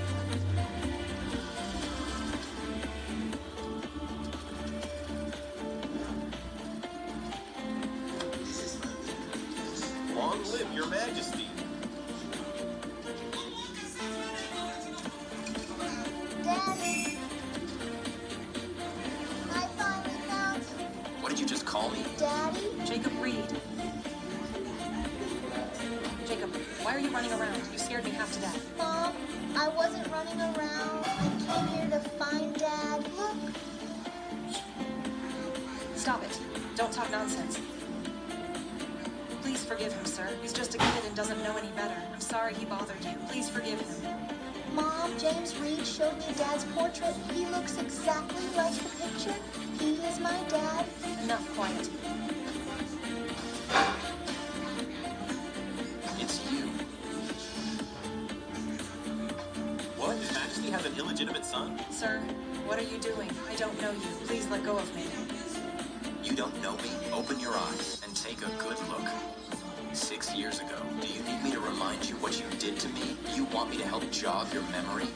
you. Long live your majesty. call me? Daddy? Jacob Reed. Jacob, why are you running around? You scared me half to death. Mom, I wasn't running around. I came here to find Dad. Look. Stop it. Don't talk nonsense. Please forgive him, sir. He's just a kid and doesn't know any better. I'm sorry he bothered you. Please forgive him. Mom, James Reed showed me Dad's portrait. He looks exactly like the picture. He is my dad. Enough quiet. It's you. What? His Majesty has an illegitimate son? Sir, what are you doing? I don't know you. Please let go of me. You don't know me? Open your eyes and take a good look. 6 years ago, do you need me to remind you what you did to me? You want me to help jog your memory?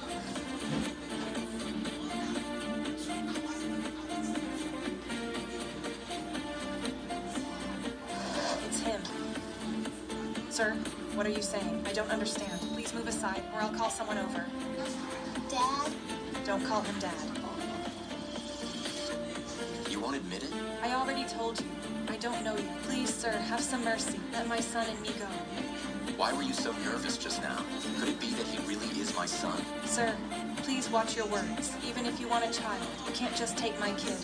It's him. Sir, what are you saying? I don't understand. Please move aside or I'll call someone over. Dad? Don't call him Dad. You won't admit it? I already told you. I don't know you. Please, sir, have some mercy. Let my son and me go. Why were you so nervous just now? Could it be that he really is my son? Sir, please watch your words. Even if you want a child, you can't just take my kid.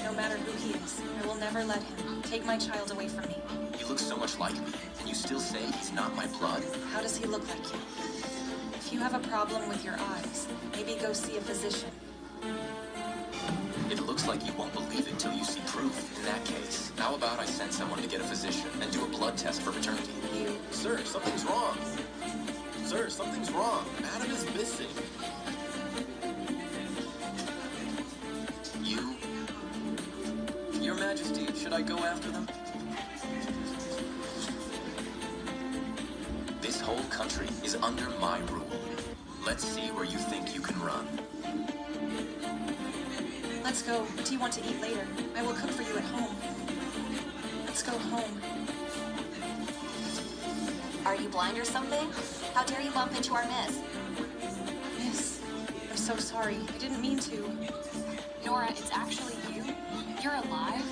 No matter who he is, I will never let him take my child away from me. You look so much like me, and you still say he's not my blood? How does he look like you? If you have a problem with your eyes, maybe go see a physician. It looks like you won't believe it till you see proof. In that case, how about I send someone to get a physician and do a blood test for paternity? You... Sir, something's wrong. Sir, something's wrong. Adam is missing. You... Your Majesty, should I go after them? This whole country is under my rule. Let's see where you think you can run. Let's go. What do you want to eat later? I will cook for you at home. Let's go home. Are you blind or something? How dare you bump into our miss? Miss, I'm so sorry. I didn't mean to. Nora, it's actually you? You're alive?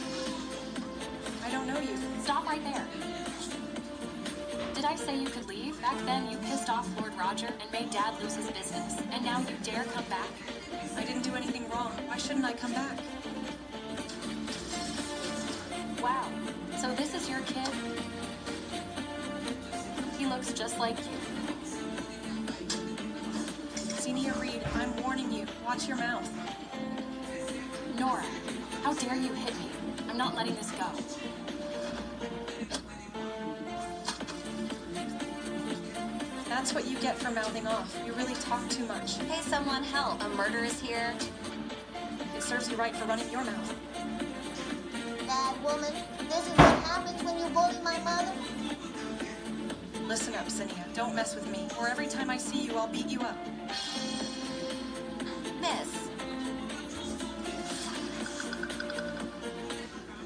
I don't know you. Stop right there. Did I say you could leave? Back then, you pissed off Lord Roger and made Dad lose his business. And now you dare come back? I didn't do anything wrong. Why shouldn't I come back? Wow. So this is your kid? He looks just like you. Senior Reed, I'm warning you. Watch your mouth. Nora, how dare you hit me? I'm not letting this go. That's what you get for mouthing off. You really talk too much. Hey, someone help. A murder is here. It serves you right for running your mouth. Bad woman, this is what happens when you bully my mother? Listen up, Sinia. Don't mess with me, or every time I see you, I'll beat you up. Miss.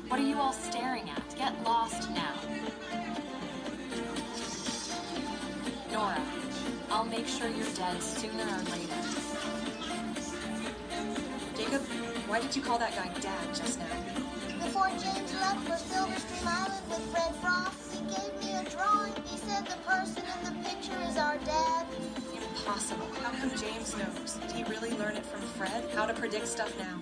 What are you all staring at? Get lost now. Nora, I'll make sure you're dead sooner or later. Jacob, why did you call that guy Dad just now? Before James left for Silverstream Island with Fred Frost, he gave me a drawing. He said the person in the picture is our dad. Impossible. How come James knows? Did he really learn it from Fred? How to predict stuff now?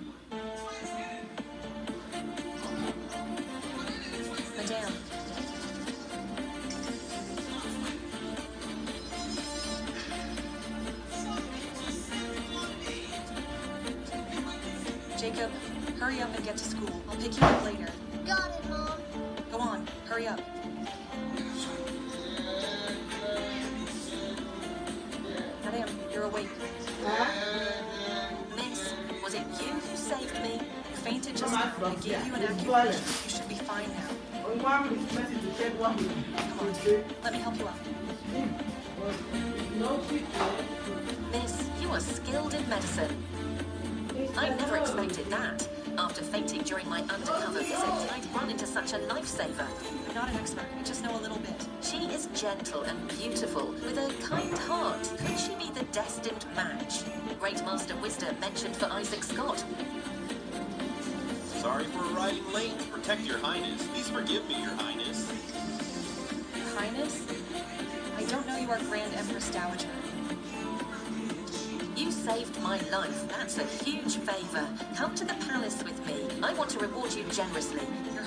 Madame. Jacob, hurry up and get to school. I'll pick you up later. Got it, Mom. Go on, hurry up. Madame, you're awake. Miss, was it you who saved me? You fainted just now. I gave you an acupuncture. You should be fine now. Come on, let me help you up. Miss, you are skilled in medicine. I never expected that. After fainting during my undercover visit, I'd run into such a lifesaver. I'm not an expert. I just know a little bit. She is gentle and beautiful, with a kind heart. Could she be the destined match? Great Master Wisdom mentioned for Isaac Scott. Sorry for arriving late. Protect your highness. Please forgive me, your highness. Highness? I don't know you are Grand Empress Dowager. You saved my life. That's a huge favor. Come to the palace with me. I want to reward you generously. Your